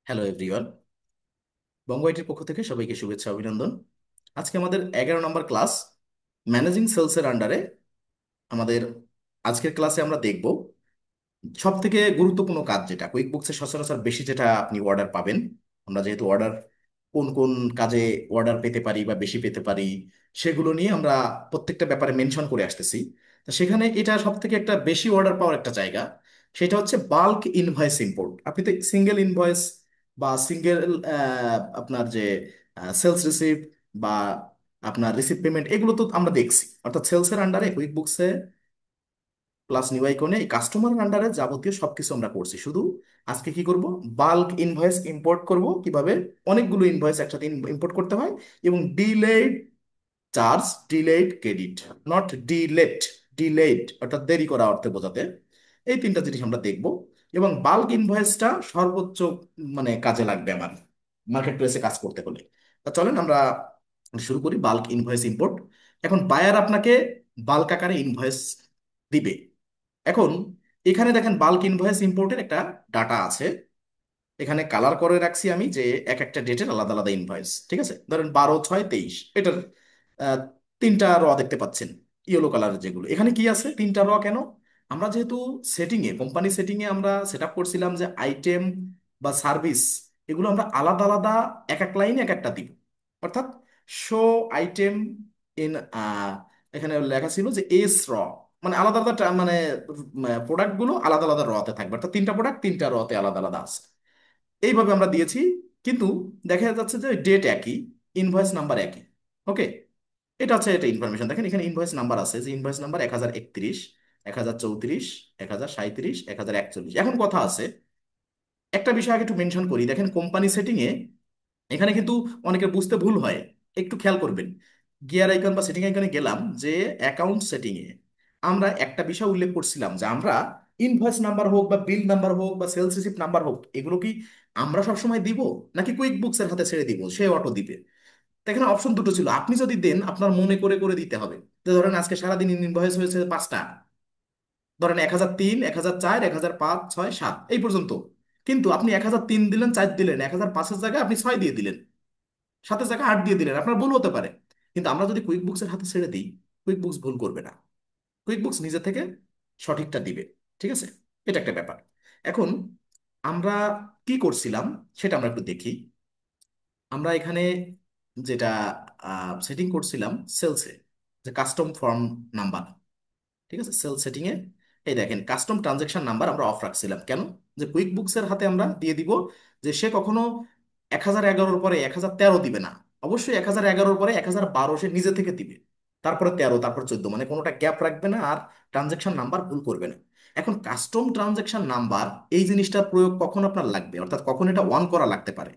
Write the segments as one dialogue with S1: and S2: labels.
S1: Hello everyone, বঙ্গ আইটির পক্ষ থেকে সবাইকে শুভেচ্ছা অভিনন্দন। আজকে আমাদের 11 নম্বর ক্লাস, ম্যানেজিং সেলসের আন্ডারে। আমাদের আজকের ক্লাসে আমরা দেখব সব থেকে গুরুত্বপূর্ণ কাজ, যেটা কুইক বুকসে সচরাচর বেশি যেটা আপনি অর্ডার পাবেন। আমরা যেহেতু অর্ডার কোন কোন কাজে অর্ডার পেতে পারি বা বেশি পেতে পারি, সেগুলো নিয়ে আমরা প্রত্যেকটা ব্যাপারে মেনশন করে আসতেছি। তো সেখানে এটা সব থেকে একটা বেশি অর্ডার পাওয়ার একটা জায়গা, সেটা হচ্ছে বাল্ক ইনভয়েস ইম্পোর্ট। আপনি তো সিঙ্গেল ইনভয়েস বা সিঙ্গেল আপনার যে সেলস রিসিপ্ট বা আপনার রিসিপ্ট পেমেন্ট, এগুলো তো আমরা দেখছি। অর্থাৎ সেলসের আন্ডারে কুইক বুকসে প্লাস নিউ আইকনে এই কাস্টমারের আন্ডারে যাবতীয় সবকিছু আমরা করছি। শুধু আজকে কি করব, বাল্ক ইনভয়েস ইম্পোর্ট করব, কিভাবে অনেকগুলো ইনভয়েস একসাথে ইম্পোর্ট করতে হয়, এবং delayed charge, delayed credit, not delete, delayed অর্থাৎ দেরি করা অর্থে বোঝাতে। এই তিনটা জিনিস আমরা দেখব। এবং বাল্ক ইনভয়েসটা সর্বোচ্চ কাজে লাগবে আমার মার্কেট প্লেসে কাজ করতে হলে। তা চলেন আমরা শুরু করি বাল্ক ইনভয়েস ইম্পোর্ট। এখন বায়ার আপনাকে বাল্ক আকারে ইনভয়েস দিবে। এখন এখানে দেখেন বাল্ক ইনভয়েস ইম্পোর্টের একটা ডাটা আছে। এখানে কালার করে রাখছি আমি যে এক একটা ডেটের আলাদা আলাদা ইনভয়েস। ঠিক আছে, ধরেন 12/6/23, এটার আহ, তিনটা র দেখতে পাচ্ছেন, ইয়েলো কালারের যেগুলো। এখানে কি আছে, তিনটা র কেন? আমরা যেহেতু সেটিংয়ে, কোম্পানি সেটিংয়ে আমরা সেট আপ করছিলাম যে আইটেম বা সার্ভিস, এগুলো আমরা আলাদা আলাদা এক এক লাইনে এক একটা দিব। অর্থাৎ শো আইটেম ইন, এখানে লেখা ছিল যে এস র, মানে আলাদা আলাদা প্রোডাক্টগুলো আলাদা আলাদা রতে থাকবে, অর্থাৎ তিনটা প্রোডাক্ট তিনটা রতে আলাদা আলাদা আছে। এইভাবে আমরা দিয়েছি। কিন্তু দেখা যাচ্ছে যে ডেট একই, ইনভয়েস নাম্বার একই। ওকে, এটা হচ্ছে এটা ইনফরমেশন। দেখেন এখানে ইনভয়েস নাম্বার আছে, যে ইনভয়েস নাম্বার 1031, 1034, 1037, 1041। এখন কথা আছে, একটা বিষয় আগে একটু মেনশন করি। দেখেন কোম্পানি সেটিংয়ে এখানে কিন্তু অনেকের বুঝতে ভুল হয়, একটু খেয়াল করবেন। গিয়ার আইকন বা সেটিং আইকনে গেলাম, যে অ্যাকাউন্ট সেটিংয়ে আমরা একটা বিষয় উল্লেখ করছিলাম যে আমরা ইনভয়েস নাম্বার হোক বা বিল নাম্বার হোক বা সেলস রিসিপ্ট নাম্বার হোক, এগুলো কি আমরা সবসময় দিব নাকি কুইক বুকসের হাতে ছেড়ে দিব, সে অটো দিবে? তো এখানে অপশন দুটো ছিল, আপনি যদি দেন আপনার মনে করে করে দিতে হবে। যে ধরেন আজকে সারাদিন ইনভয়েস হয়েছে 5টা, ধরেন 1003, 1004, 1005, 6, 7 এই পর্যন্ত। কিন্তু আপনি 1003 দিলেন, 4 দিলেন, 1005-এর জায়গায় আপনি 6 দিয়ে দিলেন, 7-এর জায়গায় 8 দিয়ে দিলেন, আপনার ভুল হতে পারে। কিন্তু আমরা যদি কুইক বুকসের হাতে ছেড়ে দিই, কুইক বুকস ভুল করবে না, কুইক বুকস নিজে থেকে সঠিকটা দিবে। ঠিক আছে, এটা একটা ব্যাপার। এখন আমরা কি করছিলাম সেটা আমরা একটু দেখি। আমরা এখানে যেটা সেটিং করছিলাম সেলসে, যে কাস্টম ফর্ম নাম্বার। ঠিক আছে, সেল সেটিং এ এই দেখেন কাস্টম ট্রানজেকশন নাম্বার আমরা অফ রাখছিলাম কেন? যে কুইক বুকসের হাতে আমরা দিয়ে দিব যে সে কখনো 1011-র পরে 1013 দিবে না, অবশ্যই 1011-র পরে 1012 সে নিজে থেকে দিবে, তারপরে 13, তারপর 14, মানে কোনোটা গ্যাপ রাখবে না, আর ট্রানজেকশন নাম্বার ভুল করবে না। এখন কাস্টম ট্রানজেকশন নাম্বার, এই জিনিসটার প্রয়োগ কখন আপনার লাগবে, অর্থাৎ কখন এটা অন করা লাগতে পারে?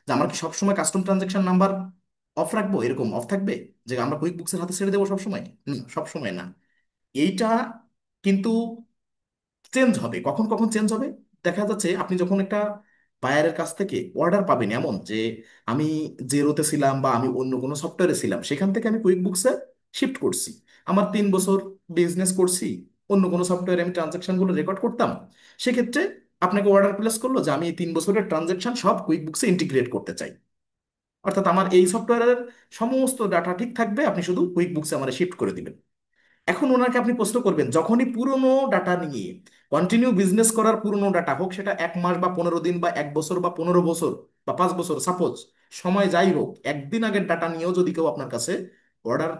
S1: যে আমরা কি সবসময় কাস্টম ট্রানজেকশন নাম্বার অফ রাখবো, এরকম অফ থাকবে যে আমরা কুইক বুকসের হাতে ছেড়ে দেবো সবসময়? সবসময় না। এইটা কিন্তু চেঞ্জ হবে। কখন কখন চেঞ্জ হবে? দেখা যাচ্ছে আপনি যখন একটা বায়ারের কাছ থেকে অর্ডার পাবেন, এমন যে আমি জেরোতে ছিলাম বা আমি অন্য কোনো সফটওয়্যারে ছিলাম, সেখান থেকে আমি কুইক বুকসে শিফট করছি, আমার 3 বছর বিজনেস করছি, অন্য কোনো সফটওয়্যারে আমি ট্রানজাকশনগুলো রেকর্ড করতাম। সেক্ষেত্রে আপনাকে অর্ডার প্লেস করলো যে আমি এই 3 বছরের ট্রানজাকশন সব কুইক বুকসে ইন্টিগ্রেট করতে চাই। অর্থাৎ আমার এই সফটওয়্যারের সমস্ত ডাটা ঠিক থাকবে, আপনি শুধু কুইক বুকসে আমার শিফট করে দিবেন। এখন ওনাকে আপনি প্রশ্ন করবেন, যখনই পুরনো ডাটা নিয়ে কন্টিনিউ বিজনেস করার, পুরনো ডাটা হোক সেটা 1 মাস বা 15 দিন বা 1 বছর বা 15 বছর বা 5 বছর, সাপোজ সময় যাই হোক, একদিন আগের ডাটা নিয়েও যদি কেউ আপনার কাছে অর্ডার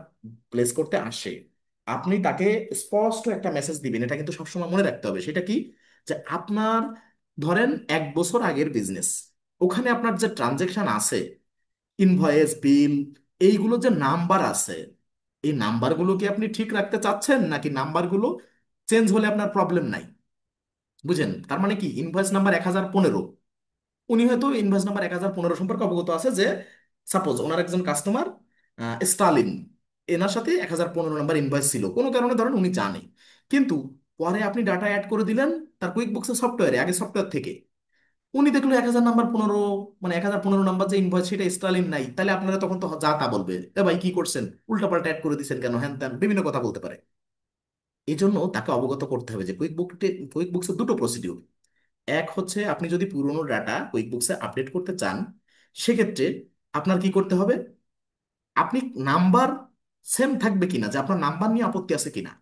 S1: প্লেস করতে আসে, আপনি তাকে স্পষ্ট একটা মেসেজ দিবেন। এটা কিন্তু সবসময় মনে রাখতে হবে। সেটা কি? যে আপনার ধরেন 1 বছর আগের বিজনেস, ওখানে আপনার যে ট্রানজেকশন আছে, ইনভয়েস, বিল, এইগুলো যে নাম্বার আছে, এই নাম্বারগুলো কি আপনি ঠিক রাখতে চাচ্ছেন, নাকি নাম্বারগুলো চেঞ্জ হলে আপনার প্রবলেম নাই? বুঝেন? তার মানে কি, ইনভয়েস নাম্বার 1015, উনি হয়তো ইনভয়েস নাম্বার 1015 সম্পর্কে অবগত আছে যে সাপোজ ওনার একজন কাস্টমার স্টালিন, এনার সাথে 1015 নাম্বার ইনভয়েস ছিল, কোনো কারণে ধরেন উনি জানে। কিন্তু পরে আপনি ডাটা অ্যাড করে দিলেন তার কুইক বুকসের সফটওয়্যারে, আগে সফটওয়্যার থেকে, উনি দেখলো 1000 নাম্বার 15, মানে 1015 নাম্বার যে ইনভয়েস সেটা স্টালিন নাই, তাহলে আপনারা তখন তো যা তা বলবে, এ ভাই কি করছেন, উল্টাপাল্টা অ্যাড করে দিচ্ছেন কেন, হ্যান ত্যান বিভিন্ন কথা বলতে পারে। এই জন্য তাকে অবগত করতে হবে যে কুইক বুকসের দুটো প্রসিডিউর। এক হচ্ছে আপনি যদি পুরনো ডাটা কুইকবুকসে আপডেট করতে চান, সেক্ষেত্রে আপনার কি করতে হবে, আপনি নাম্বার সেম থাকবে কিনা, যে আপনার নাম্বার নিয়ে আপত্তি আছে কিনা,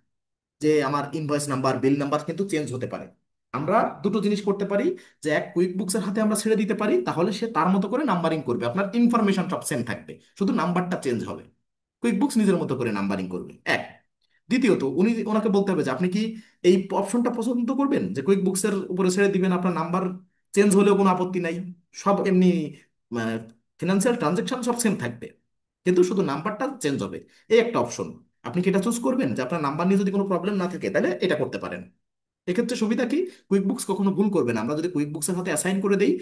S1: যে আমার ইনভয়েস নাম্বার বিল নাম্বার কিন্তু চেঞ্জ হতে পারে। আমরা দুটো জিনিস করতে পারি, যে এক কুইক বুকসের হাতে আমরা ছেড়ে দিতে পারি, তাহলে সে তার মতো করে নাম্বারিং করবে, আপনার ইনফরমেশন সব সেম থাকবে, শুধু নাম্বারটা চেঞ্জ হবে। কুইক বুকস নিজের মতো করে নাম্বারিং করবে, এক। দ্বিতীয়ত ওনাকে বলতে হবে যে আপনি কি এই অপশনটা পছন্দ করবেন, যে কুইক বুকসের উপরে ছেড়ে দিবেন, আপনার নাম্বার চেঞ্জ হলেও কোনো আপত্তি নাই, সব এমনি ফিনান্সিয়াল ট্রানজেকশন সব সেম থাকবে, কিন্তু শুধু নাম্বারটা চেঞ্জ হবে। এই একটা অপশন। আপনি কি এটা চুজ করবেন, যে আপনার নাম্বার নিয়ে যদি কোনো প্রবলেম না থাকে তাহলে এটা করতে পারেন। এক্ষেত্রে সুবিধা কি, কুইক বুকস কখনো ভুল করবে না, আমরা যদি কুইক বুকসের হাতে অ্যাসাইন করে দেই,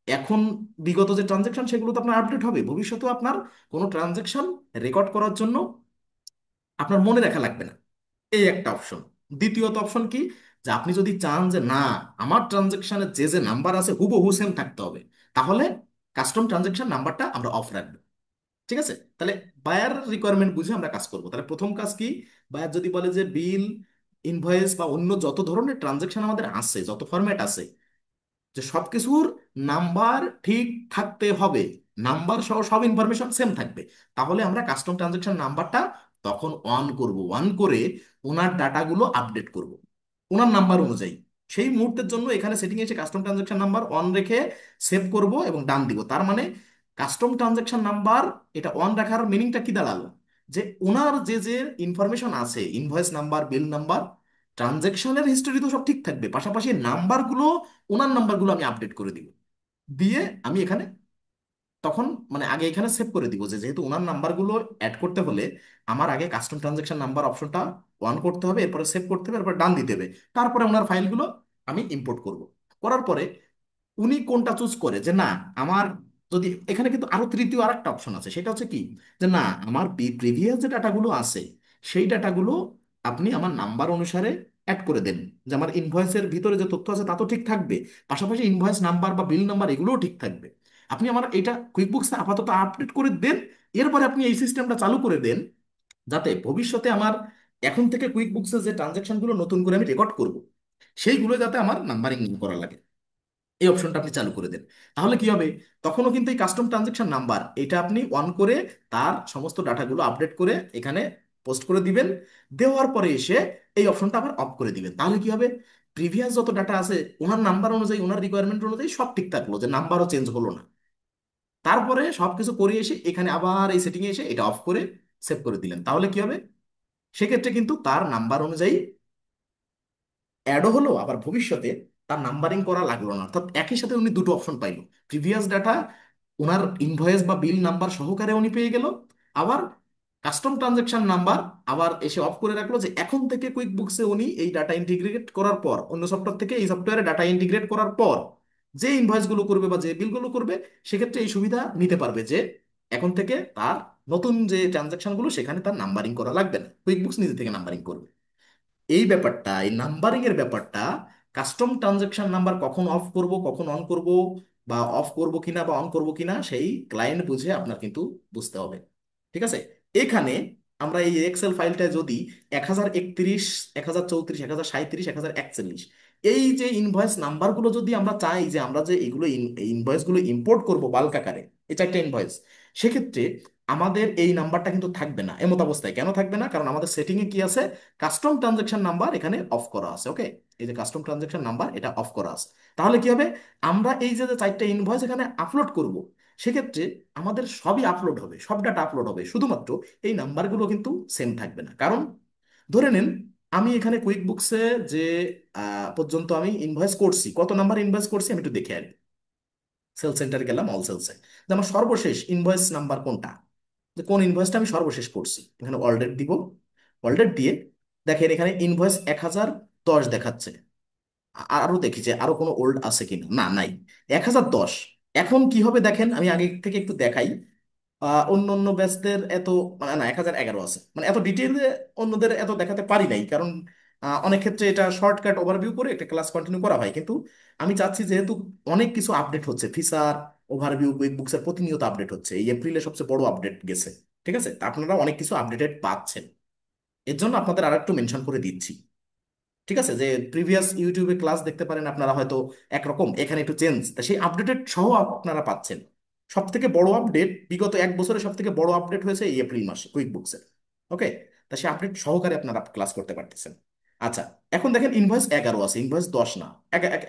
S1: এখন বিগত যে ট্রানজেকশন সেগুলো তো আপনার আপডেট হবে, ভবিষ্যতেও আপনার কোনো ট্রানজেকশন রেকর্ড করার জন্য আপনার মনে রাখা লাগবে না। এই একটা অপশন। দ্বিতীয়ত অপশন কি, যে আপনি যদি চান যে না, আমার ট্রানজেকশনের যে যে নাম্বার আছে হুবহু সেম থাকতে হবে, তাহলে কাস্টম ট্রানজেকশন নাম্বারটা আমরা অফ রাখবো। ঠিক আছে, তাহলে বায়ার রিকোয়ারমেন্ট বুঝে আমরা কাজ করবো। তাহলে প্রথম কাজ কি, বায়ার যদি বলে যে বিল, ইনভয়েস বা অন্য যত ধরনের ট্রানজেকশন আমাদের আছে, যত ফরম্যাট আছে, যে সবকিছুর নাম্বার ঠিক থাকতে হবে, নাম্বার সহ সব ইনফরমেশন সেম থাকবে, তাহলে আমরা কাস্টম ট্রানজেকশন নাম্বারটা তখন অন করব, অন করে ওনার ডাটাগুলো আপডেট করব ওনার নাম্বার অনুযায়ী। সেই মুহূর্তের জন্য এখানে সেটিং এসে কাস্টম ট্রানজেকশন নাম্বার অন রেখে সেভ করব এবং ডান দিব। তার মানে কাস্টম ট্রানজেকশন নাম্বার এটা অন রাখার মিনিংটা কি দাঁড়ালো, যে ওনার যে যে ইনফরমেশন আছে, ইনভয়েস নাম্বার, বিল নাম্বার, ট্রানজেকশনের হিস্টোরি তো সব ঠিক থাকবে, পাশাপাশি নাম্বারগুলো, ওনার নাম্বারগুলো আমি আপডেট করে দিব। দিয়ে আমি এখানে তখন মানে আগে এখানে সেভ করে দিব, যে যেহেতু ওনার নাম্বারগুলো অ্যাড করতে হলে আমার আগে কাস্টম ট্রানজেকশন নাম্বার অপশনটা অন করতে হবে, এরপরে সেভ করতে হবে, এরপর ডান দিতে হবে। তারপরে ওনার ফাইলগুলো আমি ইম্পোর্ট করব। করার পরে উনি কোনটা চুজ করে, যে না আমার, যদি এখানে কিন্তু আরো তৃতীয় আরেকটা অপশন আছে, সেটা হচ্ছে কি, যে না আমার প্রিভিয়াস যে ডাটাগুলো আছে সেই ডাটাগুলো আপনি আমার নাম্বার অনুসারে অ্যাড করে দেন, যে আমার ইনভয়েসের ভিতরে যে তথ্য আছে তা তো ঠিক থাকবে, পাশাপাশি ইনভয়েস নাম্বার বা বিল নাম্বার এগুলোও ঠিক থাকবে। আপনি আমার এটা কুইকবুকসে আপাতত আপডেট করে দেন, এরপরে আপনি এই সিস্টেমটা চালু করে দেন, যাতে ভবিষ্যতে আমার এখন থেকে কুইকবুকসে যে ট্রানজাকশনগুলো নতুন করে আমি রেকর্ড করব, সেইগুলো যাতে আমার নাম্বারিং করা লাগে, এই অপশনটা আপনি চালু করে দেন। তাহলে কি হবে, তখনও কিন্তু এই কাস্টম ট্রানজেকশন নাম্বার এটা আপনি অন করে তার সমস্ত ডাটাগুলো আপডেট করে এখানে পোস্ট করে দিবেন। দেওয়ার পরে এসে এই অপশনটা আবার অফ করে দিবেন। তাহলে কি হবে, প্রিভিয়াস যত ডাটা আছে ওনার নাম্বার অনুযায়ী, ওনার রিকোয়ারমেন্ট অনুযায়ী সব ঠিক থাকলো, যে নাম্বারও চেঞ্জ হলো না। তারপরে সবকিছু করে এসে এখানে আবার এই সেটিংয়ে এসে এটা অফ করে সেভ করে দিলেন, তাহলে কি হবে, সেক্ষেত্রে কিন্তু তার নাম্বার অনুযায়ী অ্যাডও হলো, আবার ভবিষ্যতে তার নাম্বারিং করা লাগলো না, অর্থাৎ একই সাথে উনি দুটো অপশন পাইলো, প্রিভিয়াস ডাটা ওনার ইনভয়েস বা বিল নাম্বার সহকারে উনি পেয়ে গেল, আবার কাস্টম ট্রানজেকশন নাম্বার আবার এসে অফ করে রাখলো, যে এখন থেকে কুইক বুকসে উনি এই ডাটা ইন্টিগ্রেট করার পর, অন্য সফটওয়্যার থেকে এই সফটওয়্যারে ডাটা ইন্টিগ্রেট করার পর যে ইনভয়েসগুলো করবে বা যে বিলগুলো করবে, সেক্ষেত্রে এই সুবিধা নিতে পারবে, যে এখন থেকে তার নতুন যে ট্রানজাকশনগুলো সেখানে তার নাম্বারিং করা লাগবে না, কুইক বুকস নিজে থেকে নাম্বারিং করবে। এই ব্যাপারটা, এই নাম্বারিং এর ব্যাপারটা, কাস্টম ট্রানজাকশন নাম্বার কখন অফ করব কখন অন করব, বা অফ করব কিনা বা অন করব কিনা, সেই ক্লায়েন্ট বুঝে আপনার কিন্তু বুঝতে হবে। ঠিক আছে, এখানে আমরা এই এক্সেল ফাইলটা যদি 1031, 1034, 1037, 1041, এই যে ইনভয়েস নাম্বারগুলো যদি আমরা চাই যে আমরা যে এগুলো ইনভয়েসগুলো ইম্পোর্ট করব বাল্ক আকারে, এই চারটা ইনভয়েস, সেক্ষেত্রে আমাদের এই নাম্বারটা কিন্তু থাকবে না। এমত অবস্থায় কেন থাকবে না, কারণ আমাদের সেটিংয়ে কি আছে, কাস্টম ট্রানজেকশন নাম্বার এখানে অফ করা আছে। ওকে, এই যে কাস্টম ট্রানজেকশন নাম্বার এটা অফ করা আছে। তাহলে কি হবে, আমরা এই যে যে চারটা ইনভয়েস এখানে আপলোড করব, সেক্ষেত্রে আমাদের সবই আপলোড হবে, সব ডাটা আপলোড হবে, শুধুমাত্র এই নাম্বারগুলো কিন্তু সেম থাকবে না। কারণ ধরে নিন আমি এখানে কুইক বুকসে যে পর্যন্ত আমি ইনভয়েস করছি, কত নাম্বার ইনভয়েস করছি আমি একটু দেখে আনি। সেল সেন্টারে গেলাম, অল সেলসে, যে আমার সর্বশেষ ইনভয়েস নাম্বার কোনটা, যে কোন ইনভয়েসটা আমি সর্বশেষ করছি, এখানে অলডেট দিব। অলডেট দিয়ে দেখেন এখানে ইনভয়েস 1010 দেখাচ্ছে। আরো দেখি যে আরো কোনো ওল্ড আছে কিনা, না নাই, 1010। এখন কি হবে দেখেন, আমি আগে থেকে একটু দেখাই। অন্য অন্য ব্যাচদের এত, মানে না 1011 আছে, মানে এত ডিটেইলে অন্যদের এত দেখাতে পারি নাই, কারণ অনেক ক্ষেত্রে এটা শর্টকাট ওভারভিউ করে একটা ক্লাস কন্টিনিউ করা হয়, কিন্তু আমি চাচ্ছি যেহেতু অনেক কিছু আপডেট হচ্ছে, ফিচার ওভারভিউ কুইক বুকসের প্রতিনিয়ত আপডেট হচ্ছে, এই এপ্রিলে সবচেয়ে বড় আপডেট গেছে। ঠিক আছে, তা আপনারা অনেক কিছু আপডেটেড পাচ্ছেন, এর জন্য আপনাদের আর একটু মেনশন করে দিচ্ছি। ঠিক আছে, যে প্রিভিয়াস ইউটিউবে ক্লাস দেখতে পারেন আপনারা হয়তো একরকম, এখানে একটু চেঞ্জ, তা সেই আপডেটেড সহ আপনারা পাচ্ছেন। সব থেকে বড় আপডেট, বিগত এক বছরে সব থেকে বড় আপডেট হয়েছে এই এপ্রিল মাসে কুইক বুকসের। ওকে, তা সেই আপডেট সহকারে আপনারা ক্লাস করতে পারতেছেন। আচ্ছা, এখন দেখেন ইনভয়েস 11 আছে, ইনভয়েস 10 না,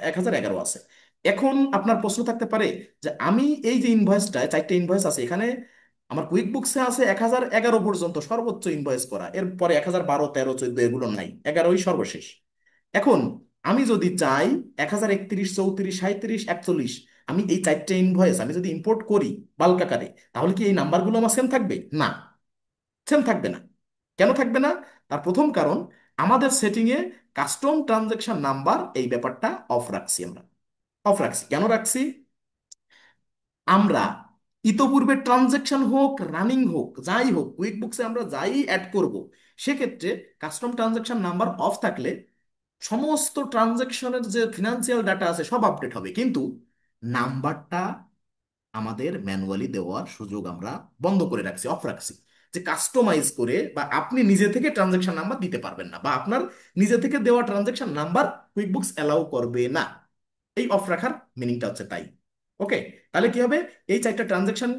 S1: 1011 আছে। এখন আপনার প্রশ্ন থাকতে পারে যে আমি এই যে ইনভয়েসটায় 4টে ইনভয়েস আছে এখানে, আমার কুইক বুকসে আছে 1011 পর্যন্ত সর্বোচ্চ ইনভয়েস করা, এরপরে 1012, 13, 14 এগুলো নাই, 11ই সর্বশেষ। এখন আমি যদি চাই 1031, 34, 37, 41, আমি এই 4টে ইনভয়েস আমি যদি ইম্পোর্ট করি বাল্ক আকারে, তাহলে কি এই নাম্বারগুলো আমার সেম থাকবে? না, সেম থাকবে না। কেন থাকবে না? তার প্রথম কারণ, আমাদের সেটিংয়ে কাস্টম ট্রানজেকশন নাম্বার এই ব্যাপারটা অফ রাখছি আমরা। অফ রাখছি, কেন রাখছি? আমরা ইতোপূর্বে ট্রানজেকশন হোক, রানিং হোক, যাই হোক, কুইক বুকসে আমরা যাই অ্যাড করব, সেক্ষেত্রে কাস্টম ট্রানজেকশন নাম্বার অফ থাকলে সমস্ত ট্রানজেকশনের যে ফিনান্সিয়াল ডাটা আছে সব আপডেট হবে, কিন্তু নাম্বারটা আমাদের ম্যানুয়ালি দেওয়ার সুযোগ আমরা বন্ধ করে রাখছি, অফ রাখছি। যে কাস্টমাইজ করে বা আপনি নিজে থেকে ট্রানজেকশন নাম্বার দিতে পারবেন না, বা আপনার নিজে থেকে দেওয়া ট্রানজেকশন নাম্বার কুইকবুকস অ্যালাউ করবে না। এই অফ রাখার মিনিংটা হচ্ছে তাই। ওকে, তাহলে কি হবে? এই 4টা ট্রানজেকশন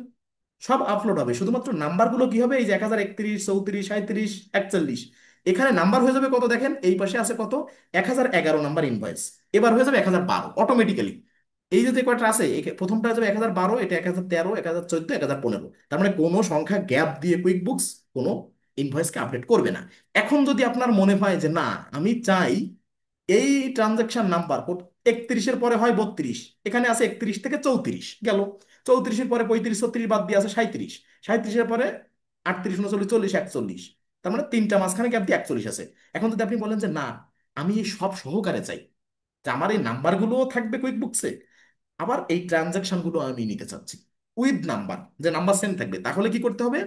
S1: সব আপলোড হবে, শুধুমাত্র নাম্বারগুলো কি হবে, এই যে 1031, 34, 37, 41, এখানে নাম্বার হয়ে যাবে কত দেখেন, এই পাশে আছে কত, 1011 নাম্বার ইনভয়েস, এবার হয়ে যাবে 1012 অটোমেটিক্যালি। এই যে কয়টা আছে, প্রথমটা হয়ে যাবে 1012, এটা 1013, 1014, 1015, তার মানে কোনো সংখ্যা গ্যাপ দিয়ে কুইক বুকস কোনো ইনভয়েসকে আপডেট করবে না। এখন যদি আপনার মনে হয় যে না, আমি চাই এই ট্রানজাকশন নাম্বার 31-এর পরে হয় 32, এখানে আছে 31 থেকে 34 গেল, 34-এর পরে 35, 36 বাদ দিয়ে আছে 37, 37-এর পরে 38, 39, 40, 41, তার মানে তিনটা মাঝখানে গ্যাপ দিয়ে 41 আছে। এখন যদি আপনি বলেন যে না, আমি এই সব সহকারে চাই, যে আমার এই নাম্বারগুলোও থাকবে কুইক বুকসে, আবার এই ট্রানজাকশন গুলো আমি নিতে চাচ্ছি উইথ নাম্বার, যে নাম্বার সেম থাকবে, তাহলে কি করতে হবে?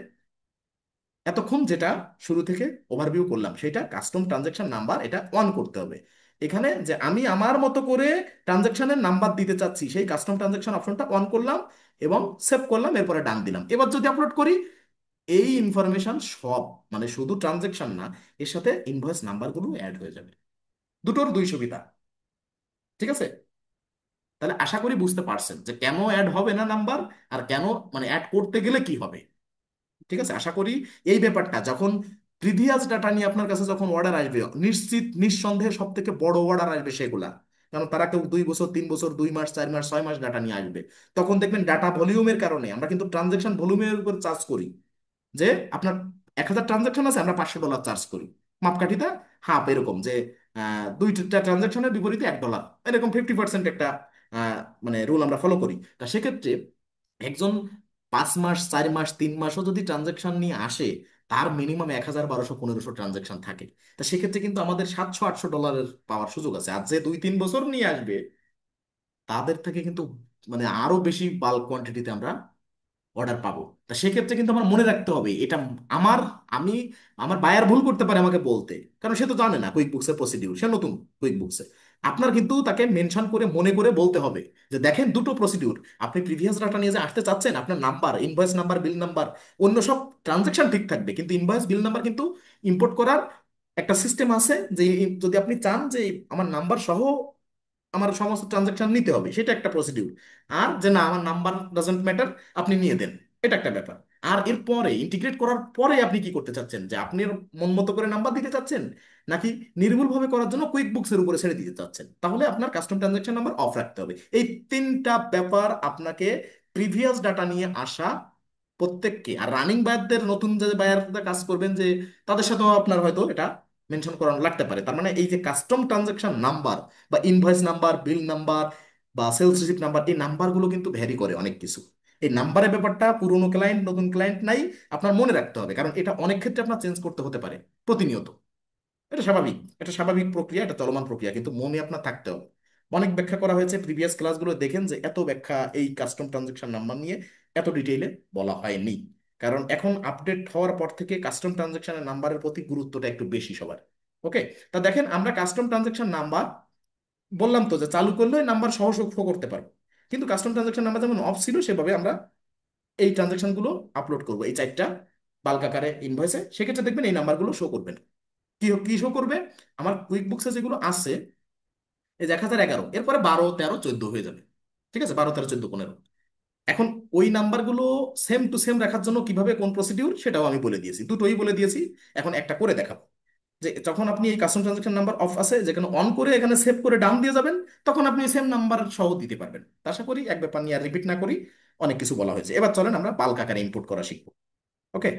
S1: এতক্ষণ যেটা শুরু থেকে ওভারভিউ করলাম, সেটা কাস্টম ট্রানজাকশন নাম্বার এটা অন করতে হবে। এখানে যে আমি আমার মতো করে ট্রানজাকশনের নাম্বার দিতে চাচ্ছি, সেই কাস্টম ট্রানজাকশন অপশনটা অন করলাম এবং সেভ করলাম, এরপরে ডান দিলাম। এবার যদি আপলোড করি, এই ইনফরমেশন সব, মানে শুধু ট্রানজাকশন না, এর সাথে ইনভয়েস নাম্বারগুলো অ্যাড হয়ে যাবে। দুটোর দুই সুবিধা। ঠিক আছে, তাহলে আশা করি বুঝতে পারছেন যে কেন অ্যাড হবে না নাম্বার, আর কেন, মানে অ্যাড করতে গেলে কি হবে। ঠিক আছে, আশা করি এই ব্যাপারটা, যখন প্রিভিয়াস ডাটা নিয়ে আপনার কাছে যখন অর্ডার আসবে, নিশ্চিত নিঃসন্দেহে সব থেকে বড় অর্ডার আসবে সেগুলা, কারণ তারা কেউ 2 বছর, 3 বছর, 2 মাস, 4 মাস, 6 মাস ডাটা নিয়ে আসবে। তখন দেখবেন ডাটা ভলিউমের কারণে, আমরা কিন্তু ট্রানজেকশন ভলিউমের উপর চার্জ করি, যে আপনার 1000 ট্রানজাকশন আছে, আমরা $500 চার্জ করি, মাপকাঠিটা হাফ এরকম, যে দুইটা ট্রানজাকশনের বিপরীতে $1, এরকম 50% একটা মানে রুল আমরা ফলো করি। তা সেক্ষেত্রে একজন 5 মাস, 4 মাস, 3 মাসও যদি ট্রানজাকশন নিয়ে আসে, তার মিনিমাম 1000, 1200, 1500 ট্রানজাকশন থাকে। তা সেক্ষেত্রে কিন্তু আমাদের $700, 800 পাওয়ার সুযোগ আছে। আর যে 2-3 বছর নিয়ে আসবে, তাদের থেকে কিন্তু মানে আরো বেশি বাল্ক কোয়ান্টিটিতে আমরা অর্ডার পাবো। তা সেক্ষেত্রে কিন্তু আমার মনে রাখতে হবে এটা আমার, আমি, আমার বায়ার ভুল করতে পারে আমাকে বলতে, কারণ সে তো জানে না কুইক বুকসের প্রসিডিউর, সে নতুন কুইক বুকসে। আপনার কিন্তু তাকে মেনশন করে মনে করে বলতে হবে যে দেখেন দুটো প্রসিডিউর, আপনি প্রিভিয়াস ডাটা নিয়ে যে আসতে চাচ্ছেন, আপনার নাম্বার, ইনভয়েস নাম্বার, বিল নাম্বার, অন্য সব ট্রানজাকশন ঠিক থাকবে, কিন্তু ইনভয়েস, বিল নাম্বার কিন্তু ইম্পোর্ট করার একটা সিস্টেম আছে, যে যদি আপনি চান যে আমার নাম্বার সহ আমার সমস্ত ট্রানজাকশন নিতে হবে, সেটা একটা প্রসিডিউর। আর যে না, আমার নাম্বার ডাজন্ট ম্যাটার, আপনি নিয়ে দেন, এটা একটা ব্যাপার। আর এরপরে ইন্টিগ্রেট করার পরে আপনি কি করতে চাচ্ছেন, যে আপনি মন মতো করে নাম্বার দিতে চাচ্ছেন, নাকি নির্ভুলভাবে করার জন্য কুইক বুকসের উপরে ছেড়ে দিতে চাচ্ছেন, তাহলে আপনার কাস্টম ট্রানজাকশন নাম্বার অফ রাখতে হবে। এই তিনটা ব্যাপার আপনাকে প্রিভিয়াস ডাটা নিয়ে আসা প্রত্যেককে, আর রানিং বায়ারদের, নতুন যে বায়াররা কাজ করবেন, যে তাদের সাথেও আপনার হয়তো এটা মেনশন করানো লাগতে পারে। তার মানে এই যে কাস্টম ট্রানজাকশন নাম্বার বা ইনভয়েস নাম্বার, বিল নাম্বার বা সেলস রিসিপ্ট নাম্বার, এই নাম্বারগুলো কিন্তু ভ্যারি করে অনেক কিছু। এই নাম্বারের ব্যাপারটা পুরনো ক্লায়েন্ট, নতুন ক্লায়েন্ট নাই, আপনার মনে রাখতে হবে, কারণ এটা অনেক ক্ষেত্রে আপনার চেঞ্জ করতে হতে পারে প্রতিনিয়ত। এটা স্বাভাবিক, এটা স্বাভাবিক প্রক্রিয়া, এটা চলমান প্রক্রিয়া, কিন্তু মনে আপনার থাকতে হবে। অনেক ব্যাখ্যা করা হয়েছে প্রিভিয়াস ক্লাসগুলো, দেখেন যে এত ব্যাখ্যা এই কাস্টম ট্রানজাকশন নাম্বার নিয়ে এত ডিটেইলে বলা হয়নি, কারণ এখন আপডেট হওয়ার পর থেকে কাস্টম ট্রানজাকশনের নাম্বারের প্রতি গুরুত্বটা একটু বেশি সবার। ওকে, তা দেখেন আমরা কাস্টম ট্রানজাকশন নাম্বার বললাম তো যে চালু করলে নাম্বার সহ শো করতে পারবো, কিন্তু কাস্টম ট্রানজাকশন নাম্বার যেমন অফ ছিল, সেভাবে আমরা এই ট্রানজাকশনগুলো আপলোড করবো, এই 4টা বাল্ক আকারে ইনভয়েসে, সেক্ষেত্রে দেখবেন এই নাম্বারগুলো শো করবে না। কি কি শো করবে? আমার কুইক বুকসে যেগুলো আছে, এই যে 1011, এরপরে 12, 13, 14 হয়ে যাবে। ঠিক আছে, 12, 13, 14, 15। এখন ওই নাম্বারগুলো সেম টু সেম রাখার জন্য কিভাবে কোন প্রসিডিউর সেটাও আমি বলে দিয়েছি, দুটোই বলে দিয়েছি। এখন একটা করে দেখাবো, যে যখন আপনি এই কাস্টম ট্রানজাকশন নাম্বার অফ আছে যেখানে অন করে এখানে সেভ করে ডান দিয়ে যাবেন, তখন আপনি সেম নাম্বার সহ দিতে পারবেন। তা আশা করি এক ব্যাপার নিয়ে আর রিপিট না করি, অনেক কিছু বলা হয়েছে। এবার চলেন আমরা বাল্ক আকারে ইনপুট করা শিখবো। ওকে,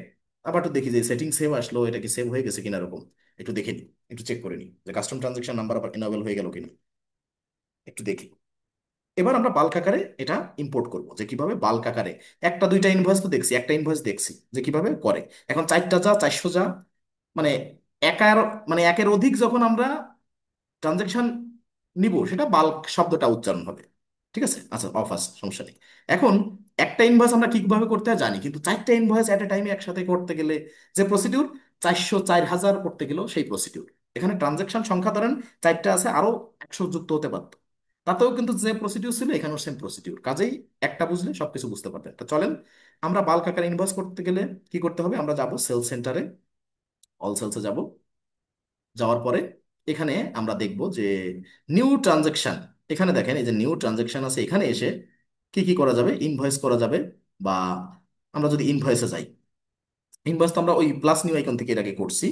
S1: আবার একটু দেখি যে সেটিং সেভ আসলো, এটা কি সেভ হয়ে গেছে কিনা এরকম একটু দেখে নিই, একটু চেক করে নিই যে কাস্টম ট্রানজাকশন নাম্বার আবার এনাবেল হয়ে গেল কিনা, একটু দেখি। এবার আমরা বাল্ক আকারে এটা ইম্পোর্ট করব, যে কিভাবে বাল্ক আকারে একটা দুইটা ইনভয়েস তো দেখছি, একটা ইনভয়েস দেখছি যে কিভাবে করে। এখন 4টা যা 400 যা, মানে একার, মানে একের অধিক যখন আমরা ট্রানজেকশন নিব সেটা বাল্ক শব্দটা উচ্চারণ হবে। ঠিক আছে, আচ্ছা অফ আছে, সমস্যা নেই। এখন একটা ইনভয়েস আমরা কিভাবে করতে হয় জানি, কিন্তু 4টা ইনভয়েস এট এ টাইমে একসাথে করতে গেলে যে প্রসিডিউর, 400 4000 করতে গেলেও সেই প্রসিডিউর। এখানে ট্রানজেকশন সংখ্যা ধরেন 4টা আছে, আরো 100 যুক্ত হতে পারতো, তাতেও কিন্তু যে প্রসিডিউর ছিল এখানেও সেম প্রসিডিউর। কাজেই একটা বুঝলে সবকিছু বুঝতে পারবেন। তো চলেন, আমরা বাল্ক আকারে ইনভয়েস করতে গেলে কি করতে হবে, আমরা যাব সেল সেন্টারে, অল সেলসে যাব। যাওয়ার পরে এখানে আমরা দেখব যে নিউ ট্রানজেকশন, এখানে দেখেন এই যে নিউ ট্রানজেকশন আছে, এখানে এসে কি কি করা যাবে, ইনভয়েস করা যাবে। বা আমরা যদি ইনভয়েসে যাই, ইনভয়েস তো আমরা ওই প্লাস নিউ আইকন থেকে এর আগে করছি,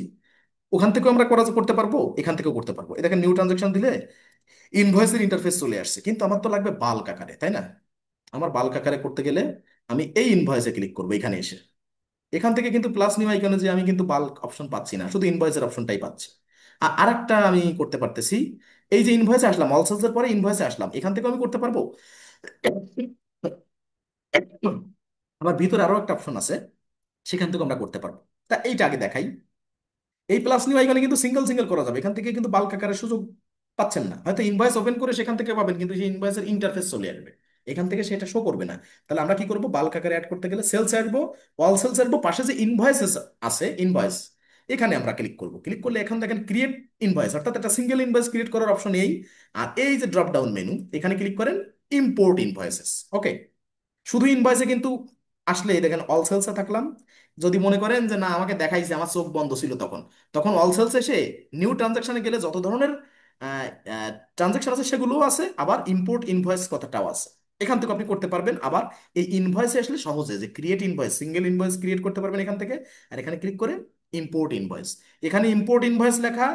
S1: ওখান থেকেও আমরা করতে পারবো, এখান থেকেও করতে পারবো। এ দেখেন নিউ ট্রানজেকশন দিলে ইনভয়েসের ইন্টারফেস চলে আসছে, কিন্তু আমার তো লাগবে বাল্ক আকারে, তাই না? আমার বাল্ক আকারে করতে গেলে আমি এই ইনভয়েসে ক্লিক করবো এখানে এসে। এখান থেকে কিন্তু প্লাস নিউ আইকনে যে আমি কিন্তু বাল্ক অপশন পাচ্ছি না, শুধু ইনভয়েসের অপশনটাই পাচ্ছি। আর আরেকটা আমি করতে পারতেছি, এই যে ইনভয়েসে আসলাম, অল সেলসের পরে ইনভয়েসে আসলাম, এখান থেকে আমি করতে পারবো। আমার ভিতরে আরো একটা অপশন আছে, সেখান থেকে আমরা করতে পারবো। তা এইটা আগে দেখাই। এই প্লাস নিউ আইকনে কিন্তু সিঙ্গেল সিঙ্গেল করা যাবে, এখান থেকে কিন্তু বাল্ক আকারের সুযোগ পাচ্ছেন না। হয়তো ইনভয়েস ওপেন করে সেখান থেকে পাবেন, কিন্তু সেই ইনভয়েসের ইন্টারফেস চলে আসবে, এখান থেকে সেটা শো করবে না। তাহলে আমরা কি করবো, বাল্ক আকারে অ্যাড করতে গেলে সেলস আসবো, অল সেলস আসবো, পাশে যে ইনভয়েস আছে, ইনভয়েস, এখানে আমরা ক্লিক করব। ক্লিক করলে এখন দেখেন ক্রিয়েট ইনভয়েস, অর্থাৎ একটা সিঙ্গেল ইনভয়েস ক্রিয়েট করার অপশন এই। আর এই যে ড্রপ ডাউন মেনু, এখানে ক্লিক করেন ইম্পোর্ট ইনভয়েসেস। ওকে, শুধু ইনভয়েসে কিন্তু আসলে এই দেখেন অল সেলসে থাকলাম। যদি মনে করেন যে না আমাকে দেখাইছে আমার চোখ বন্ধ ছিল তখন, তখন অল সেলস এসে নিউ ট্রানজাকশনে গেলে যত ধরনের ট্রানজাকশন আছে সেগুলোও আছে, আবার ইম্পোর্ট ইনভয়েস কথাটাও আছে, এখান থেকে আপনি করতে পারবেন। আবার এই ইনভয়েসে আসলে সহজে যে create invoice, single invoice create করতে পারবেন এখান থেকে। আর এখানে ক্লিক করে ইম্পোর্ট ইনভয়েস, এখানে ইম্পোর্ট ইনভয়েস লেখা।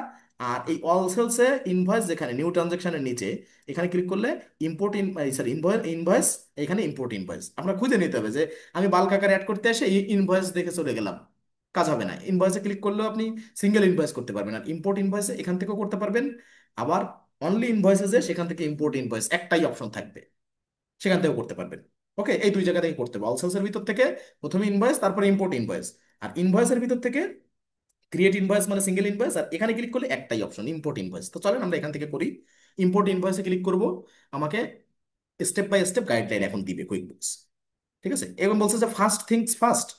S1: আর এই অল সেলসে ইনভয়েস যেখানে নিউ ট্রানজাকশনের নিচে, এখানে ক্লিক করলে ইম্পোর্ট সরি ইনভয়েস, এখানে ইম্পোর্ট ইনভয়েস আপনার খুঁজে নিতে হবে। যে আমি বাল্ক আকারে অ্যাড করতে এসে এই ইনভয়েস দেখে চলে গেলাম, কাজ হবে না। ইনভয়েসে ক্লিক করলেও আপনি সিঙ্গেল ইনভয়েস করতে পারবেন, আর ইম্পোর্ট ইনভয়েসে এখান থেকেও করতে পারবেন। আবার অনলি ইনভয়েসে যে সেখান থেকে ইম্পোর্ট ইনভয়েস একটাই অপশন থাকবে, সেখান থেকেও করতে পারবেন। ওকে, এই দুই জায়গা থেকে করতে হবে, অল সেলসের ভিতর থেকে প্রথমে ইনভয়েস, তারপরে ইম্পোর্ট ইনভয়েস। আর ইনভয়েসের ভিতর থেকে ক্রিয়েট ইনভয়েস মানে সিঙ্গেল ইনভয়েস, আর এখানে ক্লিক করলে একটাই অপশন ইম্পোর্ট ইনভয়েস। তো চলেন আমরা এখান থেকে করি। ইম্পোর্ট ইনভয়েসে ক্লিক করব, আমাকে স্টেপ বাই স্টেপ গাইডলাইন এখন দিবে কুইক বুকস। ঠিক আছে, এবং বলছে যে ফার্স্ট থিংস ফার্স্ট।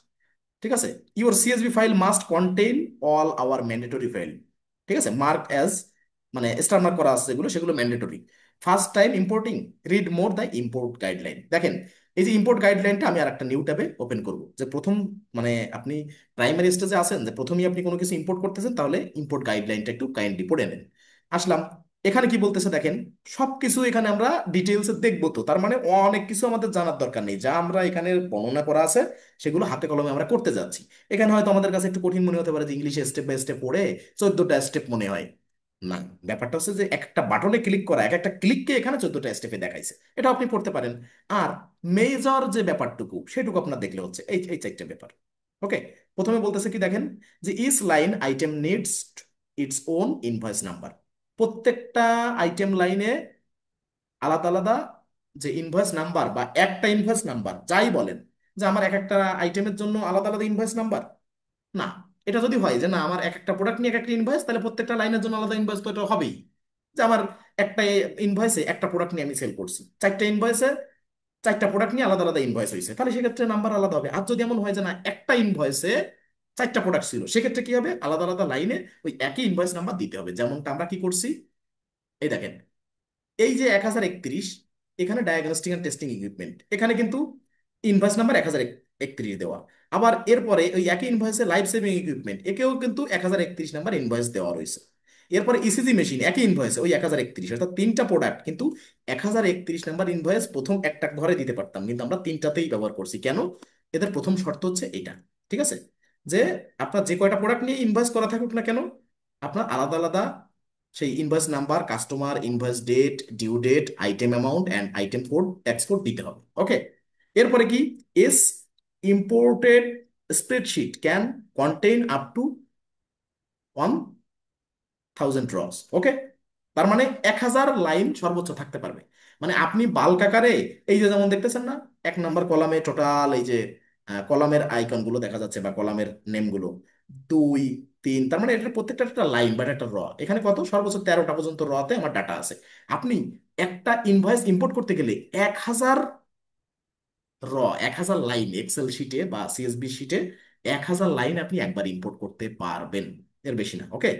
S1: ঠিক আছে, your CSV file must contain all our mandatory file. ঠিক আছে, মার্ক অ্যাজ, মানে স্টার মার্ক করা আছে যেগুলো সেগুলো mandatory. First time importing, read more the import guideline. দেখেন এই যে ইম্পোর্ট গাইডলাইনটা আমি আর একটা নিউ ট্যাবে ওপেন করব। যে প্রথম, মানে আপনি প্রাইমারি স্টেজে আছেন, যে প্রথমেই আপনি কোনো কিছু ইম্পোর্ট করতেছেন, তাহলে ইম্পোর্ট গাইডলাইনটা একটু কাইন্ডলি পড়ে নেন। আসলাম, এখানে কি বলতেছে দেখেন, সবকিছু এখানে আমরা ডিটেলসে দেখবো। তো তার মানে অনেক কিছু আমাদের জানার দরকার নেই, যা আমরা এখানে বর্ণনা করা আছে সেগুলো হাতে কলমে আমরা করতে যাচ্ছি। এখানে হয়তো আমাদের কাছে একটু কঠিন মনে হতে পারে যে ইংলিশে স্টেপ বাই স্টেপ পড়ে 14টা স্টেপ মনে হয়। না, ব্যাপারটা হচ্ছে যে একটা বাটনে ক্লিক করা, এক একটা ক্লিককে এখানে 14টা স্টেপে দেখাইছে, এটা আপনি পড়তে পারেন। আর মেজর যে ব্যাপারটুকু সেটুকু আপনার দেখলে হচ্ছে এই এই 4টা ব্যাপার। ওকে, প্রথমে বলতেছে কি দেখেন, যে each line item needs its own invoice number. প্রত্যেকটা আইটেম লাইনে আলাদা আলাদা যে ইনভয়েস নাম্বার বা একটা ইনভয়েস নাম্বার যাই বলেন, যে আমার এক একটা আইটেমের জন্য আলাদা আলাদা ইনভয়েস নাম্বার, না। এটা যদি হয় যে না আমার এক একটা প্রোডাক্ট নিয়ে এক একটা ইনভয়েস, তাহলে প্রত্যেকটা লাইনের জন্য আলাদা ইনভয়েস তো এটা হবেই। যে আমার একটা ইনভয়েসে একটা প্রোডাক্ট নিয়ে আমি সেল করছি, 4টা ইনভয়েসে 4টা প্রোডাক্ট নিয়ে আলাদা আলাদা ইনভয়েস হয়েছে, তাহলে সেক্ষেত্রে নাম্বার আলাদা হবে। আর যদি এমন হয় যে না একটা ইনভয়েসে 4টা প্রোডাক্ট ছিল, সেক্ষেত্রে কি হবে, আলাদা আলাদা লাইনে ওই একই ইনভয়েস নাম্বার দিতে হবে। যেমনটা আমরা কি করছি, এই দেখেন এই যে 1031, এখানে ডায়াগনস্টিক অ্যান্ড টেস্টিং ইকুইপমেন্ট, এখানে কিন্তু ইনভয়েস নাম্বার 1031 দেওয়া। আবার এরপরে ওই একই ইনভয়েসে লাইফ সেভিং ইকুইপমেন্ট একেও কিন্তু 1031 নাম্বার ইনভয়েস দেওয়া রয়েছে। এরপরে ইসিজি মেশিন একই ইনভয়েসে ওই 1031, অর্থাৎ তিনটা প্রোডাক্ট কিন্তু 1031 নাম্বার ইনভয়েস প্রথম একটা ঘরে দিতে পারতাম, কিন্তু আমরা তিনটাতেই ব্যবহার করছি কেন? এদের প্রথম শর্ত হচ্ছে এটা, ঠিক আছে, যে আপনার যে কয়টা প্রোডাক্ট নিয়ে ইনভয়েস করা থাকুক না কেন, আপনার আলাদা আলাদা সেই invoice number, customer, invoice date, due date, item amount and item code, export দিতে হবে। ওকে। এরপরে কি, as imported spreadsheet can contain up to 1000 rows. ওকে। তার মানে 1000 লাইন সর্বোচ্চ থাকতে পারবে। মানে আপনি বাল্ক আকারে, এই যে যেমন দেখতেছেন না, 1 নম্বর কলামে টোটাল এই যে কলামের আইকন গুলো দেখা যাচ্ছে বা কলামের নেম গুলো, 2 3, তার মানে এটা প্রত্যেকটা একটা লাইন বা একটা র, এখানে কত সর্বোচ্চ 13টা পর্যন্ত রতে আমার ডাটা আছে। আপনি একটা ইনভয়েস ইম্পোর্ট করতে গেলে 1000 র, 1000 লাইন এক্সেল শিটে বা সিএসবি শিটে 1000 লাইন আপনি একবার ইম্পোর্ট করতে পারবেন, এর বেশি না। ওকে।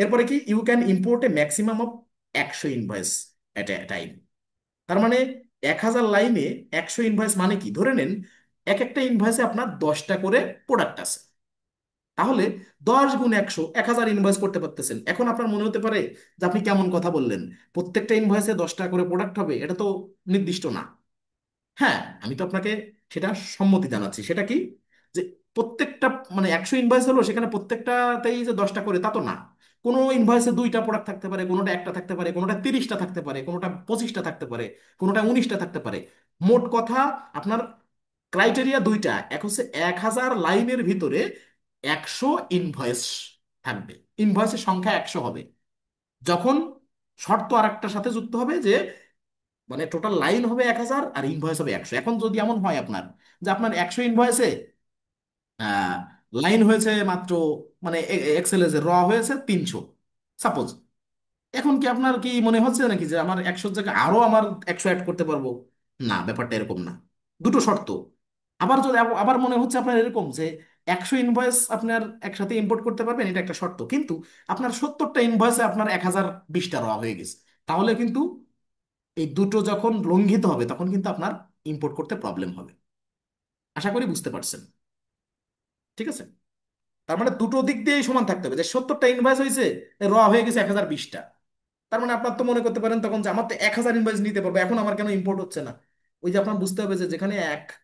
S1: এরপরে কি, you can import a maximum of 100 invoice at a time. তার মানে 1000 লাইনে 100 ইনভয়েস মানে কি, ধরে নেন এক একটা ইনভয়েসে আপনার 10টা করে প্রোডাক্ট আছে, তাহলে 10 গুণ 100, 1000 ইনভয়েস করতে পারতেছেন। এখন আপনার মনে হতে পারে যে আপনি কেমন কথা বললেন, প্রত্যেকটা ইনভয়েসে 10টা করে প্রোডাক্ট হবে, এটা তো নির্দিষ্ট না। হ্যাঁ, আমি তো আপনাকে সেটা সম্মতি জানাচ্ছি, সেটা কি, যে প্রত্যেকটা মানে 100 ইনভয়েস হলো, সেখানে প্রত্যেকটাতেই যে 10টা করে তা তো না। কোনো ইনভয়েসে 2টা প্রোডাক্ট থাকতে পারে, কোনোটা একটা থাকতে পারে, কোনোটা 30টা থাকতে পারে, কোনোটা 25টা থাকতে পারে, কোনোটা 19টা থাকতে পারে। মোট কথা আপনার ক্রাইটেরিয়া দুইটা, এক হচ্ছে 1000 লাইনের ভিতরে 100 ইনভয়েস থাকবে, ইনভয়েসের সংখ্যা 100 হবে। যখন শর্ত আর একটার সাথে যুক্ত হবে যে মানে টোটাল লাইন হবে 1000 আর ইনভয়েস হবে 100। এখন যদি এমন হয় আপনার যে আপনার 100 ইনভয়েসে লাইন হয়েছে মাত্র, মানে এক্সেলে যে র হয়েছে 300 সাপোজ, এখন কি আপনার কি মনে হচ্ছে নাকি যে আমার 100 জায়গায় আরো আমার 100 অ্যাড করতে পারবো? না, ব্যাপারটা এরকম না। দুটো শর্ত। আবার যদি আবার মনে হচ্ছে আপনার এরকম যে 100 ইনভয়েস আপনার একসাথে ইম্পোর্ট করতে পারবেন, এটা একটা শর্ত, কিন্তু আপনার 70টা ইনভয়েসে আপনার 1020টা র হয়ে গেছে, তাহলে কিন্তু এই দুটো যখন লঙ্ঘিত হবে তখন কিন্তু আপনার ইম্পোর্ট করতে প্রবলেম হবে। আশা করি বুঝতে পারছেন। ঠিক আছে। তার মানে দুটো দিক দিয়েই সমান থাকতে হবে, যে 70টা ইনভয়েস হয়েছে, র হয়ে গেছে 1020টা। তার মানে আপনার তো মনে করতে পারেন তখন যে আমার তো 1000 ইনভয়েস নিতে পারবো, এখন আমার কেন ইম্পোর্ট হচ্ছে না? ওই যে আপনার বুঝতে হবে যে যেখানে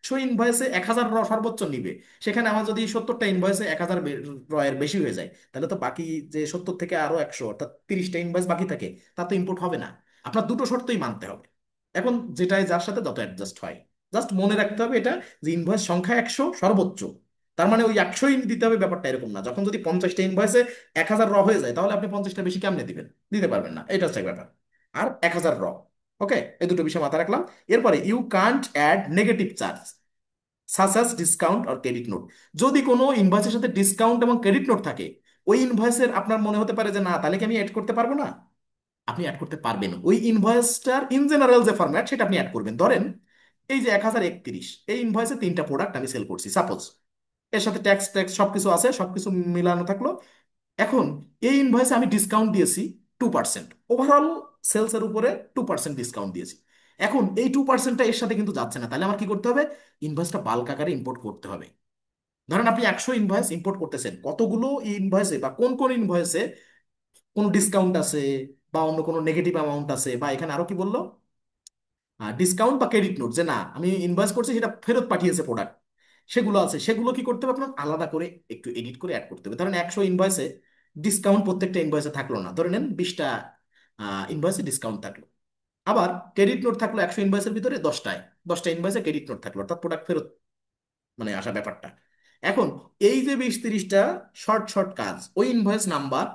S1: 100 ইনভয়েসে 1000 র সর্বোচ্চ নিবে, সেখানে আমার যদি 70টা ইনভয়েসে 1000 র এর বেশি হয়ে যায়, তাহলে তো বাকি যে 70 থেকে আরো 100 অর্থাৎ 30টা ইনভয়েস বাকি থাকে, তা তো ইম্পোর্ট হবে না। আপনার দুটো শর্তই মানতে হবে। এখন যেটাই যার সাথে তত অ্যাডজাস্ট হয়, জাস্ট মনে রাখতে হবে এটা, যে ইনভয়েস সংখ্যা 100 সর্বোচ্চ। তার মানে ওই 100ই দিতে হবে, ব্যাপারটা এরকম না। যখন যদি 50টা ইনভয়েসে 1000 র হয়ে যায়, তাহলে আপনি 50টা বেশি কেমনে দিবেন? দিতে পারবেন না, এটা হচ্ছে ব্যাপার। আর 1000 র। ওকে, এই দুটো বিষয় মাথায় রাখলাম। এরপরে you can't add negative charge such as discount or credit note. যদি কোনো ইনভয়েসের সাথে ডিসকাউন্ট এবং ক্রেডিট নোট থাকে, ওই ইনভয়েসের আপনার মনে হতে পারে যে না, তাহলে কি আমি অ্যাড করতে পারবো না? আপনি অ্যাড করতে পারবেন। ওই ইনভয়েসটার ইন জেনারেল যে ফরম্যাট, সেটা আপনি অ্যাড করবেন। ধরেন এই যে 1031, এই ইনভয়েসে 3টা প্রোডাক্ট আমি সেল করছি সাপোজ, এর সাথে ট্যাক্স ট্যাক্স সবকিছু আছে, সবকিছু মিলানো থাকলো। এখন এই ইনভয়েসে আমি ডিসকাউন্ট দিয়েছি 2%, ওভারঅল সেলসের উপরে 2% ডিসকাউন্ট দিয়েছি। এখন এই 2%টা এর সাথে কিন্তু যাচ্ছে না, তাহলে আমার কি করতে হবে? ইনভয়েসটা বাল্ক আকারে ইম্পোর্ট করতে হবে। ধরেন আপনি 100 ইনভয়েস ইম্পোর্ট করতেছেন, কতগুলো ইনভয়েসে বা কোন কোন ইনভয়েসে কোনো ডিসকাউন্ট আছে বা অন্য কোনো নেগেটিভ অ্যামাউন্ট আছে, বা এখানে আরো কি বললো, ডিসকাউন্ট বা ক্রেডিট নোট, যে না আমি ইনভয়েস করছি সেটা ফেরত পাঠিয়েছে প্রোডাক্ট, সেগুলো আছে, সেগুলো কি করতে হবে আপনার আলাদা করে একটু এডিট করে অ্যাড করতে হবে। ধরেন 100 ইনভয়েসে ডিসকাউন্ট প্রত্যেকটা ইনভয়েসে থাকলো না, ধরে নেন 20টা ইনভয়েসে ডিসকাউন্ট থাকলো। আবার ক্রেডিট নোট থাকলো 100 ইনভয়েসের ভিতরে 10টায়, 10টা ইনভয়েসে ক্রেডিট নোট থাকলো, অর্থাৎ প্রোডাক্ট ফেরত মানে আসা ব্যাপারটা। এখন এই যে 20 30টা শর্ট শর্ট কাজ, ওই ইনভয়েস নাম্বার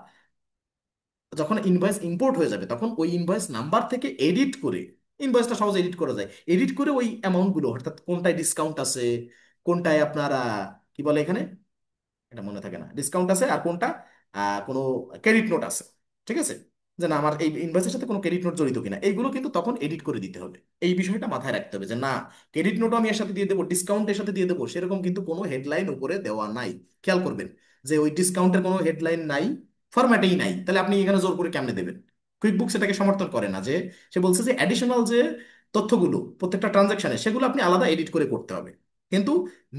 S1: যখন ইনভয়েস ইম্পোর্ট হয়ে যাবে, তখন ওই ইনভয়েস নাম্বার থেকে এডিট করে, ইনভয়েসটা সহজে এডিট করা যায়, এডিট করে ওই অ্যামাউন্টগুলো, অর্থাৎ কোনটায় ডিসকাউন্ট আছে, কোনটায় আপনার কি বলে এখানে, এটা মনে থাকে না, ডিসকাউন্ট আছে আর কোনটা কোনো ক্রেডিট নোট আছে, ঠিক আছে, যে না আমার এই ইনভয়েসের সাথে কোনো ক্রেডিট নোট জড়িত কিনা, এইগুলো কিন্তু তখন এডিট করে দিতে হবে। এই বিষয়টা মাথায় রাখতে হবে যে না, ক্রেডিট নোটও আমি এর সাথে দিয়ে দেবো, ডিসকাউন্টের সাথে দিয়ে দেবো, সেরকম কিন্তু কোনো হেডলাইন উপরে দেওয়া নাই। খেয়াল করবেন যে ওই ডিসকাউন্টের কোনো হেডলাইন নাই, ফরম্যাটেই নাই, তাহলে আপনি এখানে জোর করে কেমনে দেবেন? কুইকবুক সেটাকে সমর্থন করে না, যে সে বলছে যে অ্যাডিশনাল যে তথ্যগুলো প্রত্যেকটা ট্রানজাকশনে, সেগুলো আপনি আলাদা এডিট করে করতে হবে। কিন্তু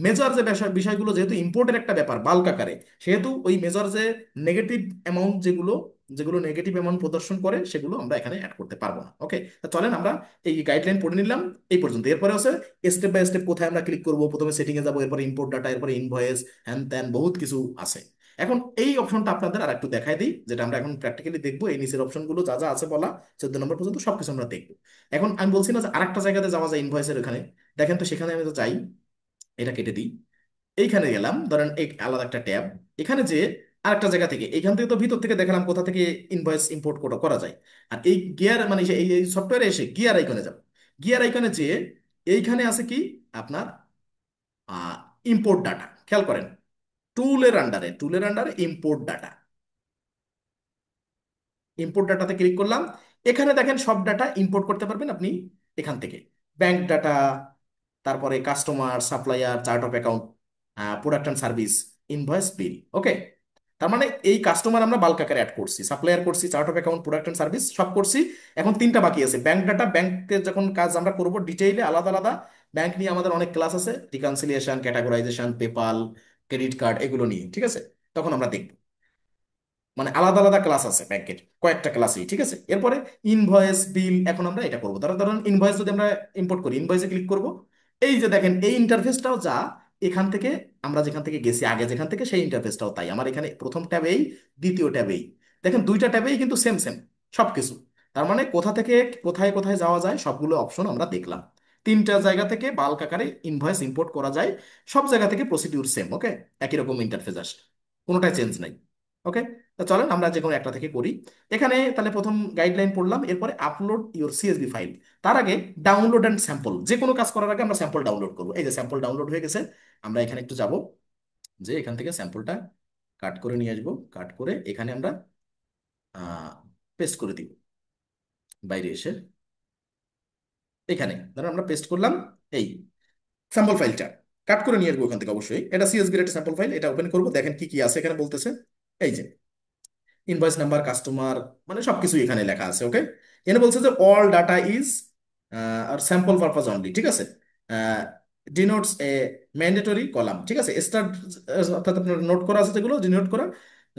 S1: মেজর যে বিষয়গুলো যেহেতু ইম্পোর্টের একটা ব্যাপার বাল্ক আকারে, সেহেতু ওই মেজর যে নেগেটিভ অ্যামাউন্ট যেগুলো যেগুলো নেগেটিভ অ্যামাউন্ট প্রদর্শন করে সেগুলো আমরা এখানে অ্যাড করতে পারবো না। ওকে, চলেন আমরা এই গাইডলাইন পড়ে নিলাম এই পর্যন্ত। এরপরে হচ্ছে স্টেপ বাই স্টেপ কোথায় আমরা ক্লিক করবো, প্রথমে সেটিংয়ে যাবো, এরপরে ইম্পোর্ট ডাটা, এরপরে ইনভয়েস, হ্যান ত্যান বহুত কিছু আছে। এখন এই অপশনটা আপনাদের আর একটু দেখাই দিই, যেটা আমরা এখন প্র্যাকটিক্যালি দেখবো। এই নিচের অপশনগুলো যা যা আছে বলা 14 নম্বর পর্যন্ত সবকিছু আমরা দেখবো। এখন আমি বলছি না যে আরেকটা জায়গাতে যাওয়া যায় ইনভয়েসের ওখানে, দেখেন তো সেখানে আমি তো যাই, এটা কেটে দিই, এইখানে গেলাম, ধরেন এই আলাদা একটা ট্যাব, এখানে যে আরেকটা জায়গা থেকে, এইখান থেকে তো ভিতর থেকে দেখালাম কোথা থেকে ইনভয়েস ইম্পোর্ট করা করা যায়। আর এই গিয়ার মানে এই সফটওয়্যারে এসে গিয়ার আইকনে যাব, গিয়ার আইকনে যে এইখানে আছে কি আপনার ইম্পোর্ট ডাটা, খেয়াল করেন, টুলের আন্ডারে ইম্পোর্ট ডাটা, ইম্পোর্ট ডাটাতে ক্লিক করলাম। এখানে দেখেন সব ডাটা ইম্পোর্ট করতে পারবেন আপনি এখান থেকে, ব্যাংক ডাটা, তারপরে customer, supplier, chart of account, product and service, invoice, bill. Okay, তার মানে এই কাস্টমার আমরা বাল্ক আকারে অ্যাড করছি, সাপ্লায়ার করছি, chart of account, product and service সব করছি। এখন তিনটা বাকি আছে, ব্যাংক ডাটা। ব্যাংকের যখন কাজ আমরা করব ডিটেইলে আলাদা আলাদা, ব্যাংক নিয়ে আমাদের অনেক ক্লাস আছে, reconciliation, categorisation, PayPal, credit card, এগুলো নিয়ে, ঠিক আছে, তখন আমরা দেখব। মানে আলাদা আলাদা ক্লাস আছে ব্যাংকের, কয়েকটা ক্লাসই, ঠিক আছে। এরপরে ইনভয়েস, বিল, এখন আমরা এটা করবো। ধরুন ইনভয়েস যদি আমরা ইম্পোর্ট করি, ইনভয়েসে ক্লিক করব। এই যে দেখেন এই ইন্টারফেসটাও যা এখান থেকে আমরা যেখান থেকে গেছি আগে যেখান থেকে, সেই ইন্টারফেসটাও তাই আমার এখানে প্রথম ট্যাবেই, দ্বিতীয় ট্যাবেই, দেখেন দুইটা ট্যাবেই কিন্তু সেম সেম সবকিছু। তার মানে কোথা থেকে কোথায় কোথায় যাওয়া যায় সবগুলো অপশন আমরা দেখলাম। তিনটা জায়গা থেকে বাল্ক আকারে ইনভয়েস ইম্পোর্ট করা যায়, সব জায়গা থেকে প্রসিডিউর সেম। ওকে, একই রকম ইন্টারফেস আসে, কোনোটাই চেঞ্জ নাই। ওকে, তা চলেন আমরা যে কোনো একটা থেকে করি। এখানে তাহলে প্রথম গাইডলাইন পড়লাম, এরপরে আপলোড ইউর সিএসভি ফাইল। তার আগে ডাউনলোড অ্যান্ড স্যাম্পল, যে কোনো কাজ করার আগে আমরা স্যাম্পল ডাউনলোড করবো। এই যে স্যাম্পল ডাউনলোড হয়ে গেছে, আমরা এখানে একটু যাব, যে এখান থেকে স্যাম্পলটা কাট করে নিয়ে আসবো, কাট করে এখানে আমরা পেস্ট করে দিব, বাইরে এসে এখানে ধরুন আমরা পেস্ট করলাম এই স্যাম্পল ফাইলটা, কাট করে নিয়ে আসবো ওখান থেকে। অবশ্যই এটা সিএসভি এর একটা স্যাম্পল ফাইল, এটা ওপেন করবো, দেখেন কি কি আছে এখানে বলতেছে। এই যে ইনভয়েস নাম্বার, কাস্টমার, মানে সবকিছু এখানে লেখা আছে। ওকে, এখানে বলছে যে all data is are sample purpose only, ঠিক আছে, ডিনোটস এ ম্যান্ডেটরি কলাম, ঠিক আছে, স্টার্ট, অর্থাৎ আপনার নোট করা আছে, যেগুলো ডিনোট করা,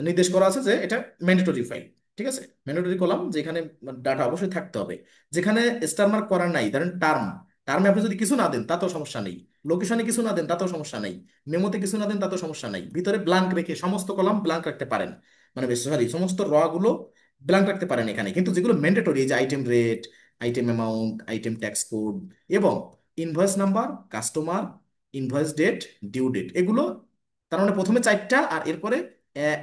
S1: নির্দেশ করা আছে যে এটা ম্যান্ডেটরি ফাইল, ঠিক আছে, ম্যান্ডেটরি কলাম, যেখানে ডাটা অবশ্যই থাকতে হবে। যেখানে স্টার মার্ক করা নাই, ধরেন টার্মে আপনি যদি কিছু না দেন তাতেও সমস্যা নেই, লোকেশনে কিছু না দেন তাতেও সমস্যা নেই, মেমোতে কিছু না দেন তাতেও সমস্যা নেই, ভিতরে ব্ল্যাঙ্ক রেখে সমস্ত কলাম ব্ল্যাঙ্ক রাখতে পারেন, মানে বেশ সরি সমস্ত র গুলো ব্ল্যাঙ্ক রাখতে পারেন এখানে। কিন্তু যেগুলো ম্যান্ডেটরি, যে item rate, item amount, item tax code, এবং invoice number, customer, invoice date, due date, এগুলো, তার মানে প্রথমে চারটা আর এরপরে এ-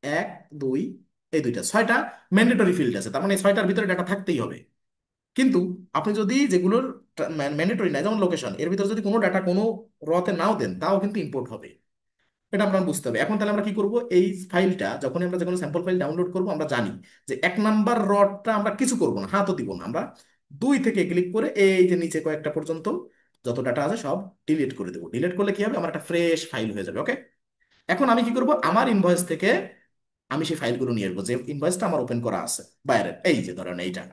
S1: এক, দুই, এই দুইটা, ছয়টা ম্যান্ডেটরি ফিল্ড আছে, তার মানে এই ছয়টার ভিতরে ডাটা থাকতেই হবে। কিন্তু আপনি যদি যেগুলোর ম্যান্ডেটরি নাই, যেমন লোকেশন, এর ভিতরে যদি কোনো ডাটা কোনো রতে নাও দেন তাও কিন্তু ইম্পোর্ট হবে। এটা আমরা বুঝতে হবে। এখন তাহলে আমরা কি করব, এই ফাইলটা যখন আমরা যে কোনো স্যাম্পল ফাইল ডাউনলোড করব, আমরা জানি যে 1 নাম্বার রডটা আমরা কিছু করব না, হাতও দিব না, আমরা 2 থেকে ক্লিক করে এই যে নিচে কয়েকটা পর্যন্ত যত ডাটা আছে সব ডিলিট করে দেবো। ডিলিট করলে কি হবে, আমার একটা ফ্রেশ ফাইল হয়ে যাবে। ওকে, এখন আমি কি করব, আমার ইনভয়েস থেকে আমি সেই ফাইলগুলো নিয়ে আসবো, যে ইনভয়েসটা আমার ওপেন করা আছে বাইরের, এই যে ধরেন এইটা।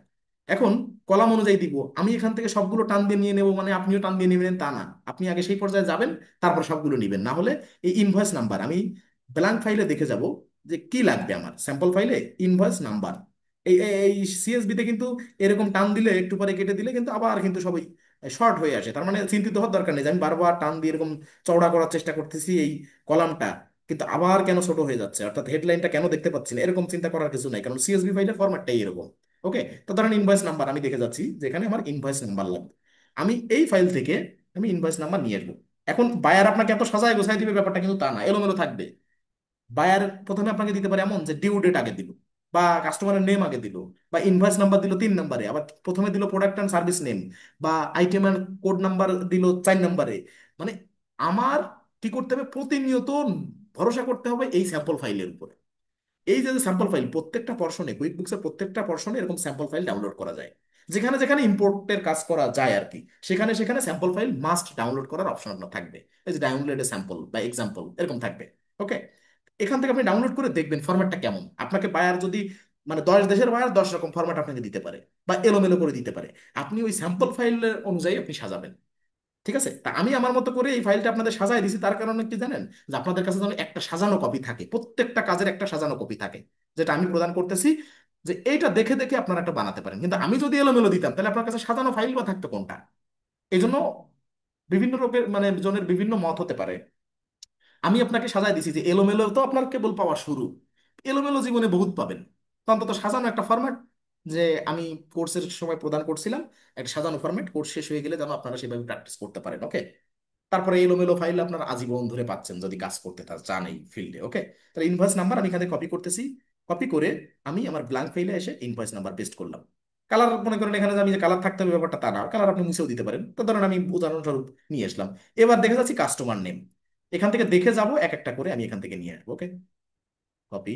S1: এখন কলাম অনুযায়ী দিব, আমি এখান থেকে সবগুলো টান দিয়ে নিয়ে নেবো, মানে আপনিও টান দিয়ে নেবেন তা না, আপনি আগে সেই পর্যায়ে যাবেন, তারপর সবগুলো নেবেন। না হলে এই ইনভয়েস নাম্বার আমি ব্ল্যাঙ্ক ফাইলে দেখে যাব যে কি লাগবে আমার স্যাম্পল ফাইলে, ইনভয়েস নাম্বার। এই সিএসবি তে কিন্তু এরকম টান দিলে, একটু পরে কেটে দিলে কিন্তু আবার কিন্তু সবই শর্ট হয়ে আসে। তার মানে চিন্তিত হওয়ার দরকার নেই যে আমি বারবার টান দিয়ে এরকম চওড়া করার চেষ্টা করতেছি এই কলামটা, কিন্তু আবার কেন ছোট হয়ে যাচ্ছে, অর্থাৎ হেডলাইনটা কেন দেখতে পাচ্ছি না, এরকম চিন্তা করার কিছু নাই, কারণ সিএসভি ফাইলের ফরম্যাটটাই এরকম। ওকে, তো ধরেন ইনভয়েস নাম্বার আমি দেখে যাচ্ছি, যেখানে আমার ইনভয়েস নাম্বার লাগবে, আমি এই ফাইল থেকে আমি ইনভয়েস নাম্বার নিয়ে আসবো। এখন বায়ার আপনাকে এত সাজায় গোছায় দিবে ব্যাপারটা কিন্তু তা না, এলোমেলো থাকবে। বায়ার প্রথমে আপনাকে দিতে পারে এমন যে ডিউ ডেট আগে দিল, বা কাস্টমারের নেম আগে দিল, বা ইনভয়েস নাম্বার দিল 3 নম্বরে, আবার প্রথমে দিল প্রোডাক্ট অ্যান্ড সার্ভিস নেম, বা আইটেম অ্যান্ড কোড নাম্বার দিল 4 নম্বরে। মানে আমার কি করতে হবে, প্রতিনিয়ত ভরসা করতে হবে এই স্যাম্পল ফাইলের উপরে। এই যে স্যাম্পল ফাইল প্রত্যেকটা পর্শনে, কুইক বুকসের প্রত্যেকটা পর্শনে এরকম স্যাম্পল ফাইল ডাউনলোড করা যায়, যেখানে যেখানে ইম্পোর্টের কাজ করা যায় আর কি, সেখানে সেখানে স্যাম্পল ফাইল মাস্ট ডাউনলোড করার অপশন থাকবে। এই যে ডাউনলোড এ স্যাম্পল বা এক্সাম্পল এরকম থাকবে। ওকে, এখান থেকে আপনি ডাউনলোড করে দেখবেন ফরম্যাটটা কেমন। আপনাকে বায়ার যদি, মানে 10 দেশের বায়ার 10 রকম ফরম্যাট আপনাকে দিতে পারে, বা এলোমেলো করে দিতে পারে, আপনি ওই স্যাম্পল ফাইলের অনুযায়ী আপনি সাজাবেন। ঠিক আছে, তা আমি আমার মতো করে এই ফাইলটা আপনাদের সাজাই দিছি, তার কারণে কি জানেন, যে আপনাদের কাছে যেন একটা সাজানো কপি থাকে, প্রত্যেকটা কাজের একটা সাজানো কপি থাকে, যেটা আমি প্রদান করতেছি, যে এইটা দেখে দেখে আপনারা একটা বানাতে পারেন। কিন্তু আমি যদি এলোমেলো দিতাম তাহলে আপনার কাছে সাজানো ফাইল বা থাকতো কোনটা? এই জন্য বিভিন্ন রূপের মানে জনের বিভিন্ন মত হতে পারে। আমি আপনাকে সাজাই দিছি যে এলোমেলো তো আপনার কেবল পাওয়া শুরু, এলোমেলো জীবনে বহুত পাবেন। তো অন্তত সাজানো একটা ফরম্যাট, যে আমি কোর্সের সময় প্রদান করছিলাম, একটা সাজানো ফরম্যাট, কোর্স শেষ হয়ে গেলে যেন আপনারা সেভাবে প্র্যাকটিস করতে পারেন। ওকে, তারপরে এলোমেলো ফাইল আপনার আজীবন ধরে পাচ্ছেন যদি কাজ করতে চান এই ফিল্ডে। ওকে, তাহলে ইনভয়েস নাম্বার আমি এখানে কপি করতেছি, কপি করে আমি আমার ব্ল্যাঙ্ক ফাইলে এসে ইনভয়েস নাম্বার পেস্ট করলাম। কালার মনে করেন এখানে যে আমি যে কালার থাকতে হবে ব্যাপারটা তা না, কালার আপনি মুছেও দিতে পারেন, তো ধরেন আমি উদাহরণস্বরূপ নিয়ে আসলাম। এবার দেখে যাচ্ছি কাস্টমার নেম, এখান থেকে দেখে যাব এক একটা করে আমি এখান থেকে নিয়ে আসবো। ওকে, কপি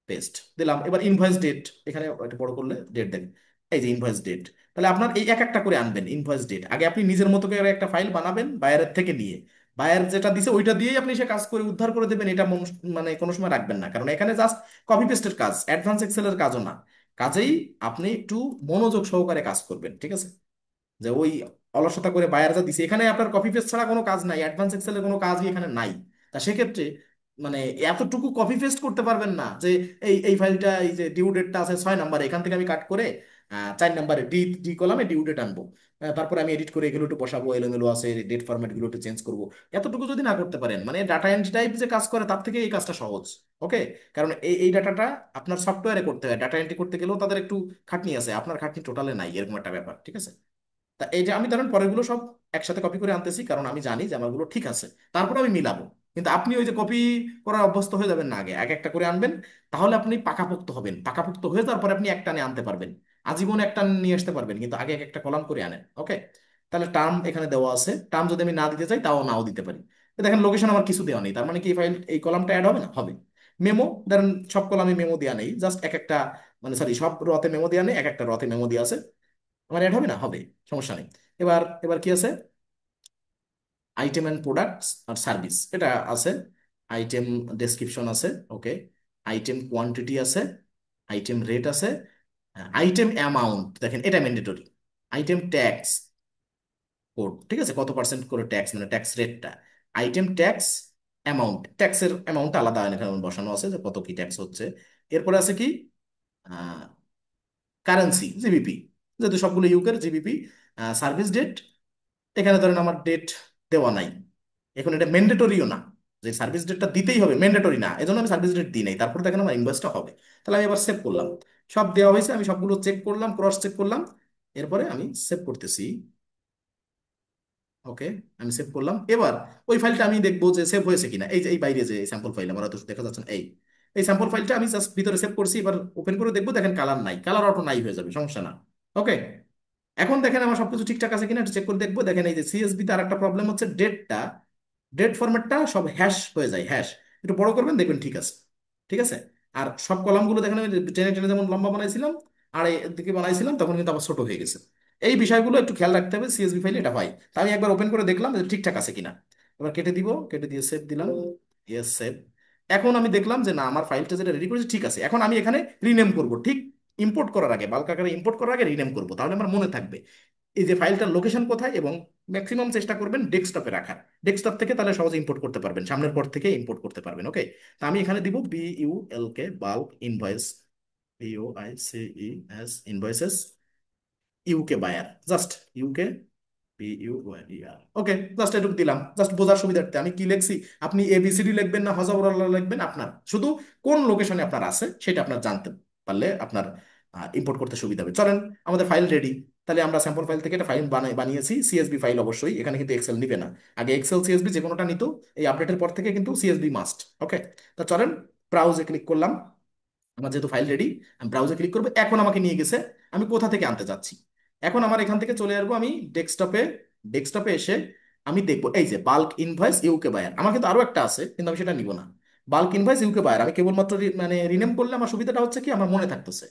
S1: পেস্ট দিলাম। এবার ইনভয়েস ডেট, এখানে একটা বড় করলে ডেট দেন, এই যে ইনভয়েস ডেট। তাহলে আপনার এই এক একটা করে আনবেন ইনভয়েস ডেট, আগে আপনি নিজের মতো করে একটা ফাইল বানাবেন বায়ারের থেকে নিয়ে, বায়ার যেটা দিছে ওইটা দিয়েই আপনি সে কাজ করে উদ্ধার করে দেবেন, এটা মানে কোনো সময় রাখবেন না, কারণ এখানে জাস্ট কপি পেস্টের কাজ, অ্যাডভান্স এক্সেলের কাজও না। কাজেই আপনি একটু মনোযোগ সহকারে কাজ করবেন, ঠিক আছে? যে ওই অলসতা করে বায়ার যা দিছে, এখানে আপনার কপি পেস্ট ছাড়া কোনো কাজ নাই, অ্যাডভান্স এক্সেলের কোনো কাজই এখানে নাই। তা সেক্ষেত্রে মানে এতটুকু কপি পেস্ট করতে পারবেন না যে এই ফাইলটা, এই যে ডিউ ডেটটা আছে 6 নম্বরে, এখান থেকে আমি কাট করে 4 নম্বরে ডি ডি কলামে ডিউ ডেট আনবো। তারপরে আমি এডিট করে এগুলো একটু বসাবো, এলোমেলো আছে ডেট ফরম্যাট গুলো একটু চেঞ্জ করবো। এতটুকু যদি না করতে পারেন, মানে ডাটা এন্ট্রি টাইপ যে কাজ করে তার থেকে এই কাজটা সহজ। ওকে, কারণ এই ডাটাটা আপনার সফটওয়্যারে করতে হয়, ডাটা এন্ট্রি করতে গেলেও তাদের একটু খাটনি আছে, আপনার খাটনি টোটালে নাই, এরকম একটা ব্যাপার। ঠিক আছে, তা এই যে আমি ধরেন পরেরগুলো সব একসাথে কপি করে আনতেছি, কারণ আমি জানি যে আমারগুলো ঠিক আছে, তারপরে আমি মিলাবো। কিন্তু আপনি ওই যে কপি করা অভ্যস্ত হয়ে যাবেন না, আগে এক একটা করে আনবেন, তাহলে আপনি পাকাপোক্ত হবেন, পাকাপোক্ত হয়ে যাওয়ার পরে আপনি একটা নিয়ে আনতে পারবেন, আজীবন একটা নিয়ে আসতে পারবেন, কিন্তু আগে এক একটা কলাম করে আনেন। ওকে, তাহলে টার্ম এখানে দেওয়া আছে, টার্ম যদি আমি না দিতে চাই তাও নাও দিতে পারি। তো দেখেন লোকেশন আমার কিছু দেওয়া নেই, তার মানে কি এই ফাইল এই কলামটা অ্যাড হবে না? হবে। মেমো, ধরেন সব কলামে মেমো দেওয়া নেই, জাস্ট এক একটা, মানে সরি সব রতে মেমো দেওয়া নেই, এক একটা রতে মেমো দেওয়া আছে, আমার অ্যাড হবে না? হবে, সমস্যা নেই। এবার এবার কি আছে, আইটেম অ্যান্ড প্রোডাক্টস আর সার্ভিস এটা আছে, আইটেম ডেসক্রিপশন আছে। ওকে, আইটেম কোয়ান্টিটি আছে, আইটেম রেট আছে, আইটেম অ্যামাউন্ট দেখেন এটা ম্যান্ডেটরি, আইটেম ট্যাক্স কোড, ঠিক আছে, কত পার্সেন্ট করে ট্যাক্স মানে ট্যাক্স রেটটা, আইটেম ট্যাক্স অ্যামাউন্ট, ট্যাক্সের অ্যামাউন্ট আলাদা এখানে বসানো আছে যে কত কি ট্যাক্স হচ্ছে। এরপরে আছে কি, কারেন্সি জিবিপি, যেহেতু সবগুলো ইউকের জিবিপি, সার্ভিস ডেট, এখানে ধরেন আমার ডেট দেওয়া নাই, এখন এটা ম্যান্ডেটরিও না, যে সার্ভিস ডেটটা দিতেই হবে ম্যান্ডেটরি না, এজন্য আমি সার্ভিস ডেট দিই নাই, তারপর দেখেন আমার ইনভয়েসটা হবে। তাহলে আমি এবার সেভ করলাম, সব দেওয়া হয়েছে, আমি সবগুলো চেক করলাম, ক্রস চেক করলাম, এরপরে আমি সেভ করতেছি। ওকে, আমি সেভ করলাম। এবার ওই ফাইলটা আমি দেখবো যে সেভ হয়েছে কিনা, এই যে এই বাইরে যে স্যাম্পল ফাইল আমার হয়তো দেখা যাচ্ছে না, এই এই স্যাম্পল ফাইলটা আমি জাস্ট ভিতরে সেভ করছি, এবার ওপেন করে দেখবো, দেখেন কালার নাই, কালার অটো নাই হয়ে যাবে, সমস্যা না। ওকে, এখন দেখেন আমার সবকিছু ঠিকঠাক আছে কিনা একটু চেক করে দেখবো। দেখেন এই যে সিএসবি তে আর একটা প্রবলেম হচ্ছে, ডেটটা, ডেট ফরম্যাটটা সব হ্যাশ হয়ে যায়, হ্যাশ, একটু বড় করবেন দেখবেন ঠিক আছে। ঠিক আছে, আর সব কলামগুলো দেখেন আমি টেনে টেনে যেমন লম্বা বানাইছিলাম আর এদিকে বানাইছিলাম, তখন কিন্তু আবার ছোট হয়ে গেছে। এই বিষয়গুলো একটু খেয়াল রাখতে হবে, সিএসবি ফাইলে এটা হয়। তা আমি একবার ওপেন করে দেখলাম যে ঠিকঠাক আছে কিনা, এবার কেটে দিব, কেটে দিয়ে সেভ দিলাম, ইয়েস সেভ। এখন আমি দেখলাম যে না, আমার ফাইলটা যেটা রেডি করেছি ঠিক আছে, এখন আমি এখানে রিনেম করব, ঠিক ইম্পোর্ট করার আগে, বাল্ক আকারে ইম্পোর্ট করার আগে রিনেম করবো, তাহলে আমার মনে থাকবে এই যে ফাইলটার লোকেশন কোথায়, এবং ম্যাক্সিমাম চেষ্টা করবেন ডেস্কটপে রাখার, ডেস্কটপ থেকে তাহলে সহজে ইম্পোর্ট করতে পারবেন, সামনের পর থেকে ইম্পোর্ট করতে পারবেন। ওকে, তা আমি এখানে দিব BULK bulk invoice, BUICES invoices, UK buyer, just UK BUYER। Okay, just এটুকু দিলাম, জাস্ট বোঝার সুবিধার্থে। আমি কি লিখছি, আপনি ABCD লিখবেন না হজবরল লিখবেন, আপনার শুধু কোন লোকেশনে আপনার আছে সেটা আপনার জানতে পারলে আপনার ইম্পোর্ট করতে সুবিধা হবে। চলেন, আমাদের ফাইল রেডি, তাহলে আমরা স্যাম্পল ফাইল থেকে একটা ফাইল বানিয়েছি, সিএসবি ফাইল অবশ্যই, এখানে কিন্তু এক্সেল নিবে না, আগে এক্সেল সিএসবি যে কোনোটা নিত, এই আপডেটের পর থেকে কিন্তু সিএসবি মাস্ট। ওকে, তা চলেন, ব্রাউজে ক্লিক করলাম, আমার যেহেতু ফাইল রেডি, আমি ব্রাউজে ক্লিক করবো, এখন আমাকে নিয়ে গেছে আমি কোথা থেকে আনতে যাচ্ছি। এখন আমার এখান থেকে চলে আসবো আমি ডেস্কটপে, ডেস্কটপে এসে আমি দেখবো এই যে বাল্ক ইনভয়েস ইউকে বায়ার, আমার কিন্তু আরো একটা আছে কিন্তু আমি সেটা নিব না। বাল্ক ইনভয়েস ইউকে বায়ার আমি কেবলমাত্র মানে রিনেম করলে আমার সুবিধাটা হচ্ছে কি, আমার মনে থাকতেছে,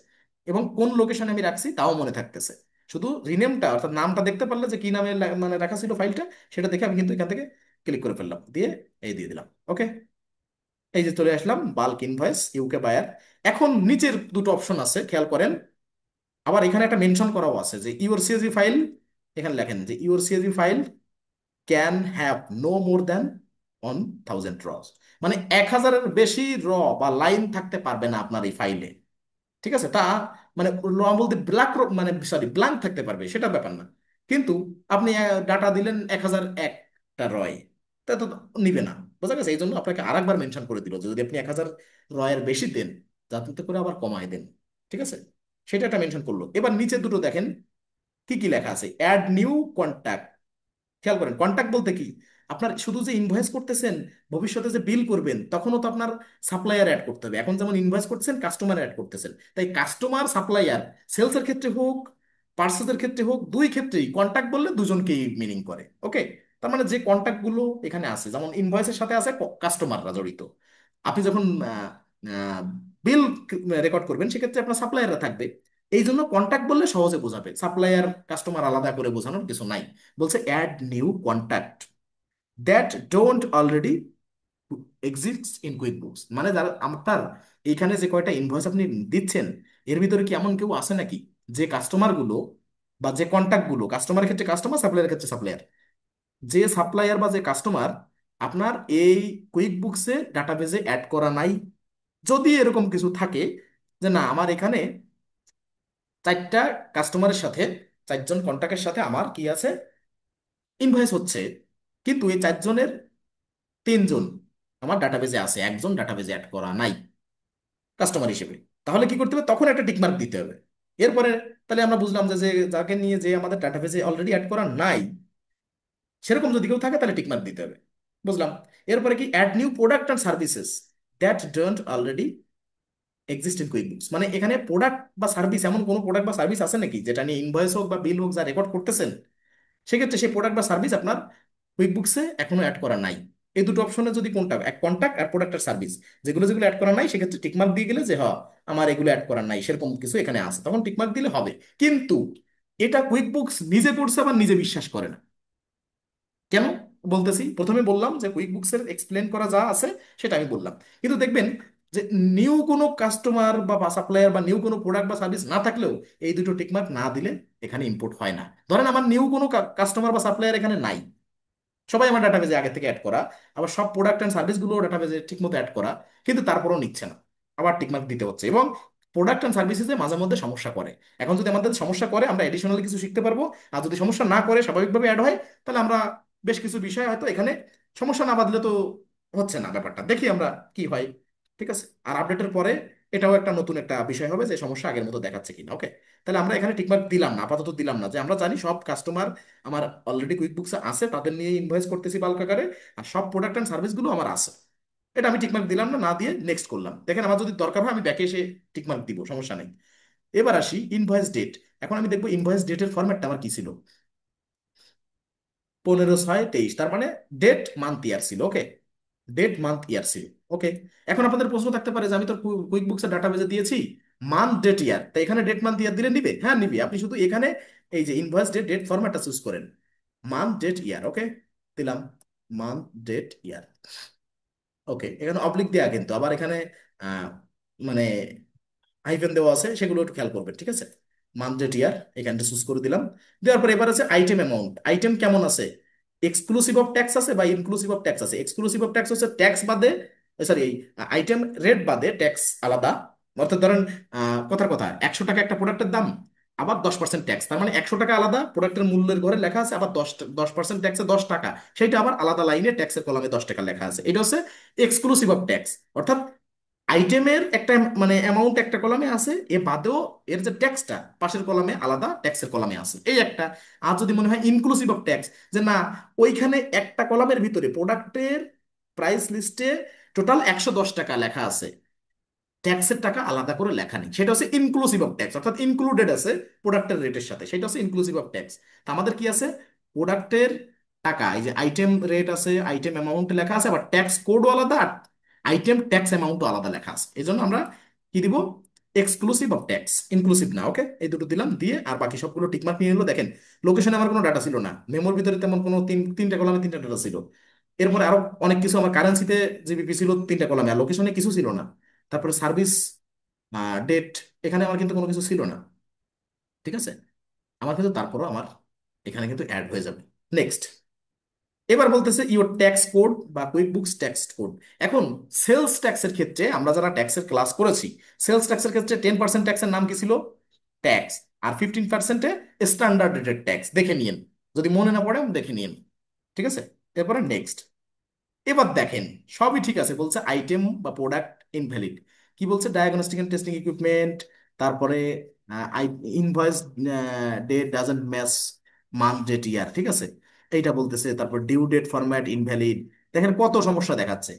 S1: এবং কোন লোকেশনে আমি রাখছি তাও মনে থাকতেছে। শুধু রিনেমটা অর্থাৎ নামটা দেখতে পারলে যে কি নামে মানে রাখা ছিল ফাইলটা, সেটা দেখে আমি কিন্তু এখান থেকে ক্লিক করে ফেললাম, দিয়ে এই দিয়ে দিলাম। ওকে, এই যে চলে আসলাম বাল্ক ইনভয়েস ইউকে বায়ার। এখন নিচের দুটো অপশন আছে খেয়াল করেন, আবার এখানে একটা মেনশন করাও আছে যে ইউর সিএসভি ফাইল এখানে লেখেন যে your CSV file can have no more than 1,000 rows, মানে 1,000-এর বেশি বা লাইন থাকতে পারবে না আপনার এই ফাইলে। ঠিক আছে, তা মানে র বলতে ব্ল্যাক, মানে সরি ব্ল্যাঙ্ক থাকতে পারবে সেটা ব্যাপার না। কিন্তু আপনি ডাটা দিলেন 1,001টা রয়, তা তো নিবে না। বোঝা গেছে? এই জন্য আপনাকে আরেকবার মেনশন করে দিল যে যদি আপনি 1,000 রয়ের বেশি দেন, যাতে করে আবার কমায় দেন। ঠিক আছে, সেটা একটা মেনশন করলো। এবার নিচে দুটো দেখেন কি কি লেখা আছে, অ্যাড নিউ কন্ট্যাক্ট। খেয়াল করেন, কন্ট্যাক্ট বলতে কি, আপনার শুধু যে ইনভয়েস করতেছেন, ভবিষ্যতে যে বিল করবেন তখনও তো আপনার সাপ্লায়ার অ্যাড করতে হবে। এখন যেমন ইনভয়েস করছেন, কাস্টমার অ্যাড করতেছেন, তাই কাস্টমার সাপ্লায়ার, সেলসের ক্ষেত্রে হোক পার্সেসের ক্ষেত্রে হোক, দুই ক্ষেত্রেই কন্ট্যাক্ট বললে দুজনকেই মিনিং করে। ওকে, তার মানে যে কন্ট্যাক্ট গুলো এখানে আছে, যেমন ইনভয়েসের সাথে আছে কাস্টমাররা জড়িত। আপনি যখন বিল রেকর্ড করবেন সেক্ষেত্রে আপনার সাপ্লায়াররা থাকবে। এই জন্য কন্ট্যাক্ট বললে সহজে বোঝাবে, সাপ্লায়ার কাস্টমার আলাদা করে বোঝানোর কিছু নাই। বলছে add new contact that don't already exist in QuickBooks, মানে যারা আপনার এইখানে যে কয়টা ইনভয়েস আপনি দিচ্ছেন, এর ভিতরে কি এমন কেউ আছে নাকি যে কাস্টমার গুলো বা যে কন্ট্যাক্ট গুলো, কাস্টমারের ক্ষেত্রে কাস্টমার, সাপ্লায়ারের ক্ষেত্রে সাপ্লায়ার, যে সাপ্লায়ার বা যে কাস্টমার আপনার এই কুইক বুকসে ডাটাবেজে অ্যাড করা নাই। যদি এরকম কিছু থাকে যে না, আমার এখানে 4টা কাস্টমারের সাথে, 4জন কন্ট্যাক্টের সাথে আমার কি আছে, ইনভয়েস হচ্ছে, কিন্তু এই 4জনের 3জন আমার ডাটাবেজে আছে, একজন ডাটাবেজে অ্যাড করা নাই কাস্টমার হিসেবে, তাহলে কি করতে হবে, তখন একটা টিকমার্ক দিতে হবে। এরপরে তাহলে আমরা বুঝলাম যে যে যাকে নিয়ে যে আমাদের ডাটাবেজে অলরেডি অ্যাড করা নাই, সেরকম যদি কেউ থাকে তাহলে টিকমার্ক দিতে হবে। বুঝলাম। এরপরে কি, add new product and services that don't already exist in QuickBooks, মানে এখানে প্রোডাক্ট বা সার্ভিস, এমন কোনো প্রোডাক্ট বা সার্ভিস আছে নাকি যেটা নিয়ে ইনভয়েস হোক বা বিল হোক যা রেকর্ড করতেছেন, সেক্ষেত্রে সেই প্রোডাক্ট বা সার্ভিস আপনার কুইক বুকসে এখনো অ্যাড করা নাই। এই দুটো অপশনে যদি কোনটা, এক কন্ট্যাক্ট আর প্রোডাক্ট আর সার্ভিস, যেগুলো যেগুলো অ্যাড করা নাই সেক্ষেত্রে টিকমার্ক দিয়ে গেলে যে হ্যাঁ আমার এগুলো অ্যাড করা নাই, সেরকম কিছু এখানে আছে, তখন টিকমার্ক দিলে হবে। কিন্তু এটা কুইক বুকস নিজে করছে আবার নিজে বিশ্বাস করে না। কেন বলতেছি, প্রথমে বললাম যে কুইক বুকসের এক্সপ্লেন করা যা আছে সেটা আমি বললাম, কিন্তু দেখবেন যে নিউ কোনো কাস্টমার বা সাপ্লায়ার বা নিউ কোনো প্রোডাক্ট বা সার্ভিস না থাকলেও এই দুটো টিকমার্ক না দিলে এখানে ইম্পোর্ট হয় না। ধরেন আমার নিউ কোনো কাস্টমার বা সাপ্লায়ার এখানে নাই, সবাই আমার ডাটাবেজে আগে থেকে অ্যাড করা, আবার সব প্রোডাক্ট অ্যান্ড সার্ভিসগুলো ডাটাবেজে ঠিকমতো অ্যাড করা, কিন্তু তারপরেও নিচ্ছে না, আবার টিকমার্ক দিতে হচ্ছে। এবং প্রোডাক্ট অ্যান্ড সার্ভিসেসে মাঝে মধ্যে সমস্যা করে। এখন যদি আমাদের সমস্যা করে আমরা এডিশনালি কিছু শিখতে পারবো, আর যদি সমস্যা না করে স্বাভাবিকভাবে অ্যাড হয়, তাহলে আমরা বেশ কিছু বিষয় হয়তো এখানে সমস্যা না বাদলে তো হচ্ছে না, ব্যাপারটা দেখি আমরা কি হয়। ঠিক আছে, আর আপডেটের পরে এটাও একটা নতুন একটা বিষয় হবে যে সমস্যা আগের মতো দেখাচ্ছে কিনা। ওকে, তাহলে আমরা এখানে টিকমার্ক দিলাম না, আপাতত দিলাম না, যে আমরা জানি সব কাস্টমার আমার অলরেডি কুইক বুকস আছে, তাদের নিয়ে ইনভয়েস করতেছি বাল্ক আকারে, আর সব প্রোডাক্ট অ্যান্ড সার্ভিসগুলো আমার আছে। এটা আমি টিকমার্ক দিলাম না, না দিয়ে নেক্সট করলাম। দেখেন আমার যদি দরকার হয় আমি ব্যাকে এসে টিকমার্ক দিব, সমস্যা নেই। এবার আসি ইনভয়েস ডেট। এখন আমি দেখবো ইনভয়েস ডেটের ফরম্যাটটা আমার কি ছিল, 15/6/23, তার মানে ডেট মান্থ ইয়ার ছিল। ওকে, ডেট মান্থ ইয়ার ছিল। ওকে, এখন আপনাদের প্রশ্ন থাকতে পারে যে আমি তো কুইক বুকসের ডাটাবেজে দিয়েছি মান্থ ডেট ইয়ার, তাই এখানে ডেট মান্থ ইয়ার দিলে নিবে? হ্যাঁ নিবে, আপনি শুধু এখানে এই যে ইনভয়েস ডেট ডেট ফরম্যাটটা চুজ করেন, মান্থ ডেট ইয়ার। ওকে, দিলাম মান্থ ডেট ইয়ার। ওকে, এখানে অবলিক দেয়া, কিন্তু আবার এখানে আহ, মানে হাইফেন দেওয়া আছে, সেগুলো একটু খেয়াল করবেন। ঠিক আছে, মান্থ ডেট ইয়ার এখানটা চুজ করে দিলাম। দেওয়ার পর এবার আছে আইটেম অ্যামাউন্ট। আইটেম কেমন আছে, এক্সক্লুসিভ অফ ট্যাক্স আছে বা ইনক্লুসিভ অফ ট্যাক্স আছে। এক্সক্লুসিভ অফ ট্যাক্স হচ্ছে ট্যাক্স বাদে, সরি এই আইটেম রেট বাদে ট্যাক্স আলাদা। অর্থাৎ ধরেন কথার কথা 100 টাকা একটা প্রোডাক্টের দাম, আবার 10% ট্যাক্স, তার মানে 100 টাকা আলাদা প্রোডাক্টের মূল্যের ঘরে লেখা আছে, আবার 10% ট্যাক্সে 10 টাকা, সেটা আবার আলাদা লাইনে ট্যাক্সের কলামে 10 টাকা লেখা আছে। এটা হচ্ছে এক্সক্লুসিভ অফ ট্যাক্স। অর্থাৎ আইটেমের একটা মানে অ্যামাউন্ট একটা কলামে আছে, এ বাদেও এর যে ট্যাক্সটা পাশের কলামে আলাদা ট্যাক্সের কলামে আছে, এই একটা। আর যদি মনে হয় ইনক্লুসিভ অফ ট্যাক্স, যে না ওইখানে একটা কলামের ভিতরে প্রোডাক্টের প্রাইস লিস্টে টোটাল 110 টাকা লেখা আছে, ট্যাক্সের টাকা আলাদা করে লেখা নেই, সেটা হচ্ছে ইনক্লুসিভ অফ ট্যাক্স, অর্থাৎ ইনক্লুডেড আছে প্রোডাক্টের রেটের সাথে, সেটা হচ্ছে ইনক্লুসিভ অফ ট্যাক্স। তা আমাদের কি আছে, প্রোডাক্টের টাকা, এই যে আইটেম রেট আছে, আইটেম অ্যামাউন্ট লেখা আছে, আবার ট্যাক্স কোডও আলাদা, আইটেম ট্যাক্স অ্যামাউন্টও আলাদা লেখা আছে। এই জন্য আমরা কি দিব, এক্সক্লুসিভ অফ ট্যাক্স, ইনক্লুসিভ না। ওকে, এই দুটো দিলাম, দিয়ে আর বাকি সবগুলো টিকমার্ক নিয়ে নিলো। দেখেন লোকেশনে আমার কোনো ডাটা ছিল না, মেমোর ভিতরে তেমন কোনো তিনটা কলামে 3টা ডাটা ছিল। এরপরে আরো অনেক কিছু, আমার কারেন্সিতে জিবিপি ছিল 3টা কলামে, আর লোকেশনে কিছু ছিল না। তারপরে সার্ভিস ডেট, এখানে আমার কিন্তু কোনো কিছু ছিল না। ঠিক আছে, আমার কিন্তু তারপরও আমার এখানে কিন্তু অ্যাড হয়ে যাবে। নেক্সট, এবার বলতেছে ইওর ট্যাক্স কোড বা কুইক বুকস ট্যাক্স কোড। এখন সেলস ট্যাক্সের ক্ষেত্রে আমরা যারা ট্যাক্সের ক্লাস করেছি, সেলস ট্যাক্সের ক্ষেত্রে 10% ট্যাক্সের নাম কি ছিল? ট্যাক্স। আর 15%-এ স্ট্যান্ডার্ড রেটেড ট্যাক্স, দেখে নিন, যদি মনে না পড়ে দেখে নিন। ঠিক আছে, এরপরে নেক্সট। এবার দেখেন, সবই ঠিক আছে, বলছে আইটেম বা প্রোডাক্ট ইনভ্যালিড। কি বলছে? ডায়াগনস্টিক এন্ড টেস্টিং ইকুইপমেন্ট, তারপরে invoice date doesn't match month date year, ঠিক আছে, এইটা বলতেছে। তারপর ডিউ ডেট ফরম্যাট ইনভ্যালিড। দেখেন কত সমস্যা দেখাচ্ছে।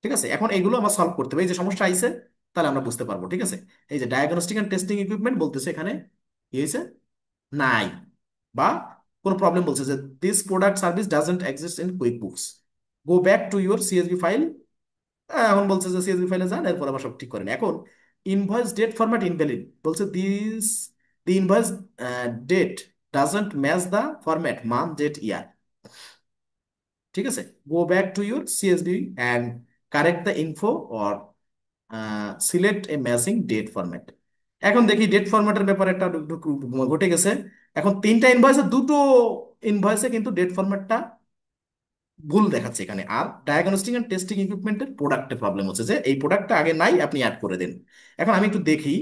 S1: ঠিক আছে, এখন এইগুলো আমার সলভ করতে হবে। এই যে সমস্যা আইছে, তাহলে আমরা বুঝতে পারবো। ঠিক আছে, এই যে ডায়াগনস্টিক এন্ড টেস্টিং ইকুইপমেন্ট বলতেছে এখানে কি হয়েছে, নাই, বা কোনো প্রবলেম বলছে যে this product service doesn't exist in quick books, go back to your CSV file. এখন বলছে যে সিএসভি ফাইলে যান, এরপর আবার সব ঠিক করেন। এখন ইনভয়েস ডেট ফরম্যাট ইনভ্যালিড বলছে, this the invoice date doesn't match the format month date year. ঠিক আছে, go back to your CSV and correct the info or select a matching date format. এখন দেখি ডেট ফরম্যাটের ব্যাপারে একটা ঘটে গেছে। এখন তিনটা ইনভয়েসে, দুটো ইনভয়েসে কিন্তু ডেট ফরম্যাটটা ভুল দেখাচ্ছে এখানে। আর ডায়াগনস্টিক এন্ড টেস্টিং ইকুইপমেন্টের প্রোডাক্টে প্রবলেম হচ্ছে যে এই প্রোডাক্টটা আগে নাই, আপনি অ্যাড করে দেন। এখন আমি একটু দেখি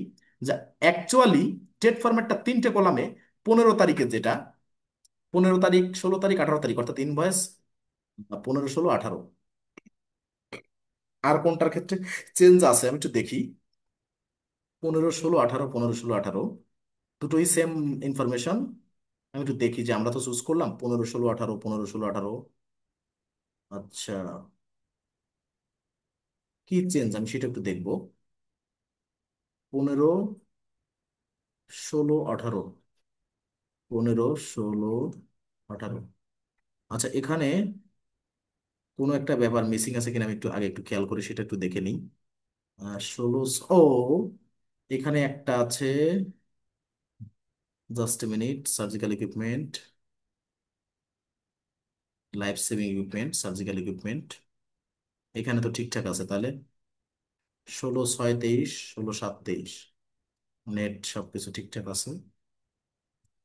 S1: যে অ্যাকচুয়ালি ডেট ফরম্যাটটা তিনটে কলামে, 15 তারিখে যেটা, 15 তারিখ, 16 তারিখ, 18 তারিখ, অর্থাৎ ইনভয়েস 15, 16, 18। আর কোনটার ক্ষেত্রে চেঞ্জ আছে আমি একটু দেখি। 15, 16, 18, 15, 16, 18, দুটোই সেম ইনফরমেশন। আমি একটু দেখি যে আমরা তো চুজ করলাম 15, 16, 18, 15, 16, 18। আচ্ছা, কি চেঞ্জ আমি সেটা একটু দেখবো। 15, 16, 18, 15, 16, 18। আচ্ছা, এখানে কোনো একটা ব্যাপার মিসিং আছে কিনা আমি একটু আগে একটু খেয়াল করি, সেটা একটু দেখে নিই। 16, ও, এখানে একটা আছে, just a minute, surgical equipment, life saving equipment, surgical equipment, এখানে তো ঠিকঠাক আছে তাহলে। 16/6/23, 16/7/23, নেট সবকিছু ঠিকঠাক আছে,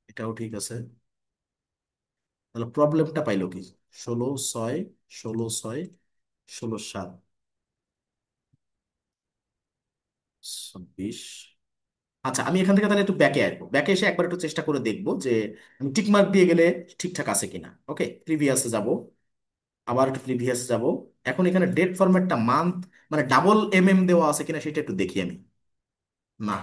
S1: এটাও ঠিক আছে। তাহলে প্রবলেমটা পাইলো কি? 16/6, 16/6, 16/7/26। আচ্ছা, আমি এখান থেকে তাহলে একটু ব্যাকে আসবো, ব্যাকে এসে একবার একটু চেষ্টা করে দেখবো যে আমি টিক মার্ক দিয়ে গেলে ঠিকঠাক আছে কিনা। ওকে, প্রিভিয়াসে যাব, আবার একটু প্রিভিয়াসে যাব। এখন এখানে ডেট ফরম্যাটটা মান্থ, মানে ডাবল দেওয়া আছে কিনা সেটা একটু দেখি আমি। না,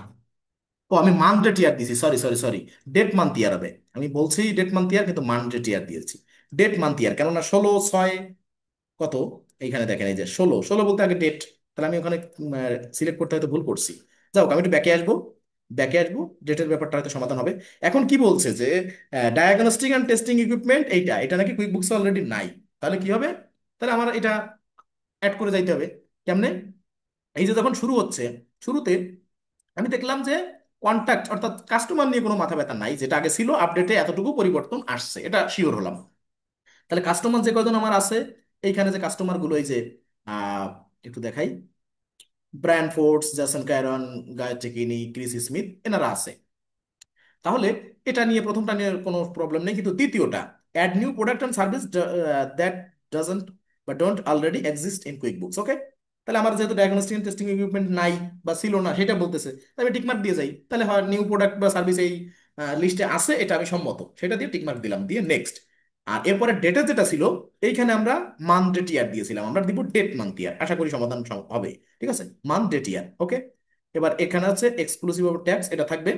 S1: ও আমি মান্থ ডেট ইয়ার দিয়েছি, sorry sorry sorry, date month year হবে। আমি বলছি ডেট মান্থ ইয়ার, কিন্তু মান্থ ডেট ইয়ার দিয়েছি। ডেট মান্থ ইয়ার, কেননা 16/6 কত, এইখানে দেখেন এই যে 16, 16 বলতে আগে ডেট, তাহলে আমি ওখানে সিলেক্ট করতে হয়তো ভুল করছি। যাও, আমি একটু ব্যাকে আসবো, ব্যাকে আসবো, ডেটের ব্যাপারটা হয়তো সমাধান হবে। এখন কি বলছে যে ডায়াগনস্টিক অ্যান্ড টেস্টিং ইকুইপমেন্ট, এইটা এটা নাকি কুইক বুকস অলরেডি নাই। তাহলে কি হবে? তাহলে আমার এটা অ্যাড করে যাইতে হবে। কেমনে? এই যে যখন শুরু হচ্ছে, শুরুতে আমি দেখলাম যে কন্ট্যাক্ট অর্থাৎ কাস্টমার নিয়ে কোনো মাথা ব্যথা নাই, যেটা আগে ছিল, আপডেটে এতটুকু পরিবর্তন আসছে, এটা শিওর হলাম। তাহলে কাস্টমার যে কয়জন আমার আছে, এইখানে যে কাস্টমার গুলো, এই যে আহ, একটু দেখাই, ব্র্যান্ড ফোর্ডস, জ্যাসন কায়রন, গায়ত্রী কিনি, ক্রিস স্মিথ, এনারা আছে। তাহলে এটা নিয়ে, প্রথমটা নিয়ে কোনো প্রবলেম নেই, কিন্তু দ্বিতীয়টা, add new product and service that doesn't বা don't already exist in QuickBooks. Okay, তাহলে আমার যেহেতু ডায়াগনস্টিক টেস্টিং ইকুইপমেন্ট নাই বা ছিল না সেটা বলতেছে, তাহলে আমি টিকমার্ক দিয়ে যাই, তাহলে হয় নিউ প্রোডাক্ট বা সার্ভিস এই লিস্টে আছে, এটা আমি সম্মত, সেটা দিয়ে টিকমার্ক দিলাম, দিয়ে নেক্সট। আর এরপরে ডেটা যেটা ছিল, এইখানে আমরা মান্থ ডেট ইয়ার দিয়েছিলাম, আমরা দিব ডেট মান্থ ইয়ার, আশা করি সমাধান হবে। ঠিক আছে, মান্থ ডেট ইয়ার। ওকে, এবার এখানে আছে এক্সক্লুসিভ ট্যাক্স, এটা থাকবে।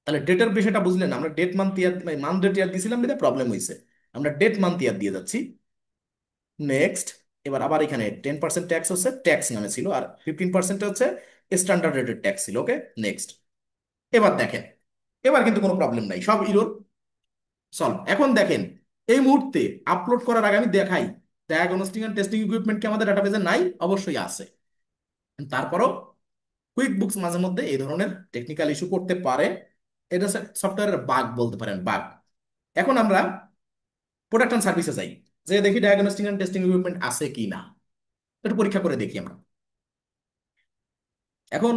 S1: তাহলে ডেটের বিষয়টা বুঝলেন, আমরা date month year, month date year দিয়েছিলাম, বিধায় প্রবলেম হয়েছে। আমরা ডেট মান্থ ইয়ার দিয়ে যাচ্ছি। নেক্সট, এবার আবার এখানে 10% ট্যাক্স হচ্ছে ট্যাক্স নামে ছিল, আর 15% হচ্ছে স্ট্যান্ডার্ড রেটেড ট্যাক্স ছিল। ওকে, নেক্সট। এবার দেখেন, এবার কিন্তু কোনো প্রবলেম নাই, সব ইরোর সলভ। এখন দেখেন, এই মুহূর্তে আপলোড করার আগে আমি দেখাই, ডায়াগনস্টিক এন্ড টেস্টিং ইকুইপমেন্ট কি আমাদের ডাটাবেজে নাই? অবশ্যই আছে। তারপরও কুইক বুকস মাঝে মধ্যে এই ধরনের টেকনিক্যাল ইস্যু করতে পারে, এটা সফটওয়্যারের বাগ বলতে পারেন, বাগ। এখন আমরা প্রোডাক্ট অ্যান্ড সার্ভিসে যাই, যে দেখি ডায়াগনস্টিক অ্যান্ড টেস্টিং ইকুইপমেন্ট আছে কি না, একটু পরীক্ষা করে দেখি আমরা। এখন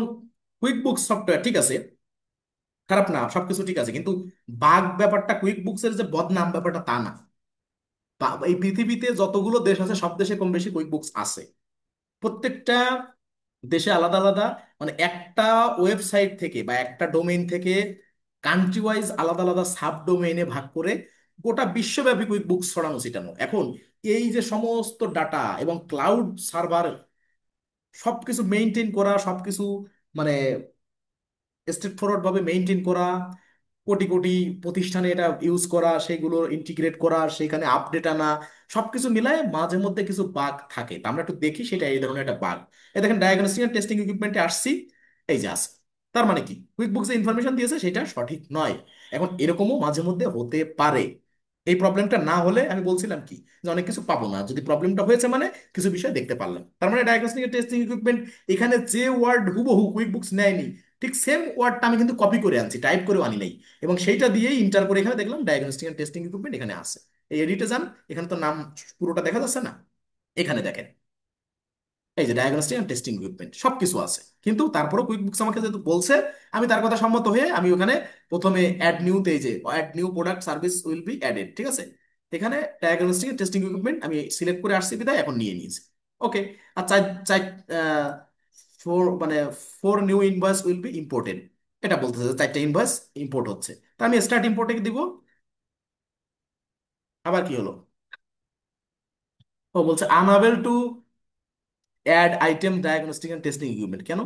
S1: কুইক বুক সফটওয়্যার ঠিক আছে, খারাপ না, সবকিছু ঠিক আছে, কিন্তু বাগ ব্যাপারটা কুইক বুকসের যে বদনাম ব্যাপারটা তা না। এই পৃথিবীতে যতগুলো দেশ আছে সব দেশে কম বেশি কুইক বুকস আছে। প্রত্যেকটা দেশে আলাদা আলাদা, মানে একটা ওয়েবসাইট থেকে বা একটা ডোমেইন থেকে কান্ট্রি ওয়াইজ আলাদা আলাদা সাব ডোমেইনে ভাগ করে গোটা বিশ্বব্যাপী কুইক বুকস ছড়ানো ছিটানো। এখন এই যে সমস্ত ডাটা এবং ক্লাউড সার্ভার সবকিছু মেনটেন করা, সবকিছু মানে স্ট্রেট ফরওয়ার্ড ভাবে মেনটেন করা, কোটি কোটি প্রতিষ্ঠানে এটা ইউজ করা, সেগুলো ইন্টিগ্রেট করা, সেখানে আপডেট আনা, সবকিছু মিলায় মাঝে মধ্যে কিছু বাগ থাকে। তা আমরা একটু দেখি সেটা এই ধরনের একটা বাগ। এই দেখেন ডায়াগনস্টিক এন্ড টেস্টিং ইকুইপমেন্টে আসছি, এই যে আছে। তার মানে কি কুইক বুকস যে ইনফরমেশন দিয়েছে সেটা সঠিক নয়। এখন এরকমও মাঝে মধ্যে হতে পারে। এই প্রবলেমটা না হলে আমি বলছিলাম কি, যে অনেক কিছু পাবো না, যদি প্রবলেমটা হয়েছে মানে কিছু বিষয় দেখতে পারলাম। তার মানে ডায়াগনস্টিক এন্ড টেস্টিং ইকুইপমেন্ট এখানে যে ওয়ার্ড হুবহু কুইক বুকস নেয়নি, ঠিক সেম ওয়ার্ডটা আমি কিন্তু কপি করে আনছি, টাইপ করেও আনি নাই। এবং সেইটা দিয়েই ইন্টার করে এখানে দেখলাম ডায়াগনস্টিক এন্ড টেস্টিং ইকুইপমেন্ট এখানে আছে। এই এডিটে যান, এখানে তো নাম পুরোটা দেখা যাচ্ছে না। এখানে দেখেন, এই যে ডায়াগনস্টিক এন্ড টেস্টিং ইকুইপমেন্ট সবকিছু আছে, কিন্তু তারপরও কুইক বুকস আমাকে যেহেতু বলছে, আমি তার কথা সম্মত হয়ে আমি ওখানে প্রথমে অ্যাড নিউতে, এই যে add new product service will be added, ঠিক আছে, এখানে ডায়াগনস্টিক এন্ড টেস্টিং ইকুইপমেন্ট আমি সিলেক্ট করে আসছি বিদায় এখন নিয়ে নিয়েছি। ওকে। আর চাই চাই ফোর মানে four new invoice will be imported, এটা বলতেছে যে চারটা ইনভয়েস ইম্পোর্ট হচ্ছে। তা আমি স্টার্ট ইম্পোর্টে দিব। আবার কি হলো? ও বলছে unable to add item diagnostic and testing equipment. কেন?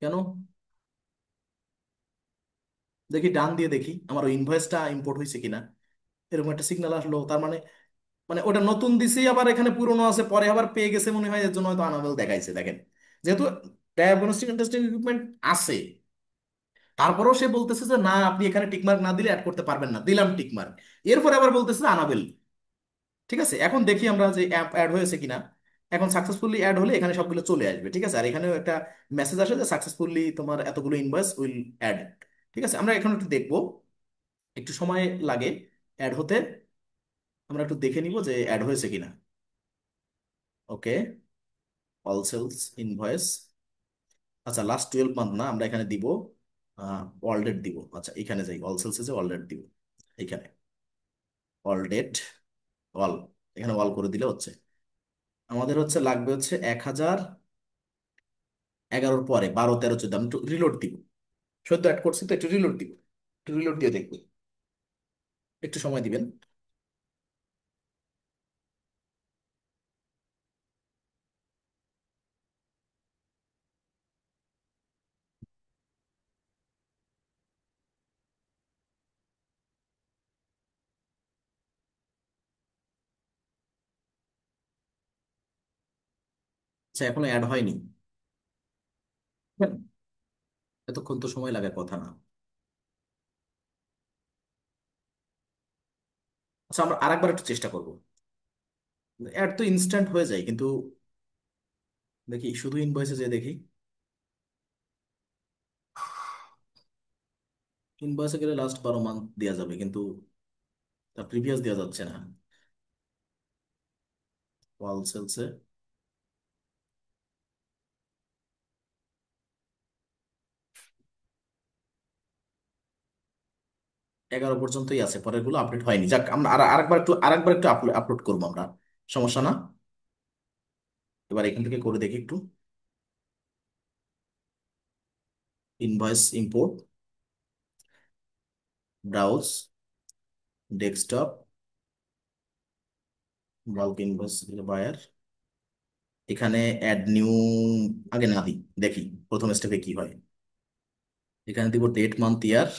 S1: কেন? দেখি ডান দিয়ে দেখি আমার ওই ইনভয়েসটা ইম্পোর্ট হয়েছে কিনা। এরকম একটা সিগন্যাল আসলো, তার মানে মানে ওটা নতুন দিছি, আবার এখানে পুরনো আছে, পরে আবার পেয়ে গেছে মনে হয়, এর জন্য হয়তো আনাবেল দেখাইছে। দেখেন, যেহেতু ডায়াগনস্টিক এন্ড টেস্টিং ইকুইপমেন্ট আছে, তারপরেও সে বলতেছে যে না আপনি এখানে টিকমার্ক না দিলে অ্যাড করতে পারবেন না, দিলাম টিকমার্ক। এরপরে আবার বলতেছে আনাবেল। ঠিক আছে, এখন দেখি আমরা যে অ্যাপ অ্যাড হয়েছে কিনা। এখন সাকসেসফুলি অ্যাড হলে এখানে সবগুলো চলে আসবে, ঠিক আছে। আর এখানেও একটা মেসেজ আসে যে সাকসেসফুলি তোমার এতগুলো ইনভয়েস উইল অ্যাড। ঠিক আছে, আমরা এখন একটু দেখবো, একটু সময় লাগে অ্যাড হতে। আমরা একটু দেখে নিব যে অ্যাড হয়েছে কিনা। ওকে, অল সেলস ইনভয়েস। আচ্ছা, লাস্ট 12 মান্থ না, আমরা এখানে দিব অল ডেট দিব। আচ্ছা, এখানে যাই, অল সেলসে যে অল ডেট দিব, এখানে অল ডেট, অল, এখানে অল করে দিলে হচ্ছে। আমাদের হচ্ছে লাগবে হচ্ছে 1011 পরে 12 13 14, আমি একটু রিলোড দিব। সদ্য অ্যাড করছি তো, একটু রিলোড দিব, একটু রিলোড দিয়ে দেখবো। একটু সময় দিবেন। আচ্ছা, এখনো অ্যাড হয়নি। হ্যাঁ, এতক্ষণ তো সময় লাগার কথা না। আচ্ছা, আমরা আরেকবার একটু চেষ্টা করবো। অ্যাড তো ইনস্ট্যান্ট হয়ে যায়, কিন্তু দেখি শুধু ইনভয়েসে যে দেখি, ইনভয়েসে গেলে লাস্ট 12 মান্থ দেওয়া যাবে, কিন্তু তার প্রিভিয়াস দেওয়া যাচ্ছে না। ওয়াল সেলসে এগারো পর্যন্তই আছে, পরের গুলো আপডেট হয়নি। যাক, আমরা আরেকবার একটু আপলোড করবো আমরা, সমস্যা না। এবার এখান থেকে করে দেখি একটু, invoice import, browse, desktop, bulk invoice buyer, এখানে অ্যাড নিউ আগে না দিই, দেখি প্রথম স্টেপে কি হয়। এখানে দিব ডেট মান্থ ইয়ার,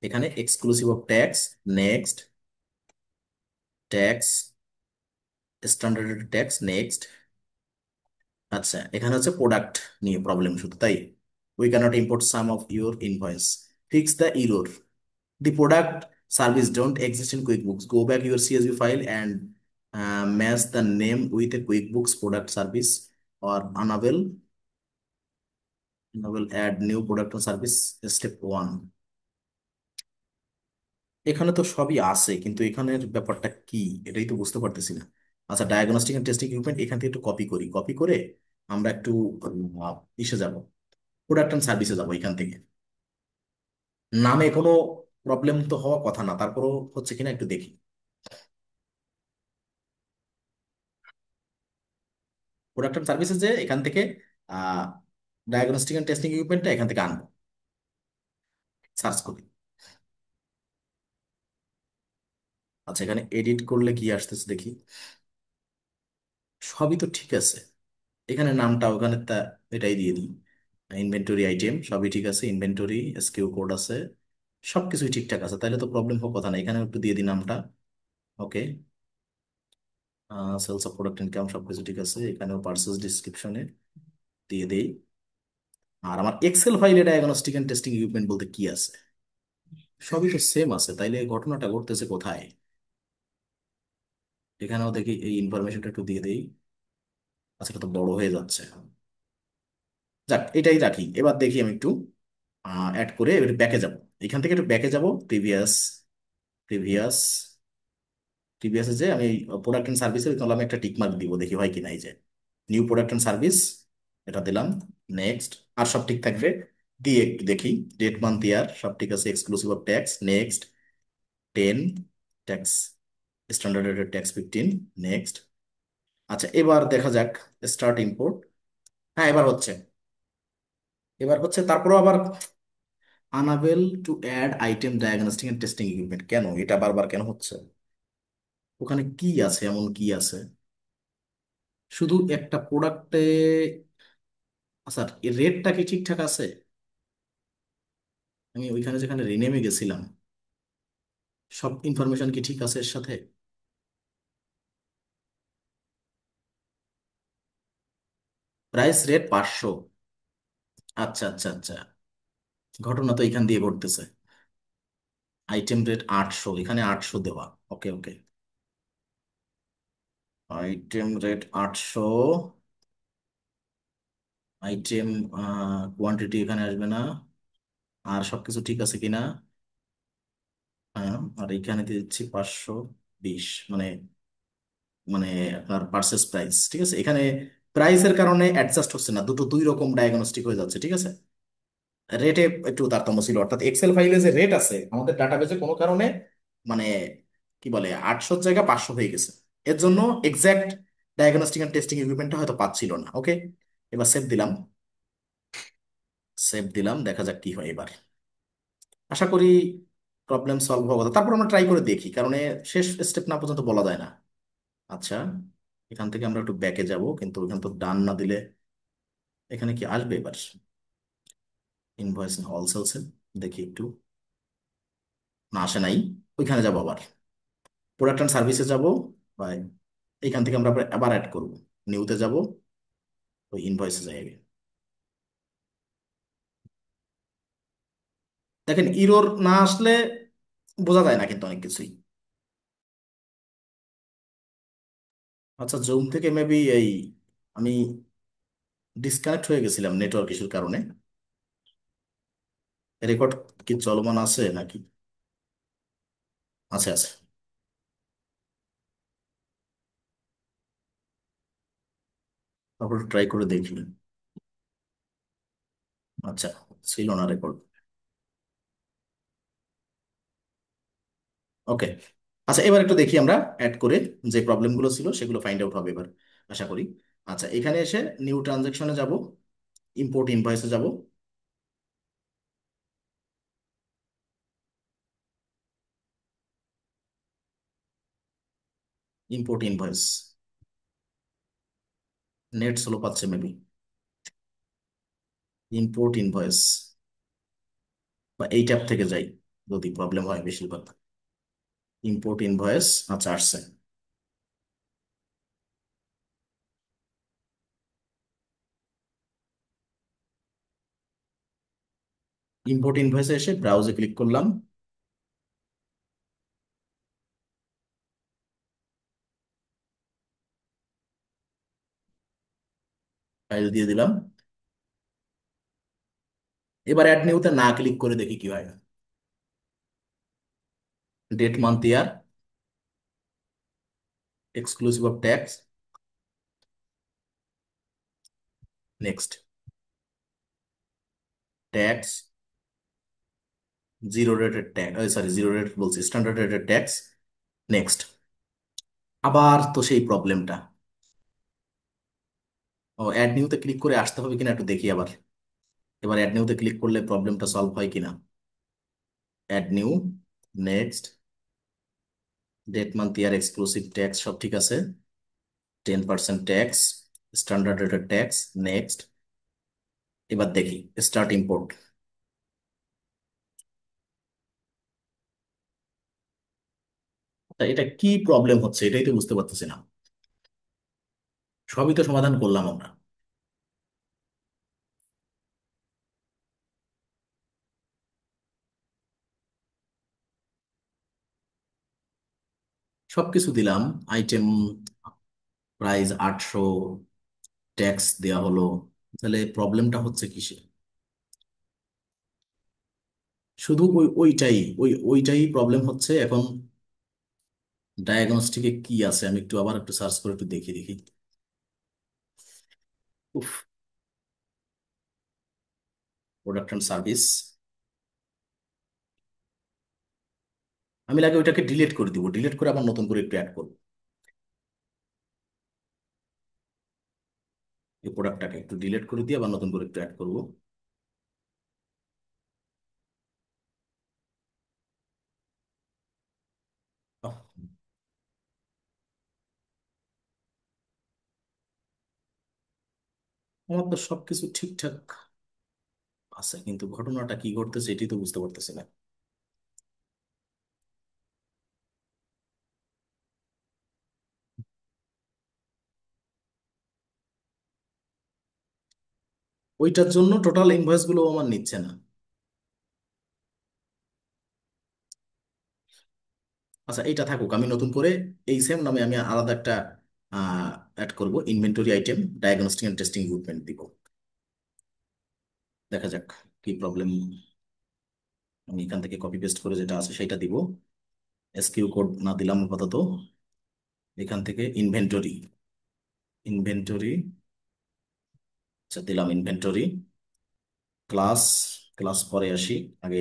S1: এখানে exclusive of tax, next, tax, standard tax, next. আচ্ছা, এখানে হচ্ছে প্রোডাক্ট নিয়ে প্রবলেম শুধু, তাই we cannot import some of your invoice, fix the error, the product service don't exist in QuickBooks. Go back your CSV file and match the name with a QuickBooks product service or enable add new product or service step 1. এখানে তো সবই আছে, কিন্তু এখানের ব্যাপারটা কি এটাই তো বুঝতে পারতেছি না। আচ্ছা, ডায়াগনস্টিক এন্ড টেস্টিং ইকুইপমেন্ট এখান থেকে একটু কপি করি, কপি করে আমরা একটু ইসে যাব, প্রোডাক্ট অ্যান্ড সার্ভিসে যাবো এখান থেকে। নামে কোনো প্রবলেম তো হওয়ার কথা না, তারপরও হচ্ছে কিনা একটু দেখি। প্রোডাক্ট অ্যান্ড সার্ভিসে যে এখান থেকে ডায়াগনস্টিক অ্যান্ড টেস্টিং ইকুইপমেন্টটা এখান থেকে আনবো, সার্চ করি। আচ্ছা, এখানে এডিট করলে কি আসতেছে দেখি। সবই তো ঠিক আছে, এখানে নামটা ওখানে তা এটাই দিয়ে দিই। ইনভেন্টরি আইটেম সবই ঠিক আছে, ইনভেন্টরি এসকিউ কোড আছে, সবকিছুই ঠিকঠাক আছে, তাহলে তো প্রবলেম হওয়ার কথা না। এখানে একটু দিয়ে দিই নামটা। ওকে, সেলস অফ প্রোডাক্ট ইনকাম সবকিছু ঠিক আছে, এখানেও পার্সেস ডিসক্রিপশনে দিয়ে দেই। আর আমার এক্সেল ফাইলে ডায়াগনস্টিক এন্ড টেস্টিং ইকুইপমেন্ট বলতে কি আছে? সবই তো সেম আছে, তাইলে ঘটনাটা ঘটতেছে কোথায়? এখানেও দেখি এই ইনফরমেশনটা একটু দিয়ে দেই। আচ্ছা, এটা তো বড় হয়ে যাচ্ছে। যাক, এটাই রাখি। এবার দেখি আমি একটু অ্যাড করে এবার ব্যাকে যাব। এখান থেকে একটু ব্যাকে যাব, প্রিভিয়াস, প্রিভিয়াস, প্রিভিয়াসে যে আমি প্রোডাক্ট এন্ড সার্ভিসের কলামে একটা টিক মার্ক দিব, দেখি হয় কিনা। এই যে নিউ প্রোডাক্ট এন্ড সার্ভিস, এটা দিলাম। নেক্সট, আর সব ঠিক থাকবে। দিয়ে একটু দেখি, ডেট মান্থ ইয়ার সব ঠিক আছে, exclusive of tax next, 10 tax, standard rated tax 15 next. আচ্ছা, এবার দেখা যাক স্টার্ট ইম্পোর্ট। হ্যাঁ, এবার হচ্ছে, এবার হচ্ছে। তারপরও আবার unable to add item diagnostic and testing equipment, কেন এটা বারবার কেন হচ্ছে? ওখানে কি আছে, এমন কি আছে? শুধু একটা প্রোডাক্টে। আচ্ছা, এর রেটটা কি ঠিকঠাক আছে? আমি ওইখানে যেখানে রিনেমে গেছিলাম, সব ইনফরমেশন কি ঠিক আছে এর সাথে? Price rate 500। আচ্ছা আচ্ছা আচ্ছা, ঘটনা তো এখান দিয়ে ঘটতেছে। আইটেম রেট 800, এখানে 800 দেওয়া। ওকে ওকে, আইটেম রেট 800। আইটেম কোয়ান্টিটি এখানে আসবে না। আর সবকিছু ঠিক আছে কিনা? হ্যাঁ, আর এখানে দিয়ে দিচ্ছি 520, মানে মানে আপনার পার্সেস প্রাইস ঠিক আছে। এখানে প্রাইসের কারণে অ্যাডজাস্ট হচ্ছে না, দুটো দুই রকম ডায়াগনস্টিক হয়ে যাচ্ছে, ঠিক আছে। রেটে একটু তারতম্য ছিল, অর্থাৎ এক্সেল ফাইলে যে রেট আছে আমাদের ডাটাবেজে কোনো কারণে মানে কি বলে 800 জায়গা 500 হয়ে গেছে। এর জন্য এক্সাক্ট ডায়াগনস্টিক এন্ড টেস্টিং ইকুইপমেন্টটা হয়তো পাচ্ছিল না। ওকে, এবার সেভ দিলাম। সেভ দিলাম, দেখা যাক কি হয় এবার। আশা করি প্রবলেম সলভ হওয়ার কথা, তারপর আমরা ট্রাই করে দেখি, কারণ শেষ স্টেপ না পর্যন্ত বলা যায় না। আচ্ছা, এখান থেকে আমরা একটু ব্যাকে যাব, কিন্তু এখান তো ডান না দিলে এখানে কি আসবে এবার? ইনভয়েস অল সেলস, দেখি একটু। না, আসে নাই। ওইখানে যাবো আবার, প্রোডাক্ট অ্যান্ড সার্ভিসে যাব, বা এখান থেকে আমরা আবার আবার অ্যাড করব, নিউতে যাব, ওই ইনভয়েসে যাই। দেখেন, ইরোর না আসলে বোঝা যায় না কিন্তু অনেক কিছুই। আচ্ছা, জুম থেকে মেবি এই আমি ডিসকানেক্ট হয়ে গেছিলাম নেটওয়ার্ক ইস্যুর কারণে। রেকর্ড কি চলমান আছে নাকি? আছে আছে। তারপর ট্রাই করে দেখি। আচ্ছা, ছিল না রেকর্ড। ওকে, আচ্ছা, এবার একটু দেখি আমরা অ্যাড করে যে প্রবলেমগুলো ছিল সেগুলো ফাইন্ড আউট হবে এবার, আশা করি। আচ্ছা, এখানে এসে নিউ ট্রানজাকশনে যাব, ইম্পোর্ট ইনভয়েসে যাব। ইম্পোর্ট ইনভয়েস, নেট স্লো পাচ্ছে মেবি। ইম্পোর্ট ইনভয়েস, বা এই ট্যাব থেকে যাই যদি প্রবলেম হয় বেশিরভাগ। ইম্পোর্ট ইনভয়েস, আচ্ছা আসছে। ইম্পোর্ট ইনভয়েসে এসে ব্রাউজে ক্লিক করলাম, ফাইল দিয়ে দিলাম। এবার অ্যাড নিউতে না ক্লিক করে দেখি কি হয়। Date month year, exclusive of tax, next. Tax, zero rated tax, sorry zero rated বলছি, স্ট্যান্ডার্ড রেটেড ট্যাক্স। নেক্সট। আবার তো সেই প্রবলেমটা। ও, অ্যাড নিউতে ক্লিক করে আসতে হবে কিনা একটু দেখি আবার। এবার অ্যাড নিউতে ক্লিক করলে প্রবলেমটা সলভ হয় কিনা। Add new, next, date month year exclusive tax সব ঠিক আছে। 10% tax, standard rated tax. Next. এবার দেখি স্টার্ট ইম্পোর্ট। তা এটা কি প্রবলেম হচ্ছে এটাই তো বুঝতে পারতেছি না। সবই তো সমাধান করলাম আমরা। সবকিছু দিলাম। আইটেম, প্রাইস 800, ট্যাক্স দেওয়া হলো। তাহলে প্রবলেমটা হচ্ছে কিসে? শুধু ওইটাই প্রবলেম হচ্ছে এখন। ডায়াগনস্টিকে কি আছে আমি একটু আবার একটু সার্চ করে একটু দেখি দেখি। উফ, প্রোডাক্ট অ্যান্ড সার্ভিস। আমি লাগে ওইটাকে ডিলিট করে দিব, ডিলিট করে আবার নতুন করে একটু অ্যাড করবো। এই প্রোডাক্টটাকে একটু ডিলিট করে দিয়ে আবার নতুন করে একটু অ্যাড করবো। আহ, আমার তো সবকিছু ঠিকঠাক আছে, কিন্তু ঘটনাটা কি ঘটতেছে এটি তো বুঝতে পারতেছি না। ওইটার জন্য টোটাল ইনভয়েস গুলো আমার নিচ্ছে না। আচ্ছা এইটা থাকুক, আমি নতুন করে এই সেম নামে আমি আলাদা একটা অ্যাড করব, inventory item diagnostic and testing equipment দিব। দেখা যাক কি প্রবলেম। আমি এখান থেকে কপি পেস্ট করে যেটা আছে সেটা দিব। এসকিউ কোড না দিলাম আপাতত। এখান থেকে ইনভেন্টরি, ইনভেন্টরি, আচ্ছা দিলাম ইনভেন্টরি। ক্লাস, ক্লাস পরে আসি। আগে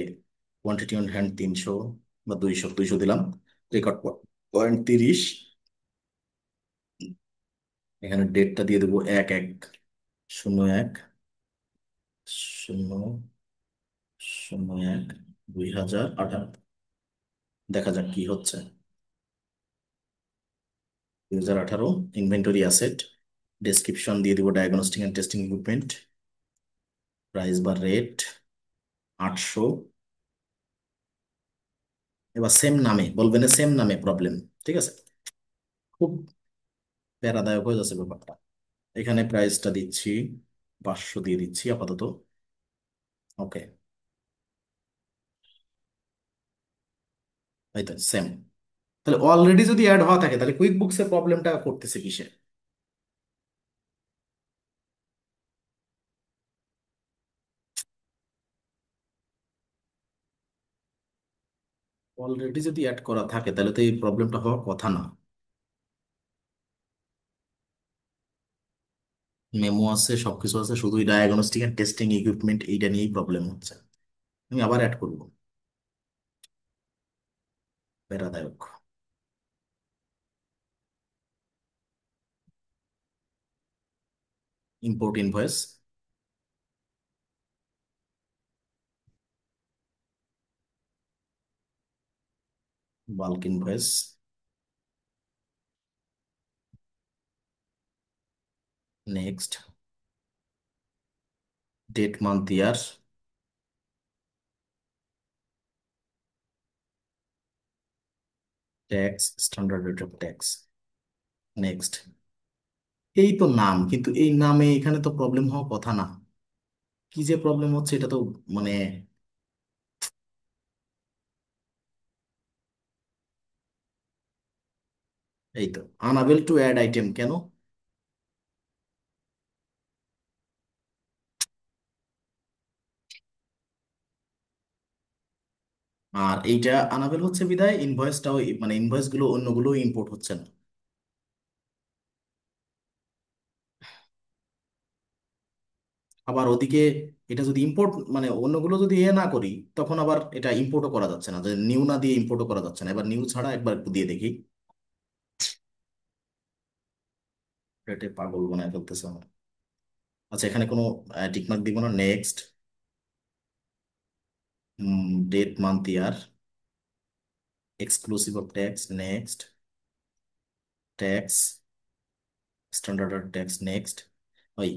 S1: কোয়ান্টিটি অন হ্যান্ড 300 বা 200, 200 দিলাম। Record point 30। এখানে ডেটটা দিয়ে দেবো 1101, 001/2018। দেখা যাক কি হচ্ছে। 2018। ইনভেন্টরি অ্যাসেট, ডেসক্রিপশন দিয়ে দিব diagnostic and testing equipment. Price বা রেট 800। এবার সেম নামে বলবেন, সেম নামে প্রবলেম। ঠিক আছে, খুব প্যারাদায়ক হয়ে যাচ্ছে ব্যাপারটা। এখানে প্রাইসটা দিচ্ছি 500 দিয়ে দিচ্ছি আপাতত। ওকে, এই তো সেম। তাহলে অলরেডি যদি অ্যাড হওয়া থাকে তাহলে কুইক বুকসের প্রবলেমটা করতেছে কিসে? অলরেডি যদি অ্যাড করা থাকে তাহলে তো এই প্রবলেমটা হওয়ার কথা না। মেমো আছে, সবকিছু আছে, শুধু ডায়াগনস্টিক এন্ড টেস্টিং ইকুইপমেন্ট এইটা নিয়েই প্রবলেম হচ্ছে। আমি আবার অ্যাড করব। প্যারাদায়ক। Import invoice, bulk invoice. Next. Date month year, tax, standard rate of tax. Next. এই তো নাম, কিন্তু এই নামে এখানে তো প্রবলেম হওয়ার কথা না। কি যে প্রবলেম হচ্ছে এটা তো মানে, এই তো আনএবল টু অ্যাড আইটেম কেন? আর এইটা আনাবেল হচ্ছে বিদায় ইনভয়েসটাও, মানে ইনভয়েস গুলো অন্যগুলো ইম্পোর্ট হচ্ছে না। আবার ওদিকে এটা যদি ইম্পোর্ট মানে অন্যগুলো যদি না করি, তখন আবার এটা ইম্পোর্টও করা যাচ্ছে না, যে নিউ না দিয়ে ইম্পোর্টও করা যাচ্ছে না। এবার নিউ ছাড়া একবার একটু দিয়ে দেখি। এটা পাগল বানায় ফেলতেছে আমার। আচ্ছা, এখানে কোনো টিকমার্ক দিব না, next. Date, month, year, exclusive of tax, next. Tax, standard text, next. Why?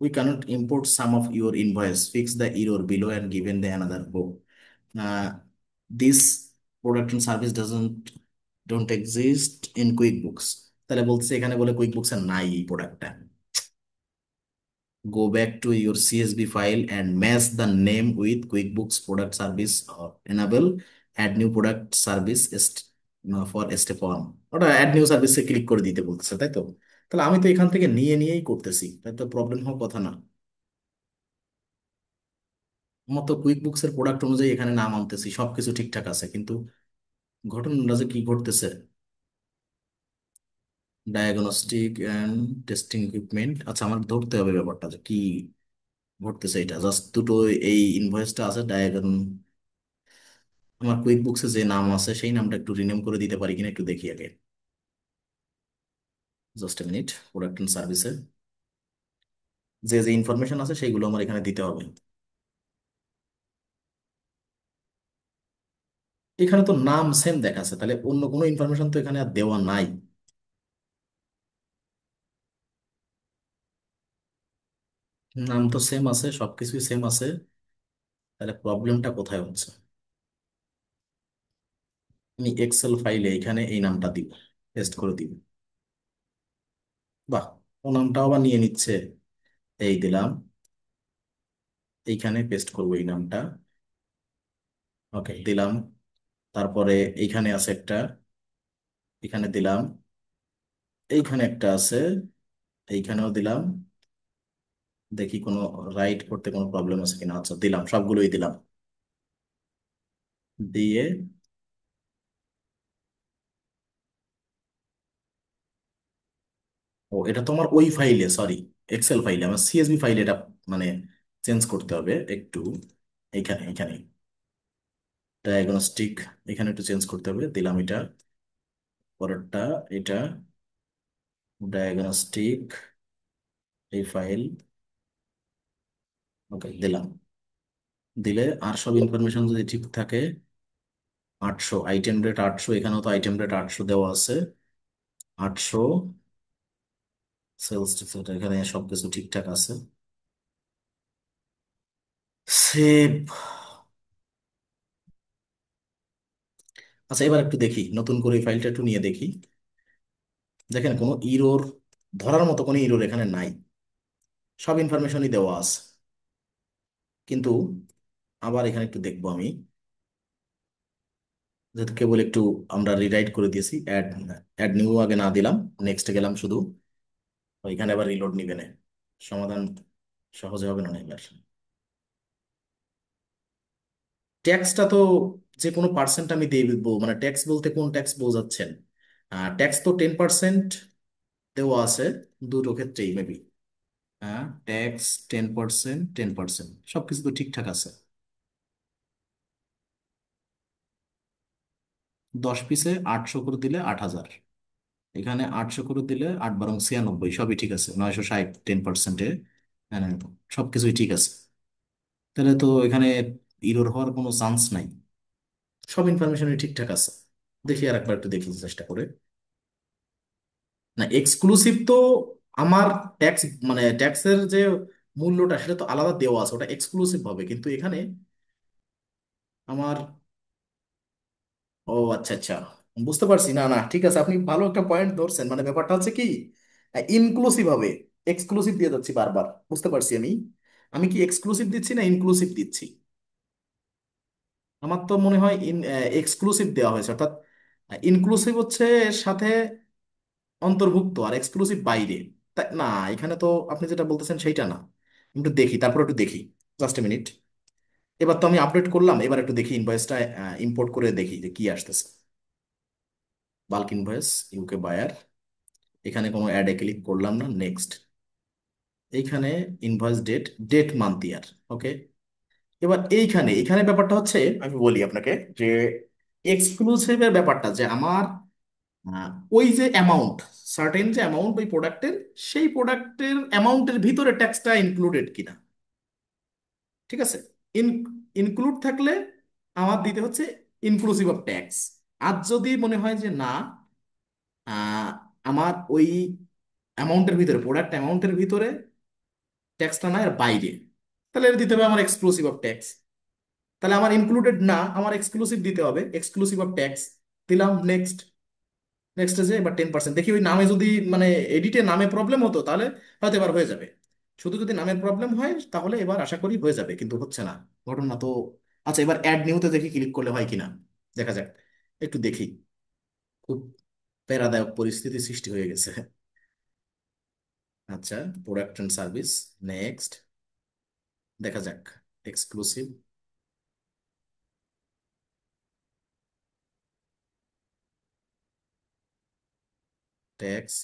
S1: We cannot import some of your invoice. Fix the error below and given the another book. This product and service don't exist in QuickBooks. তাহলে বলছে এখানে বলে QuickBooks এর নাই এই প্রোডাক্টটা। Go back to your CSV file and match the name with QuickBooks product service or enable add new product service for step one. ওটা add new সার্ভিসে ক্লিক করে দিতে বলতেছে, তাই তো? তাহলে আমি তো এখান থেকে নিয়ে নিয়েই করতেছি, তাই তো প্রবলেম হওয়ার কথা না। আমার তো কুইক বুকস এর প্রোডাক্ট অনুযায়ী এখানে নাম আনতেছি, সবকিছু ঠিকঠাক আছে, কিন্তু ঘটনাটা যে কি ঘটতেছে। ডায়াগনস্টিক অ্যান্ড টেস্টিং ইকুইপমেন্ট, আচ্ছা আমার ধরতে হবে ব্যাপারটা যে কি ঘটতেছে। এটা জাস্ট দুটো এই ইনভয়েসটা আছে ডায়াগন। আমার কুইক বুকসে যে নাম আছে সেই নামটা একটু রিনেম করে দিতে পারি কিনা একটু দেখি আগে। Just a minute. Product and সার্ভিসে যে যে ইনফরমেশন আছে সেইগুলো আমার এখানে দিতে হবে। এখানে তো নাম সেম দেখাচ্ছে, তাহলে অন্য কোনো ইনফরমেশন তো এখানে আর দেওয়া নাই। নাম তো সেম আছে, সবকিছুই সেম আছে, তাহলে প্রবলেমটা কোথায় হচ্ছে? আমি এক্সেল ফাইলে এখানে এই নামটা দিব, পেস্ট করে দিব। বাহ, ও নামটাও আবার নিয়ে নিচ্ছে। এই দিলাম, এইখানে পেস্ট করবো এই নামটা। ওকে, দিলাম। তারপরে এইখানে আছে একটা, এখানে দিলাম। এইখানে একটা আছে, এইখানেও দিলাম। দেখি কোনো রাইট করতে কোনো প্রবলেম আছে কিনা। আচ্ছা, দিলাম, সবগুলোই দিলাম। দিয়ে, ও এটা তোমার ওই ফাইলে, সরি, এক্সেল ফাইলে, আমার সিএসভি ফাইলে এটা মানে চেঞ্জ করতে হবে একটু। এইখানে এইখানে ডায়াগনস্টিক, এখানে একটু চেঞ্জ করতে হবে, দিলাম এটা। পরেরটা এটা, ডায়াগনস্টিক, এই ফাইল। ওকে, দিলাম। দিলে আর সব ইনফরমেশন যদি ঠিক থাকে, 800 আইটেম রেট, 800, এখানেও তো আইটেম রেট 800 দেওয়া আছে। 800 সেলস, এখানে সবকিছু ঠিকঠাক আছে। সেভ। আচ্ছা, এবার একটু দেখি, নতুন করে এই ফাইলটা একটু নিয়ে দেখি। দেখেন, কোনো ইরোর, ধরার মতো কোনো ইরোর এখানে নাই, সব ইনফরমেশনই দেওয়া আছে। কিন্তু আবার এখানে একটু দেখবো আমি, যেহেতু কেবল একটু আমরা রিরাইট করে দিয়েছি। অ্যাড, অ্যাড নিউ আগে না দিলাম, নেক্সট গেলাম শুধু। ওইখানে আবার রিলোড নিবে না, সমাধান সহজে হবে না এবার। ট্যাক্সটা তো যে কোনো পার্সেন্ট আমি দিয়ে দেবো, মানে ট্যাক্স বলতে কোন ট্যাক্স বোঝাচ্ছেন? ট্যাক্স তো 10% দেওয়া আছে দুটো ক্ষেত্রেই মেবি। হ্যাঁ, ট্যাক্স 10%, 10%, সবকিছু তো ঠিকঠাক আছে। 10 পিসে 800 করে দিলে 8,000, এখানে 800 করে দিলে 8 × 96, সবই ঠিক আছে। 960, 10%-এ, হ্যাঁ, সবকিছুই ঠিক আছে। তাহলে তো এখানে ইরোর হওয়ার কোনো চান্স নাই, সব ইনফরমেশনই ঠিকঠাক আছে। দেখি আর একবার একটু দেখি চেষ্টা করে। না, এক্সক্লুসিভ তো আমার ট্যাক্স মানে ট্যাক্সের যে মূল্যটা সেটা তো আলাদা দেওয়া আছে, ওটা এক্সক্লুসিভ হবে, কিন্তু এখানে আমার, ও আচ্ছা আচ্ছা, বুঝতে পারছি। না না, ঠিক আছে, আপনি ভালো একটা পয়েন্ট ধরছেন। মানে ব্যাপারটা হচ্ছে কি, ইনক্লুসিভ হবে, এক্সক্লুসিভ দিয়ে যাচ্ছি বারবার। বুঝতে পারছি আমি। আমি কি এক্সক্লুসিভ দিচ্ছি না ইনক্লুসিভ দিচ্ছি? আমার তো মনে হয় এক্সক্লুসিভ দেওয়া হয়েছে, অর্থাৎ ইনক্লুসিভ হচ্ছে এর সাথে অন্তর্ভুক্ত, আর এক্সক্লুসিভ বাইরে। তাই না, এখানে তো আপনি যেটা বলতেছেন সেইটা না। আমি একটু দেখি, তারপর একটু দেখি, জাস্ট এ মিনিট। এবার তো আমি আপডেট করলাম, এবার একটু দেখি ইনভয়েসটা ইম্পোর্ট করে দেখি যে কি আসতেছে। বাল্ক ইনভয়েস, ইউকে বায়ার, এখানে কোনো অ্যাডে ক্লিক করলাম না, নেক্সট। এইখানে invoice date, date month year. Okay, এবার এইখানে এইখানে ব্যাপারটা হচ্ছে, আমি বলি আপনাকে যে এক্সক্লুসিভের ব্যাপারটা যে আমার ওই যে অ্যামাউন্ট, সার্টেন যে অ্যামাউন্ট ওই প্রোডাক্টের, সেই প্রোডাক্টের অ্যামাউন্টের ভিতরে ট্যাক্সটা ইনক্লুডেড কিনা। ঠিক আছে, ইন ইনক্লুড থাকলে আমার দিতে হচ্ছে ইনক্লুসিভ অফ ট্যাক্স। আর যদি মনে হয় যে না, আহ, আমার ওই অ্যামাউন্টের ভিতরে, প্রোডাক্ট অ্যামাউন্টের ভিতরে ট্যাক্সটা না, এর বাইরে, তাহলে এর দিতে হবে আমার এক্সক্লুসিভ অফ ট্যাক্স। তাহলে আমার ইনক্লুডেড না, আমার এক্সক্লুসিভ দিতে হবে, এক্সক্লুসিভ অফ ট্যাক্স। দিলাম নেক্সট। নেক্সট যে এবার 10%, দেখি ওই নামে যদি মানে এডিটে নামে প্রবলেম হতো তাহলে হয়তো এবার হয়ে যাবে। শুধু যদি নামের প্রবলেম হয় তাহলে এবার আশা করি হয়ে যাবে, কিন্তু হচ্ছে না ঘটনা তো। আচ্ছা, এবার অ্যাড নিউতে দেখি ক্লিক করলে হয় কিনা, দেখা যাক। একটু দেখি। খুব প্যারাদায়ক পরিস্থিতি সৃষ্টি হয়ে গেছে। আচ্ছা, প্রোডাক্ট অ্যান্ড সার্ভিস, নেক্সট, দেখা যাক। এক্সক্লুসিভ ট্যাক্স,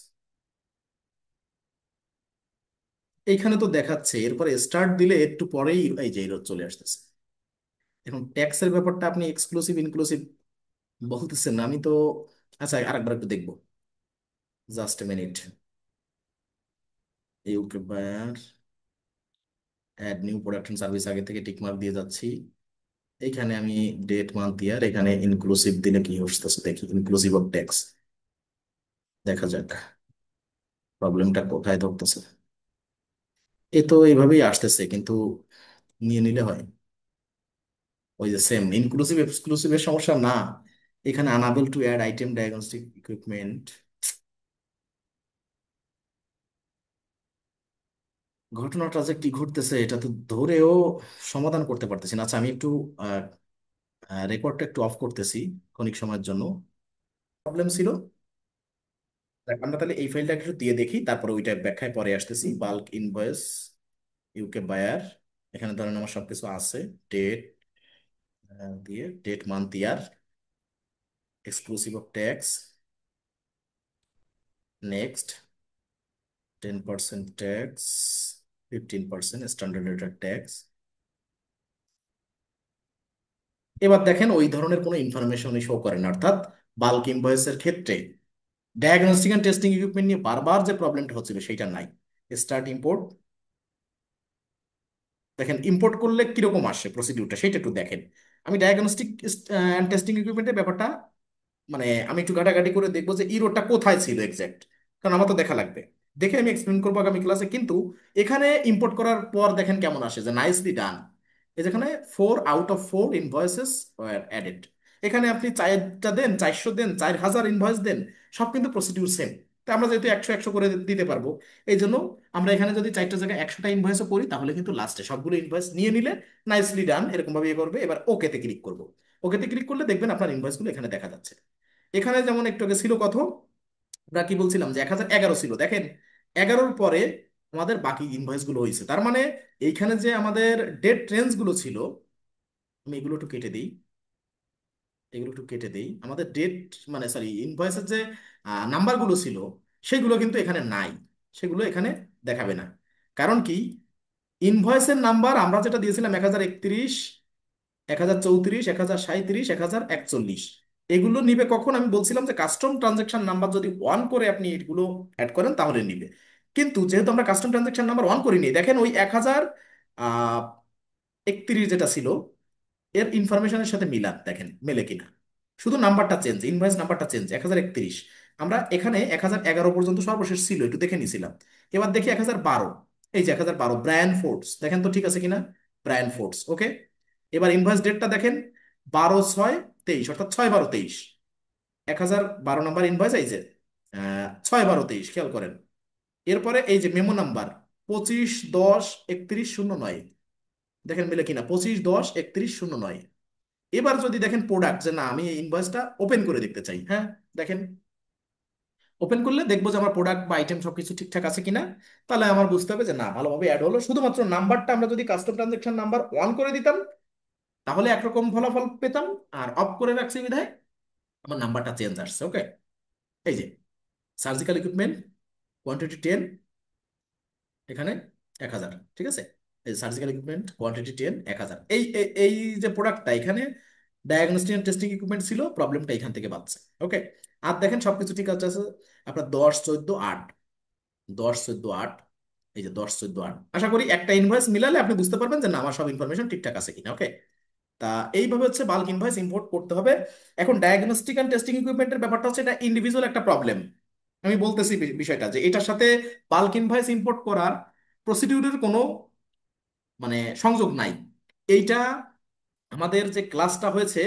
S1: এইখানে তো দেখাচ্ছে, এরপরে স্টার্ট দিলে একটু পরেই এই যে এরর চলে আসতেছে। এখন ট্যাক্সের ব্যাপারটা আপনি এক্সক্লুসিভ ইনক্লুসিভ বলতেছেন না, আমি তো। আচ্ছা, আরেকবার একটু দেখবো, just a minute. UK buyer, add new product service, আগে থেকে টিকমার্ক দিয়ে যাচ্ছি। এইখানে আমি ডেট মান্থ ইয়ার, এখানে ইনক্লুসিভ দিলে কি হচ্ছে দেখি, ইনক্লুসিভ অফ ট্যাক্স, দেখা যাক প্রবলেমটা কোথায় ধরতেছে। এ তো এইভাবেই আসতেছে, কিন্তু নিয়ে নিলে হয়। ওই যে সেম ইনক্লুসিভ এক্সক্লুসিভের সমস্যা না, এখানে unable to add item diagnostic equipment. ঘটনাটা যে কি ঘটতেছে এটা তো ধরেও সমাধান করতে পারতেছি না। আচ্ছা, আমি একটু রেকর্ডটা একটু অফ করতেছি ক্ষণিক সময়ের জন্য। প্রবলেম ছিল। দেখ, আমরা তাহলে এই ফাইলটা একটু দিয়ে দেখি, তারপরে ওইটা ব্যাখ্যায় পরে আসতেছি। বাল্ক ইনভয়েস, ইউকে বায়ার, এখানে ধরেন আমার সবকিছু আছে। ডেট দিয়ে, date month year, exclusive of tax, next, 10% tax, 15% standard rated tax. এবার দেখেন ওই ধরনের কোনো ইনফরমেশনই শো করে না, অর্থাৎ বাল্ক ইনভয়েসের ক্ষেত্রে ডায়াগনস্টিক অ্যান্ড টেস্টিং ইকুইপমেন্ট নিয়ে বারবার যে প্রবলেমটা হচ্ছিল সেটা নাই। স্টার্ট ইম্পোর্ট, দেখেন ইম্পোর্ট করলে কিরকম আসে প্রসিডিউরটা সেটা একটু দেখেন। আমি ডায়াগনস্টিক অ্যান্ড টেস্টিং ইকুইপমেন্টের ব্যাপারটা মানে আমি একটু ঘাটাঘাটি করে দেখবো যে ইরোরটা কোথায় ছিল এক্সাক্ট, কারণ আমার তো দেখা লাগবে। দেখে আমি এক্সপ্লেন করবো আগামী ক্লাসে। কিন্তু এখানে ইম্পোর্ট করার পর দেখেন কেমন আসে, যে নাইসলি ডান। এই যেখানে 4 আউট অফ 4 ইনভয়েসেস অ্যাডেড। এখানে আপনি 4টা দেন, 400 দেন, 4000 ইনভয়েস দেন, সব কিন্তু প্রসিডিউর সেম। তো আমরা যেহেতু 100 100 করে দিতে পারবো, এই জন্য আমরা এখানে যদি 4টা জায়গায় 100টা ইনভয়েসও করি তাহলে কিন্তু লাস্টে সবগুলো ইনভয়েস নিয়ে নিলে নাইসলি ডান এরকম ভাবে ইয়ে করবে। এবার ওকেতে ক্লিক করবো। ওকেতে ক্লিক করলে দেখবেন আপনার ইনভয়েসগুলো এখানে দেখা যাচ্ছে। এখানে যেমন একটু আগে ছিল কত, আমরা কি বলছিলাম যে 1011 ছিল, দেখেন 11-র পরে আমাদের বাকি ইনভয়েস গুলো হয়েছে। তার মানে এইখানে যে আমাদের ডেট রেঞ্জ গুলো ছিল, আমি এগুলো একটু কেটে দিই। এগুলো একটু কেটে দিই, আমাদের ডেট মানে সরি ইনভয়েসের যে নাম্বারগুলো ছিল সেগুলো কিন্তু এখানে নাই, সেগুলো এখানে দেখাবে না। কারণ কি, ইনভয়েসের নাম্বার আমরা যেটা দিয়েছিলাম 1031, 1034, 1037, 1041, এগুলো নিবে কখন, আমি বলছিলাম যে কাস্টম ট্রানজেকশন নাম্বার যদি অন করে আপনি এগুলো অ্যাড করেন তাহলে নিবে। কিন্তু যেহেতু আমরা কাস্টম ট্রানজেকশন নাম্বার অন করিনি, দেখেন ওই 1031 যেটা ছিল এর ইনফরমেশনের সাথে মিলান, দেখেন মেলে কিনা। শুধু নাম্বারটা চেঞ্জ, ইনভয়েস নাম্বারটা চেঞ্জ 1031। আমরা এখানে 1011 পর্যন্ত সর্বশেষ ছিল, একটু দেখে নিছিলাম। এবার দেখি 1012, এই যে 1012 ব্রায়ান ফোর্ডস, দেখেন তো ঠিক আছে কিনা। ব্রায়ান ফোর্ডস, ওকে। এবার ইনভয়েস ডেটটা দেখেন, 12/6/23, অর্থাৎ 6/12/23। 1012 নম্বর ইনভয়েস, এই যে 6/12/23, খেয়াল করেন। এরপরে এই যে মেমো নাম্বার 25/10/3109, দেখেন মিলে কিনা, 25/10/3109। এবার যদি দেখেন প্রোডাক্ট, যে না আমি এই ইনভয়েসটা ওপেন করে দেখতে চাই, হ্যাঁ দেখেন, ওপেন করলে দেখবো যে আমার প্রোডাক্ট বা আইটেম সবকিছু ঠিকঠাক আছে কিনা। তাহলে আমার বুঝতে হবে যে না, ভালোভাবে অ্যাড হলো। শুধুমাত্র নাম্বারটা আমরা যদি কাস্টম ট্রানজেকশন নাম্বার অন করে দিতাম তাহলে একরকম ফলাফল পেতাম, আর অফ করে রাখছি বিধায় আমার নাম্বারটা চেঞ্জ আসছে। ওকে, এই যে সার্জিক্যাল ইকুইপমেন্ট, কোয়ান্টিটি 10, এখানে 1000, ঠিক আছে। এই সার্জিক্যাল ইকুইপমেন্ট কোয়ান্টিটি 10, 1000। এই যে প্রোডাক্টটা এখানে ডায়াগনস্টিক এন্ড টেস্টিং ইকুইপমেন্ট ছিল, প্রবলেমটা এখান থেকে বাড়ছে। ওকে, আর দেখেন সবকিছু ঠিক আছে। আপনার 10, 14, 8, 10, 14, 8, এই যে 10, 14, 8, আশা করি একটা ইনভয়েস মিলালে আপনি বুঝতে পারবেন যে না আমার সব ইনফরমেশন ঠিকঠাক আছে কিনা। ওকে, তা এইভাবে হচ্ছে বাল্ক ইনভয়েস ইম্পোর্ট করতে হবে। এখন ডায়াগনস্টিক অ্যান্ড টেস্টিং ইকুইপমেন্টের ব্যাপারটা হচ্ছে এটা ইন্ডিভিজুয়াল একটা প্রবলেম। আমি বলতেছি বিষয়টা যে এটার সাথে বাল্ক ইনভয়েস ইম্পোর্ট করার প্রসিডিউরের কোনো মানে সংযোগ নাই। এইটা আমাদের যে ক্লাসটা হয়েছে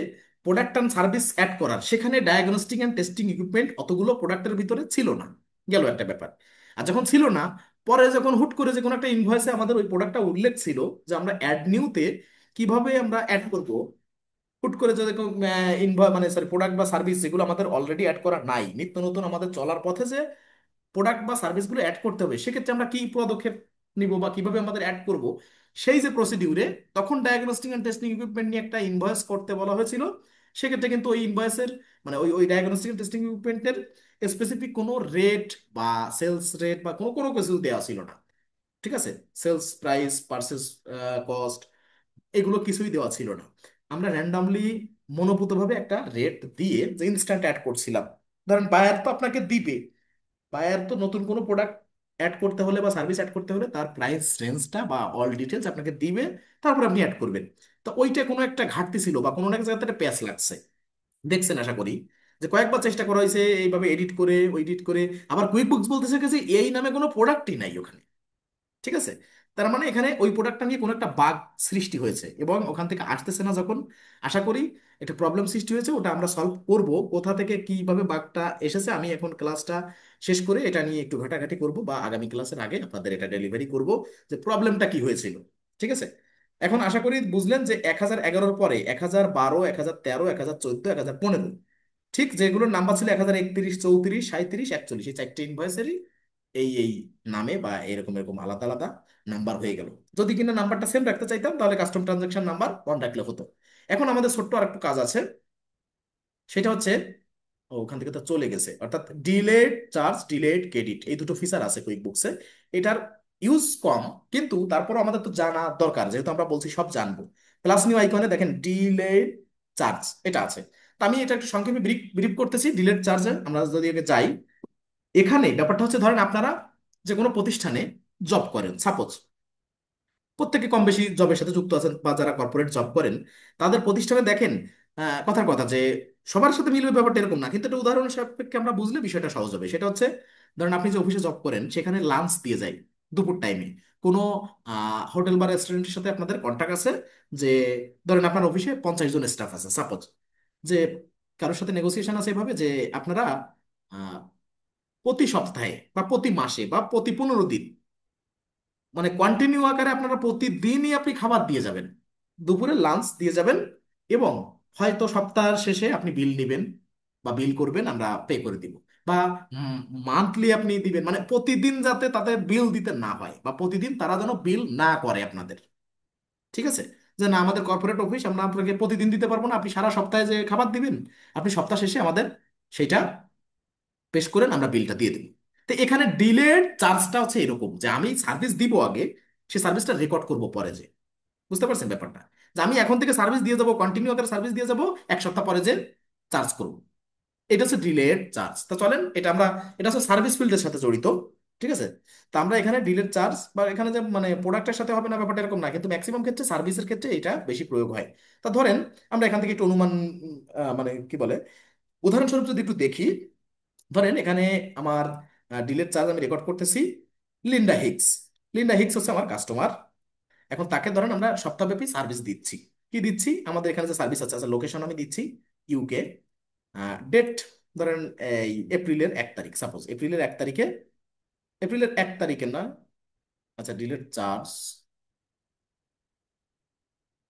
S1: প্রোডাক্ট অ্যান্ড সার্ভিস অ্যাড করার, সেখানে ডায়াগনস্টিক অ্যান্ড টেস্টিং ইকুইপমেন্ট অতগুলো প্রোডাক্টের ভিতরে ছিল না, গেল একটা ব্যাপার। আর যখন ছিল না, পরে যখন হুট করে যে কোনো একটা ইনভয়েসে আমাদের ওই প্রোডাক্টটা উল্লেখ ছিল যে আমরা অ্যাড নিউতে কিভাবে আমরা অ্যাড করব, হুট করে যদি ইনভয় মানে সরি প্রোডাক্ট বা সার্ভিস যেগুলো আমাদের অলরেডি অ্যাড করা নাই, নিত্য নতুন আমাদের চলার পথে যে প্রোডাক্ট বা সার্ভিসগুলো অ্যাড করতে হবে, সেক্ষেত্রে আমরা কি পদক্ষেপ নিব বা কিভাবে আমাদের অ্যাড করব, সেই যে প্রসিডিউরে তখন ডায়াগনস্টিক অ্যান্ড টেস্টিং ইকুইপমেন্ট নিয়ে একটা ইনভয়েস করতে বলা হয়েছিল। সেক্ষেত্রে কিন্তু ওই ইনভয়েসের মানে ওই ডায়াগনস্টিক অ্যান্ড টেস্টিং ইকুইপমেন্টের স্পেসিফিক কোনো রেট বা সেলস রেট বা কোনো কোনো কিছু দেওয়া ছিল না, ঠিক আছে। সেলস প্রাইস, পারচেস কস্ট, এগুলো কিছুই দেওয়া ছিল না। আমরা র্যান্ডামলি মনোভূতভাবে একটা রেট দিয়ে যে ইনস্ট্যান্ট অ্যাড করছিলাম। ধরেন বায়ার তো আপনাকে দিবে, বায়ার তো নতুন কোনো প্রোডাক্ট অ্যাড করতে হলে বা সার্ভিস অ্যাড করতে হলে তার প্রাইস রেঞ্জটা বা অল ডিটেলস আপনাকে দিবে, তারপর আপনি অ্যাড করবেন। তো ওইটা কোনো একটা ঘাটতি ছিল বা কোনো একটা জায়গাতে একটা প্যাচ লাগছে, দেখছেন আশা করি। যে কয়েকবার চেষ্টা করা হয়েছে এইভাবে এডিট করে এডিট করে, আবার কুইক বুকস বলতেছে যে এই নামে কোনো প্রোডাক্টই নাই ওখানে, ঠিক আছে। তার মানে এখানে ওই প্রোডাক্টটা নিয়ে কোনো একটা বাগ সৃষ্টি হয়েছে এবং ওখান থেকে আসতেছে না যখন, আশা করি একটা প্রবলেম সৃষ্টি হয়েছে, ওটা আমরা সলভ করব। কোথা থেকে কিভাবে বাগটা এসেছে আমি এখন ক্লাসটা শেষ করে এটা নিয়ে একটু ঘাটাঘাটি করব বা আগামী ক্লাসের আগে আপনাদের এটা ডেলিভারি করব যে প্রবলেমটা কি হয়েছিল, ঠিক আছে। এখন আশা করি বুঝলেন যে 1011-র পরে 1012, 1013, 1014, 1015, ঠিক যেগুলোর নাম্বার ছিল 1031, 34, 37, 41, এই চারটে ইনভয়েসেরই এই নামে বা এরকম এরকম আলাদা আলাদা নাম্বার হয়ে গেল। যদি কিনা নাম্বারটা সেম রাখতে চাইতাম তাহলে কাস্টম ট্রানজাকশন নাম্বার 1 রাখলে হতো। এখন আমাদের ছোট্ট আর একটু কাজ আছে, সেটা হচ্ছে ওখান থেকে তো চলে গেছে, অর্থাৎ ডিলেড চার্জ, ডিলেড ক্রেডিট, এই দুটো ফিচার আছে কুইক বুকসে। এটার ইউজ কম, কিন্তু তারপরও আমাদের তো জানা দরকার, যেহেতু আমরা বলছি সব জানবো। প্লাস নিউ আইকনে দেখেন ডিলেড চার্জ এটা আছে। তো আমি এটা একটু সংক্ষেপে ব্রিফ ব্রিফ করতেছি। ডিলেড চার্জে আমরা যদি আগে যাই, এখানে ব্যাপারটা হচ্ছে ধরেন আপনারা যে কোনো প্রতিষ্ঠানে জব করেন সাপোজ, প্রত্যেকে কম বেশি জবের সাথে যুক্ত আছেন বা যারা কর্পোরেট জব করেন তাদের প্রতিষ্ঠানে দেখেন, কথার কথা যে সবার সাথে মিলবে ব্যাপারটা এরকম না, কিন্তু একটা উদাহরণ সাপেক্ষে আমরা বুঝলে বিষয়টা সহজ হবে। সেটা হচ্ছে ধরেন আপনি যে অফিসে জব করেন সেখানে লাঞ্চ দিয়ে যায় দুপুর টাইমে, কোনো হোটেল বা রেস্টুরেন্টের সাথে আপনাদের কন্ট্যাক্ট আছে যে ধরেন আপনার অফিসে 50 জন স্টাফ আছে সাপোজ, যে কারোর সাথে নেগোসিয়েশন আছে এভাবে যে আপনারা আহ, প্রতি সপ্তাহে বা প্রতি মাসে বা প্রতি 15 দিন মানে কন্টিনিউ আকারে আপনারা প্রতিদিনই আপনি খাবার দিয়ে যাবেন, দুপুরে লাঞ্চ দিয়ে যাবেন, এবং হয়তো সপ্তাহের শেষে আপনি বিল নেবেন বা বিল করবেন, আমরা পে করে দিব। বা মান্থলি আপনি দিবেন, মানে প্রতিদিন যাতে তাদের বিল দিতে না হয় বা প্রতিদিন তারা যেন বিল না করে আপনাদের, ঠিক আছে। যে না আমাদের কর্পোরেট অফিস, আমরা আপনাকে প্রতিদিন দিতে পারবো না, আপনি সারা সপ্তাহে যে খাবার দিবেন আপনি সপ্তাহ শেষে আমাদের সেটা পেশ করেন, আমরা বিলটা দিয়ে দেবো। তো এখানে ডিলেড চার্জটা হচ্ছে এরকম যে আমি সার্ভিস দিব আগে, সেই সার্ভিসটা রেকর্ড করব পরে যে, বুঝতে পারছেন ব্যাপারটা, যে আমি এখন থেকে সার্ভিস দিয়ে যাবো, কন্টিনিউ আকারে সার্ভিস দিয়ে যাবো, 1 সপ্তাহ পরে যে চার্জ করব, এটা হচ্ছে ডিলেড চার্জ। তো চলেন এটা আমরা, এটা হচ্ছে সার্ভিস ফিল্ডের সাথে জড়িত, ঠিক আছে। তো আমরা এখানে ডিলেড চার্জ বা এখানে যে মানে প্রোডাক্টের সাথে হবে না ব্যাপারটা এরকম না, কিন্তু ম্যাক্সিমাম ক্ষেত্রে সার্ভিসের ক্ষেত্রে এটা বেশি প্রয়োগ হয়। তা ধরেন আমরা এখান থেকে একটু অনুমান মানে কি বলে উদাহরণস্বরূপ যদি একটু দেখি, ধরেন এখানে আমার ডিলের চার্জ আমি রেকর্ড করতেছি লিন্ডা হিক্স। লিন্ডা হিক্স হচ্ছে আমার কাস্টমার। এখন তাকে ধরেন আমরা সপ্তাহব্যাপী সার্ভিস দিচ্ছি। কি দিচ্ছি, আমাদের এখানে যে সার্ভিস আছে, লোকেশন আমি দিচ্ছি ইউকে, ডেট ধরেন এই এপ্রিলের 1 তারিখ, সাপোজ এপ্রিলের 1 তারিখে, এপ্রিলের 1 তারিখে না, আচ্ছা ডিলের চার্জ,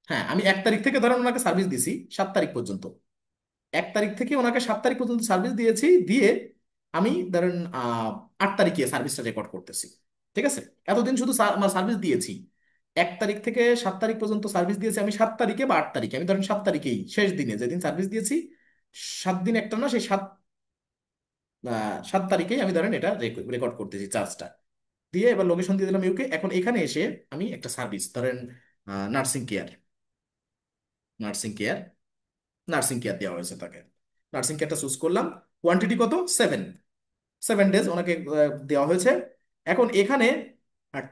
S1: হ্যাঁ আমি 1 তারিখ থেকে ধরেন ওনাকে সার্ভিস দিছি 7 তারিখ পর্যন্ত, 1 তারিখ থেকে ওনাকে 7 তারিখ পর্যন্ত সার্ভিস দিয়েছি, দিয়ে আমি ধরেন 8 তারিখে সার্ভিসটা রেকর্ড করতেছি, ঠিক আছে। এতদিন শুধু সার্ভিস দিয়েছি, 1 তারিখ থেকে 7 তারিখ পর্যন্ত সার্ভিস দিয়েছি আমি, 7 তারিখে বা 8 তারিখে, আমি ধরেন 7 তারিখেই শেষ দিনে যেদিন সার্ভিস দিয়েছি, 7 দিন একটা না, সেই 7 তারিখেই আমি ধরেন এটা রেকর্ড করতেছি চার্জটা। দিয়ে এবার লোকেশন দিয়ে দিলাম ইউকে। এখন এখানে এসে আমি একটা সার্ভিস ধরেন nursing care, nursing care, nursing care দেওয়া হয়েছে তাকে। নার্সিং কেয়ারটা চুজ করলাম। কোয়ান্টিটি কত? 7 ডেজ ওনাকে দেওয়া হয়েছে। এখন এখানে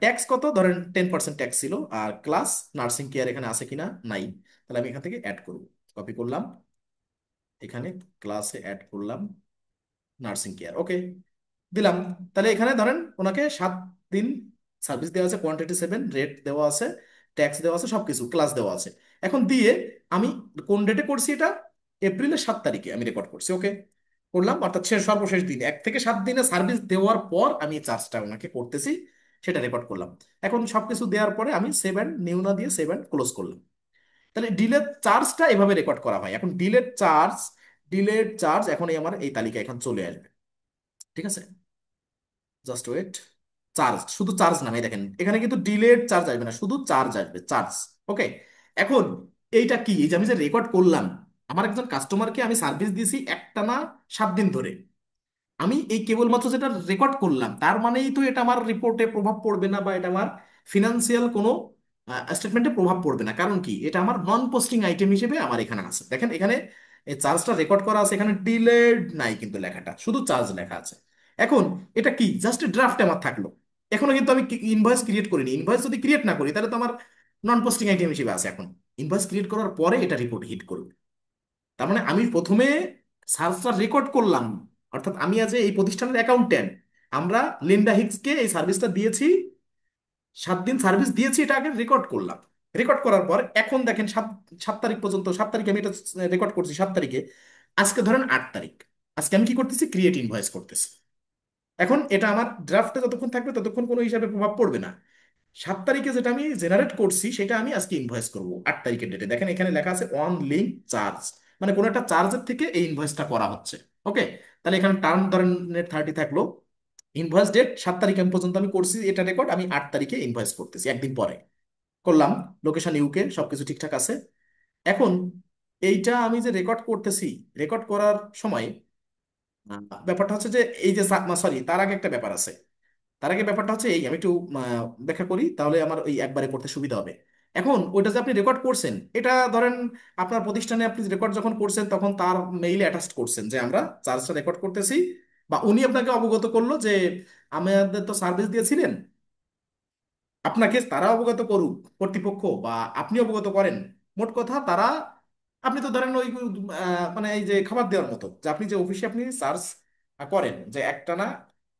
S1: ট্যাক্স কত? ধরেন 10% ট্যাক্স ছিল। আর ক্লাস নার্সিং কেয়ার এখানে আছে কিনা? নাই। তাহলে আমি এখান থেকে অ্যাড করব। কপি করলাম, এখানে ক্লাসে অ্যাড করলাম নার্সিং কেয়ার, ওকে দিলাম। তাহলে এখানে ধরেন ওনাকে 7 দিন সার্ভিস দেওয়া আছে, কোয়ান্টিটি 7, রেট দেওয়া আছে, ট্যাক্স দেওয়া আছে, সবকিছু ক্লাস দেওয়া আছে। এখন দিয়ে আমি কোন ডেটে করছি এটা? এপ্রিলের 7 তারিখে আমি রেকর্ড করছি, ওকে করলাম। অর্থাৎ সর্বশেষ দিন 1 থেকে 7 দিনে সার্ভিস দেওয়ার পর আমি চার্জটা ওনাকে করতেছি, সেটা রেকর্ড করলাম। এখন সবকিছু দেওয়ার পরে আমি সেভ অ্যান্ড নিউ না দিয়ে সেভ অ্যান্ড ক্লোজ করলাম। তাহলে ডিলেট চার্জটা এভাবে রেকর্ড করা হয়। এখন ডিলেট চার্জ এখন আমার এই তালিকা এখন চলে আসবে, ঠিক আছে? Just wait. চার্জ, শুধু চার্জ নামে দেখেন এখানে কিন্তু ডিলেড চার্জ আসবে না, শুধু চার্জ আসবে, চার্জ, ওকে। এখন এইটা কি? এই যে আমি যে রেকর্ড করলাম, আমার একজন কাস্টমারকে আমি সার্ভিস দিয়েছি একটানা 7 দিন ধরে, আমি এই কেবলমাত্র যেটা রেকর্ড করলাম তার মানেই তো এটা আমার রিপোর্টে প্রভাব পড়বে না, বা এটা আমার ফিনান্সিয়াল কোনো স্টেটমেন্টে প্রভাব পড়বে না। কারণ কি? এটা আমার নন পোস্টিং আইটেম হিসেবে আমার এখানে আছে। দেখেন এখানে এই চার্জটা রেকর্ড করা আছে, এখানে ডিলেড নাই কিন্তু লেখাটা, শুধু চার্জ লেখা আছে। এখন এটা কি? জাস্ট ড্রাফটে আমার থাকলো, এখনো কিন্তু আমি ইনভয়েস ক্রিয়েট করিনি। ইনভয়েস যদি ক্রিয়েট না করি তাহলে তো আমার নন পোস্টিং আইটেম হিসেবে আছে। এখন ইনভয়েস ক্রিয়েট করার পরে এটা রিপোর্ট হিট করবে। তার মানে আমি প্রথমে সার্চটা রেকর্ড করলাম, অর্থাৎ আমি আজ এই প্রতিষ্ঠানের অ্যাকাউন্ট্যান্ট, আমরা লিন্ডা হিক্সকে এই সার্ভিসটা দিয়েছি, 7 দিন সার্ভিস দিয়েছি, এটা আগে রেকর্ড করলাম। রেকর্ড করার পর এখন দেখেন সাত সাত তারিখ পর্যন্ত, 7 তারিখে আমি এটা রেকর্ড করছি, 7 তারিখে। আজকে ধরেন 8 তারিখ, আজকে আমি কি করতেছি? ক্রিয়েট ইনভয়েস করতেছি। এখন এটা আমার ড্রাফটে যতক্ষণ থাকবে ততক্ষণ কোনো হিসাবে প্রভাব পড়বে না। 7 তারিখে যেটা আমি জেনারেট করছি সেটা আমি আজকে ইনভয়েস করব 8 তারিখের ডেটে। দেখেন এখানে লেখা আছে অন লিঙ্ক চার্জ, মানে কোনো একটা চার্জের থেকে এই ইনভয়েসটা করা হচ্ছে, ওকে। তাহলে এখানে টার্ম ধরেন নেট 30 থাকলো, ইনভয়েস ডেট 7 তারিখ আমি পর্যন্ত আমি করছি এটা রেকর্ড, আমি 8 তারিখে ইনভয়েস করতেছি, একদিন পরে করলাম। লোকেশন ইউকে, সবকিছু ঠিকঠাক আছে। এখন এইটা আমি যে রেকর্ড করতেছি, রেকর্ড করার সময় ব্যাপারটা হচ্ছে যে এই যে, সরি তার আগে একটা ব্যাপার আছে। তার আগে ব্যাপারটা হচ্ছে এই, আমি একটু ব্যাখ্যা করি তাহলে আমার ওই একবারে করতে সুবিধা হবে। এখন ওইটা যে আপনি রেকর্ড করছেন, এটা ধরেন আপনার প্রতিষ্ঠানে আপনি রেকর্ড যখন করছেন তখন তার মেইলে অ্যাটাচ করছেন যে আমরা চার্জটা রেকর্ড করতেছি, বা উনি আপনাকে অবগত করলো যে আমাদের তো সার্ভিস দিয়েছিলেন, আপনাকে তারা অবগত করুক কর্তৃপক্ষ, বা আপনি অবগত করেন। মোট কথা তারা, আপনি তো ধরেন ওই মানে এই যে খাবার দেওয়ার মতো, যে আপনি যে অফিসে আপনি চার্জ করেন যে একটানা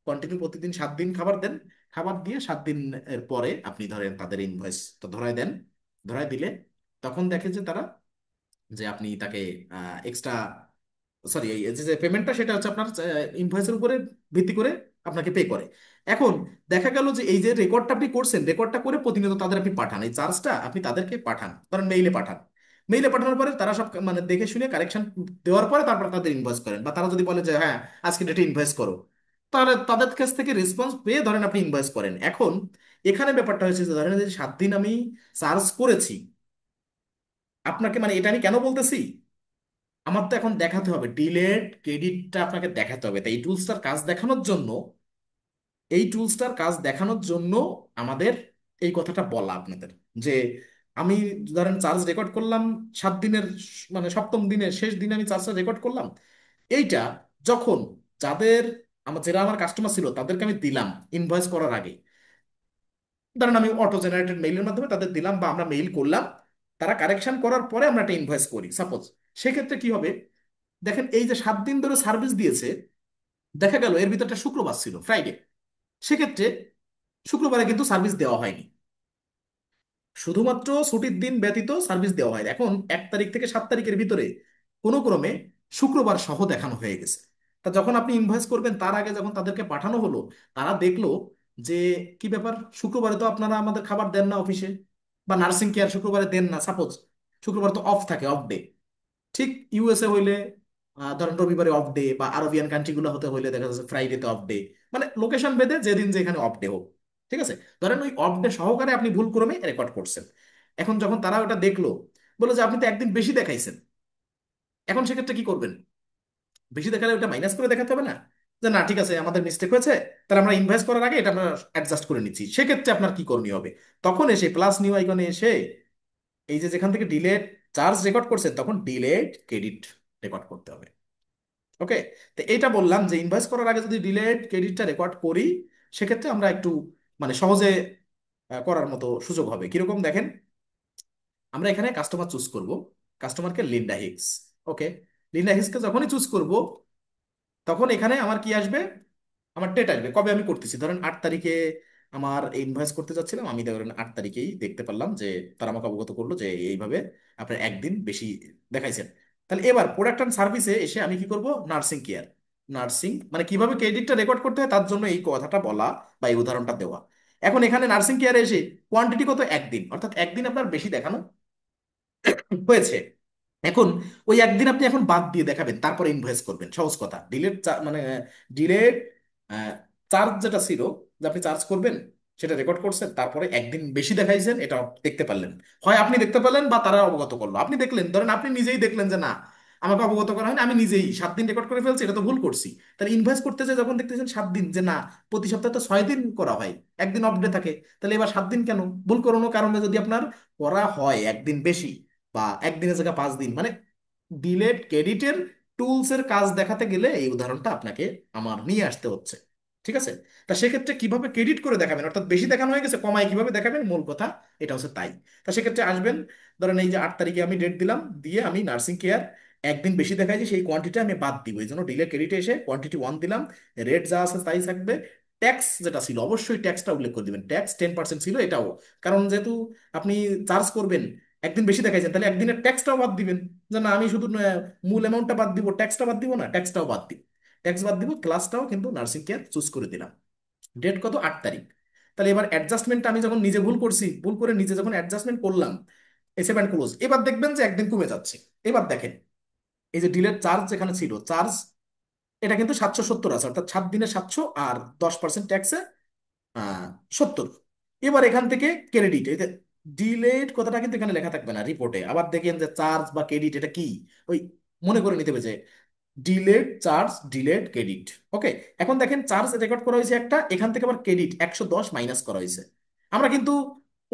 S1: কন্টিনিউ প্রতিদিন 7 দিন খাবার দেন, খাবার দিয়ে 7 দিন এর পরে আপনি ধরেন তাদের ইনভয়েস তো ধরায় দেন। ধরায় দিলে তখন দেখে যে তারা, যে আপনি তাকে এক্সট্রা, সরি এই যে যে পেমেন্টটা সেটা হচ্ছে আপনার ইনভয়েসের উপরে ভিত্তি করে আপনাকে পে করে। এখন দেখা গেল যে এই যে রেকর্ডটা আপনি করছেন, রেকর্ডটা করে প্রতিনিয়ত তাদের আপনি পাঠান, এই চার্জটা আপনি তাদেরকে পাঠান, ধরেন মেইলে পাঠান। মেইলে পাঠানোর পরে তারা সব মানে দেখে শুনে কারেকশন দেওয়ার পরে তারপর তাদের ইনভয়েস করেন, বা তারা যদি বলে যে হ্যাঁ আজকে ডেটে ইনভয়েস করো, তাহলে তাদের কাছ থেকে রেসপন্স পেয়ে ধরেন আপনি ইনভয়েস করেন। এখন এখানে ব্যাপারটা হয়েছে যে ধরেন যে 7 দিন আমি চার্জ করেছি আপনাকে, মানে এটা আমি কেন বলতেছি, আমার তো এখন দেখাতে হবে ডিলেট ক্রেডিটটা আপনাকে দেখাতে হবে। তাই এই টুলসটার কাজ দেখানোর জন্য আমাদের এই কথাটা বলা আপনাদের, যে আমি ধরেন চার্জ রেকর্ড করলাম 7 দিনের, মানে 7ম দিনের শেষ দিনে আমি চার্জটা রেকর্ড করলাম। এইটা যখন যাদের যারা আমার কাস্টমার ছিল তাদেরকে আমি দিলাম ইনভয়েস করার আগে, ধরেন আমি অটো জেনারেটেড মেইলের মাধ্যমে তাদের দিলাম, বা আমরা মেইল করলাম, তারা কারেকশন করার পরে আমরা একটা ইনভয়েস করি সাপোজ, সেক্ষেত্রে কি হবে? দেখেন এই যে 7 দিন ধরে সার্ভিস দিয়েছে, দেখা গেল এর ভিতরটা শুক্রবার ছিল, ফ্রাইডে, সেক্ষেত্রে শুক্রবারে কিন্তু সার্ভিস দেওয়া হয়নি, শুধুমাত্র ছুটির দিন ব্যতীত সার্ভিস দেওয়া হয়। এখন 1 তারিখ থেকে 7 তারিখের ভিতরে কোনো ক্রমে শুক্রবার সহ দেখানো হয়ে গেছে। তা যখন আপনি ইনভয়েস করবেন তার আগে যখন তাদেরকে পাঠানো হলো, তারা দেখলো যে কি ব্যাপার, শুক্রবারে তো আপনারা আমাদের খাবার দেন না অফিসে, বা নার্সিং কেয়ার শুক্রবারে দেন না সাপোজ, শুক্রবার তো অফ থাকে, অফ ডে। ঠিক ইউএসএ হইলে ধরেন রবিবারে অফ ডে, বা আরবিয়ান কান্ট্রিগুলো হতে হইলে দেখা যাচ্ছে ফ্রাইডেতে অফ ডে, মানে লোকেশন ভেদে যেদিন যেখানে অফ ডে হোক, ঠিক আছে। ধরেন ওই অফ ডে সহকারে আপনি ভুল ক্রমে রেকর্ড করছেন। এখন যখন তারা ওটা দেখলো, বলে যে আপনি তো একদিন বেশি দেখাইছেন, এখন সেক্ষেত্রে কি করবেন? বেশি দেখালে ওটা মাইনাস করে দেখাতে হবে না? যে না ঠিক আছে আমাদের মিস্টেক হয়েছে, তাহলে আমরা ইনভয়েস করার আগে এটা আমরা অ্যাডজাস্ট করে নিচ্ছি, সেক্ষেত্রে আপনার কি করণীয় হবে? তখন এসে প্লাস নিউ আইকনে এসে এই যে যেখান থেকে ডিলেট চার্জ রেকর্ড করছেন তখন ডিলেট ক্রেডিট রেকর্ড করতে হবে। ওকে, তো এইটা বললাম যে ইনভয়েস করার আগে যদি ডিলেট ক্রেডিটটা রেকর্ড করি, সেক্ষেত্রে আমরা একটু মানে সহজে করার মতো সুযোগ হবে। কিরকম দেখেন, আমরা এখানে কাস্টমার চুজ করব, কাস্টমারকে লিন্ডা হিক্স। ওকে, লিন্ডা হিক্সকে যখনই চুজ করব তখন এখানে আমার কি আসবে, আমার ডেট আসবে কবে আমি করতেছি। ধরেন 8 তারিখে আমার ইনভয়েস করতে যাচ্ছিলাম, আমি ধরেন 8 তারিখেই দেখতে পারলাম যে তারা আমাকে অবগত করলো যে এইভাবে আপনার একদিন বেশি দেখাইছেন। তাহলে এবার প্রোডাক্ট অ্যান্ড সার্ভিসে এসে আমি কি করব, নার্সিং কেয়ার, নার্সিং মানে কিভাবে ক্রেডিটটা রেকর্ড করতে হয় তার জন্য এই কথাটা বলা বা এই উদাহরণটা দেওয়া। এখন এখানে নার্সিং কেয়ারে এসে কোয়ান্টিটি কত, একদিন, অর্থাৎ একদিন আপনার বেশি দেখানো হয়েছে। এখন ওই একদিন আপনি এখন বাদ দিয়ে দেখাবেন, তারপরে ইনভয়েস করবেন, সহজ কথা। ডিলেট মানে ডিলেট চার্জ যেটা ছিল, যে আপনি চার্জ করবেন সেটা রেকর্ড করছেন, তারপরে একদিন বেশি দেখাইছেন, এটা দেখতে পারলেন। হয় আপনি দেখতে পেলেন বা তারা অবগত করলো, আপনি দেখলেন, ধরেন আপনি নিজেই দেখলেন যে না আমাকে অবগত করা হয়নি, আমি নিজেই 7 দিন রেকর্ড করে ফেলছি, এটা তো ভুল করছি। তাহলে ইনভয়েস করতে যে যখন দেখতেছেন 7 দিন, যে না প্রতি সপ্তাহে তো 6 দিন করা হয়, একদিন অফ ডে থাকে, তাহলে এবার 7 দিন কেন? ভুল কোনো কারণে যদি আপনার করা হয় একদিন বেশি বা একদিনের জায়গায় 5 দিন, মানে ডিলেট ক্রেডিটের টুলস এর কাজ দেখাতে গেলে এই উদাহরণটা আপনাকে আমার নিয়ে আসতে হচ্ছে। ঠিক আছে, তা সেক্ষেত্রে কিভাবে ক্রেডিট করে দেখাবেন, অর্থাৎ বেশি দেখানো হয়ে গেছে কমায় কিভাবে দেখাবেন, মূল কথা এটা হচ্ছে তাই। তা সেক্ষেত্রে আসবেন, ধরেন এই যে 8 তারিখে আমি ডেট দিলাম, দিয়ে আমি নার্সিং কেয়ার একদিন বেশি দেখাইছি, সেই কোয়ান্টিটি আমি বাদ দিব, এই জন্য ডিলে ক্রেডিটে এসে কোয়ান্টিটি 1 দিলাম, রেট যা আছে তাই থাকবে। ট্যাক্স যেটা ছিল অবশ্যই ট্যাক্সটা উল্লেখ করে দিবেন, ট্যাক্স 10% ছিল এটাও, কারণ যেহেতু আপনি চার্জ করবেন একদিন বেশি দেখাইছেন, তাহলে একদিনের ট্যাক্সটাও বাদ দিবেন, যে না আমি শুধু মূল অ্যামাউন্টটা বাদ দিব, ট্যাক্সটা বাদ দিব না, ট্যাক্সটাও বাদ দিব, ট্যাক্স বাদ দিব, ক্লাসটাও কিন্তু নার্সিং কেয়ার চুজ করে দিলাম। ডেট কত, 8 তারিখ। তাহলে এবার অ্যাডজাস্টমেন্টটা আমি যখন নিজে ভুল করছি, ভুল করে নিজে যখন অ্যাডজাস্টমেন্ট করলাম, সেভ অ্যান্ড ক্লোজ, এবার দেখবেন যে একদিন কমে যাচ্ছে। এবার দেখেন এই যে ডিলেট চার্জ যেখানে ছিল, চার্জ এটা কিন্তু 770 আছে, অর্থাৎ 7 দিনে 700 আর 10% ট্যাক্সে 70। এবার এখান থেকে ক্রেডিট, এই যে ডিলেট কথাটা কিন্তু এখানে লেখা থাকবে না রিপোর্টে, আবার দেখেন যে চার্জ বা ক্রেডিট এটা কি, ওই মনে করে নিতে হবে যে ডিলেট চার্জ ডিলেট ক্রেডিট। ওকে, এখন দেখেন চার্জ রেকর্ড করা হয়েছে একটা, এখান থেকে আবার ক্রেডিট 110 মাইনাস করা হয়েছে। আমরা কিন্তু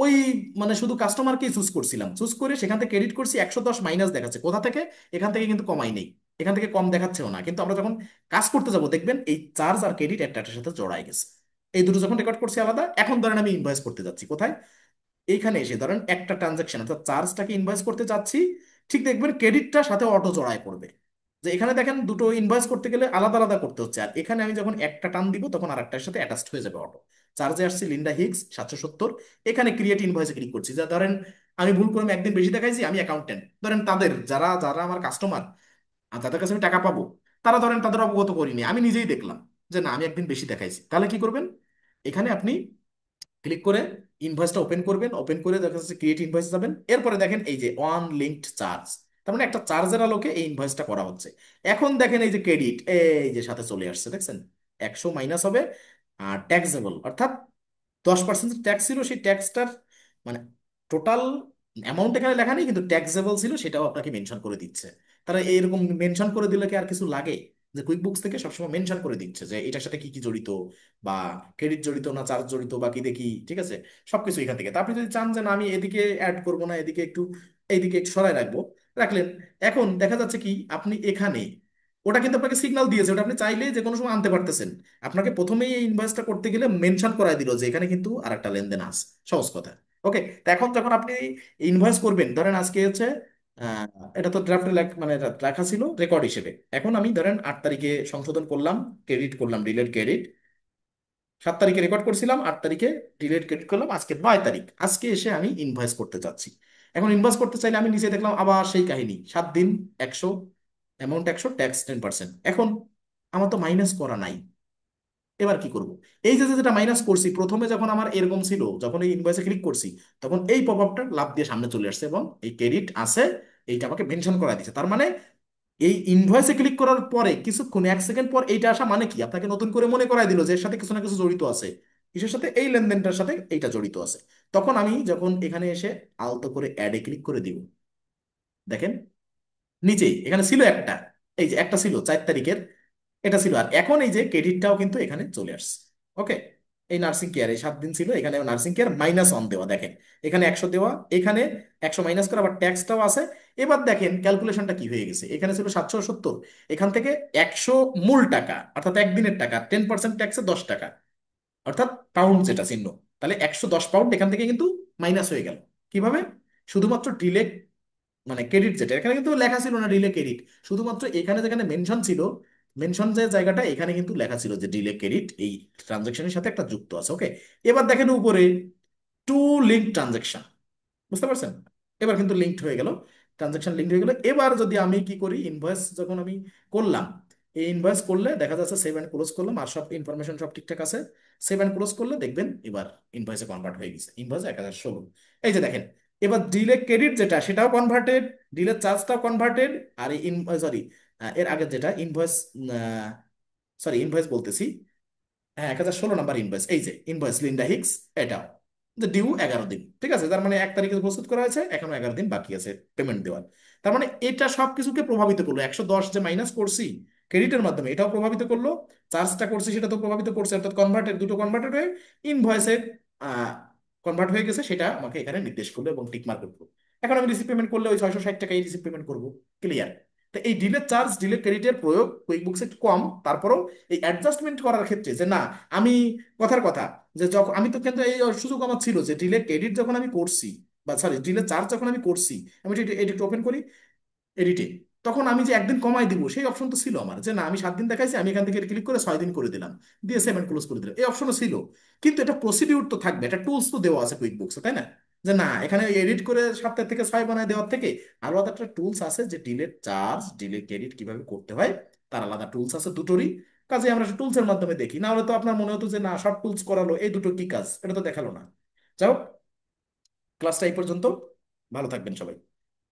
S1: ওই মানে শুধু কাস্টমারকেই চুজ করছিলাম, চুজ করে সেখান থেকে ক্রেডিট করছি, 110 মাইনাস দেখাচ্ছে কোথা থেকে, এখান থেকে কিন্তু কমাই নেই, এখান থেকে কম দেখাচ্ছেও না, কিন্তু আমরা যখন কাজ করতে যাব দেখবেন এই চার্জ আর ক্রেডিট একটার সাথে জড়াই গেছে। এই দুটো যখন রেকর্ড করছি আলাদা, এখন ধরেন আমি ইনভয়েস করতে যাচ্ছি কোথায়, এইখানে এসে ধরেন একটা ট্রানজাকশন অর্থাৎ চার্জটাকে ইনভয়েস করতে যাচ্ছি, ঠিক দেখবেন ক্রেডিটটা সাথে অটো জড়ায় পড়বে। যে এখানে দেখেন দুটো ইনভয়েস করতে গেলে আলাদা আলাদা করতে হচ্ছে, আর এখানে আমি যখন একটা টান দিব তখন আর একটার সাথে অ্যাটাচড হয়ে যাবে অটো। চার্জে আসছি লিন্ডা হিগস 770, এখানে ক্রিয়েট ইনভয়েসে ক্লিক করছি, যা ধরেন আমি ভুল করে একদিন বেশি দেখাইছি, আমি অ্যাকাউন্টেন্ট, ধরেন তাদের যারা যারা আমার কাস্টমার আর যাদের কাছে আমি টাকা পাবো, তারা ধরেন তাদের অবগত করিনি, আমি নিজেই দেখলাম যে না আমি একদিন বেশি দেখাইছি, তাহলে কি করবেন, এখানে আপনি ক্লিক করে ইনভয়েসটা ওপেন করবেন, ওপেন করে দেখা যাচ্ছে ক্রিয়েট ইনভয়েস যাবেন, এরপরে দেখেন এই যে অন লিঙ্কড চার্জ, তার মানে একটা চার্জের আলোকে এই ইনভয়েসটা করা হচ্ছে। এখন দেখেন এই যে ক্রেডিট এই যে সাথে চলে আসছে, দেখছেন 100 মাইনাস হবে, আর ট্যাক্সেবল অর্থাৎ 10% ট্যাক্স ছিল, সেই ট্যাক্সটার মানে টোটাল অ্যামাউন্ট এখানে লেখা নেই, কিন্তু ট্যাক্সেবল ছিল সেটাও আপনাকে মেনশন করে দিচ্ছে। তারা এইরকম মেনশন করে দিলে কি আর কিছু লাগে, যে কুইক বুকস থেকে সবসময় মেনশন করে দিচ্ছে যে এটার সাথে কি কি জড়িত, বা ক্রেডিট জড়িত না চার্জ জড়িত বা কি দেখি, ঠিক আছে, সবকিছু এখান থেকে। তা আপনি যদি চান যে না আমি এদিকে অ্যাড করবো না, এদিকে একটু এইদিকে একটু সরাই রাখবো, রাখলেন। এখন দেখা যাচ্ছে কি আপনি এখানে ওটা কিন্তু আপনাকে সিগন্যাল দিয়েছে, ওটা আপনি চাইলেই যে কোনো সময় আনতে পারতেছেন। আপনাকে প্রথমেই এই ইনভয়েসটা করতে গেলে মেনশন করাই দিল যে এখানে কিন্তু আর একটা লেনদেন আছে, সহজ কথা। ওকে, তো এখন যখন আপনি ইনভয়েস করবেন, ধরেন আজকে হচ্ছে আহ, এটা তো ড্রাফটে মানে রাখা ছিল রেকর্ড হিসেবে, এখন আমি ধরেন 8 তারিখে সংশোধন করলাম, ক্রেডিট করলাম ডিলেট ক্রেডিট, 7 তারিখে রেকর্ড করছিলাম, 8 তারিখে ডিলেট ক্রেডিট করলাম, আজকে 9 তারিখ, আজকে এসে আমি ইনভয়েস করতে চাচ্ছি। এখন ইনভয়েস করতে চাইলে আমি নিচে দেখলাম আবার সেই কাহিনী, 7 দিন 100, অ্যামাউন্ট 100, ট্যাক্স 10%। এখন আমার তো মাইনাস করা নাই, এবার কি করব? এই যে যেটা মাইনাস করছি প্রথমে যখন আমার এরকম ছিল, যখন এই ইনভয়েসে ক্লিক করছি তখন এই পপ আপটা লাভ দিয়ে সামনে চলে আসছে এবং এই ক্রেডিট আছে, এইটা আমাকে মেনশন করা দিচ্ছে। তার মানে এই ইনভয়েসে ক্লিক করার পরে কিছুক্ষণ 1 সেকেন্ড পর এইটা আসা মানে কি, আপনাকে নতুন করে মনে করায় দিল যে এর সাথে কিছু না কিছু জড়িত আছে, কিসের সাথে, এই লেনদেনটার সাথে এইটা জড়িত আছে। তখন আমি যখন এখানে এসে আলতো করে অ্যাডে ক্লিক করে দিব, দেখেন নিচেই এখানে ছিল একটা, এই যে একটা ছিল 4 তারিখের, এটা ছিল। আর এখন এই যে ক্রেডিটটাও কিন্তু এখানে চলে আসছে। ওকে, এই নার্সিং কেয়ার এই 7 দিন ছিল, এখানে নার্সিং কেয়ার -1 দেওয়া দেখেন, এখানে 100 দেওয়া, এখানে 100 মাইনাস করা, আবার ট্যাক্সটাও আছে। এবার দেখেন ক্যালকুলেশনটা কি হয়ে গেছে, এখানে ছিল 770, এখান থেকে 100 মূল টাকা অর্থাৎ একদিনের টাকা, 10% ট্যাক্সে 10 টাকা, অর্থাৎ পাউন্ড যেটা চিহ্ন, তাহলে 110 পাউন্ড এখান থেকে কিন্তু মাইনাস হয়ে গেল। কিভাবে? শুধুমাত্র ডিলে, মানে ক্রেডিট যেটা এখানে কিন্তু লেখা ছিল না ডিলে ক্রেডিট, শুধুমাত্র এখানে যেখানে মেনশন ছিল, মেনশন যে জায়গাটা এখানে কিন্তু লেখা ছিল যে ডিলে ক্রেডিট এই ট্রানজেকশনের সাথে একটা যুক্ত আছে। ওকে, এবার দেখেন উপরে টু লিঙ্ক ট্রানজেকশন, বুঝতে পারছেন? এবার কিন্তু লিঙ্কড হয়ে গেল, ট্রানজেকশন লিঙ্কড হয়ে গেল। এবার যদি আমি কি করি, ইনভয়েস যখন আমি করলাম, এই ইনভয়েস করলে দেখা যাচ্ছে সেভ অ্যান্ড ক্লোজ করলাম, আর সব ইনফরমেশন সব ঠিকঠাক আছে। সেভ অ্যান্ড ক্লোজ করলে দেখবেন এবার ইনভয়েসে কনভার্ট হয়ে গেছে, ইনভয়েস 1016। এই যে দেখেন, এবার ডিলে ক্রেডিট যেটা সেটাও কনভার্টেড, ডিলে চার্জটাও কনভার্টেড, আর এই সরি, এর আগের যেটা ইনভয়েস, সরি ইনভয়েস বলতেছি, হ্যাঁ 1016 নাম্বার ইনভয়েস, এই যে ইনভয়েস লিন্ডা হিক্স, এটাও যে ডিউ 11 দিন, ঠিক আছে, তার মানে 1 তারিখে প্রস্তুত করা হয়েছে, এখনো 11 দিন বাকি আছে পেমেন্ট দেওয়ার। তার মানে এটা সব কিছুকে প্রভাবিত করলো, 110 যে মাইনাস করছি ক্রেডিটের মাধ্যমে এটাও প্রভাবিত করলো, চার্জটা করছি সেটা তো প্রভাবিত করছে, অর্থাৎ কনভার্টেড, দুটো কনভার্টেড হয়ে ইনভয়েসে কনভার্ট হয়ে গেছে, সেটা আমাকে এখানে নির্দেশ করলো এবং টিক মার্ক করবো। এখন আমি রিসিভ পেমেন্ট করলে ওই 660 টাকাই রিসিভ পেমেন্ট করবো। ক্লিয়ার? তো এই ডিলে চার্জ, ডিলে ক্রেডিটের প্রয়োগ কুইক বুকসে একটু কম, তারপরেও এই অ্যাডজাস্টমেন্ট করার ক্ষেত্রে যে না, আমি কথার কথা, যে যখন আমি তো কিন্তু এই সুযোগ আমার ছিল যে ডিলে ক্রেডিট যখন আমি করছি, বা সরি ডিলে চার্জ যখন আমি করছি, আমি এডিট ওপেন করি, এডিটে, তখন আমি যে একদিন কমাই দিব সেই অপশন তো ছিল আমার, যে না আমি 7 দিন দেখাইছি, আমি এখান থেকে ক্লিক করে 6 দিন করে দিলাম, দিয়ে সেভেন ক্লোজ করে দিলাম, এই অপশনও ছিল। কিন্তু এটা প্রসিডিউর তো থাকবে, এটা টুলস তো দেওয়া আছে কুইক বুকসে, তাই না? যে না এখানে এডিট করে 7 থেকে 6 বানায় দেওয়ার থেকে আলাদা একটা টুলস আছে, যে ডিলেট চার্জ, ডিলেট ক্রেডিট কিভাবে করতে হয়, তার আলাদা টুলস আছে দুটোরই। কাজে আমরা টুলসের মাধ্যমে দেখি, না হলে তো আপনার মনে হতো যে না সব টুলস করালো, এই দুটো কি কাজ, এটা তো দেখালো না। যাই হোক, ক্লাসটা এই পর্যন্ত, ভালো থাকবেন সবাই।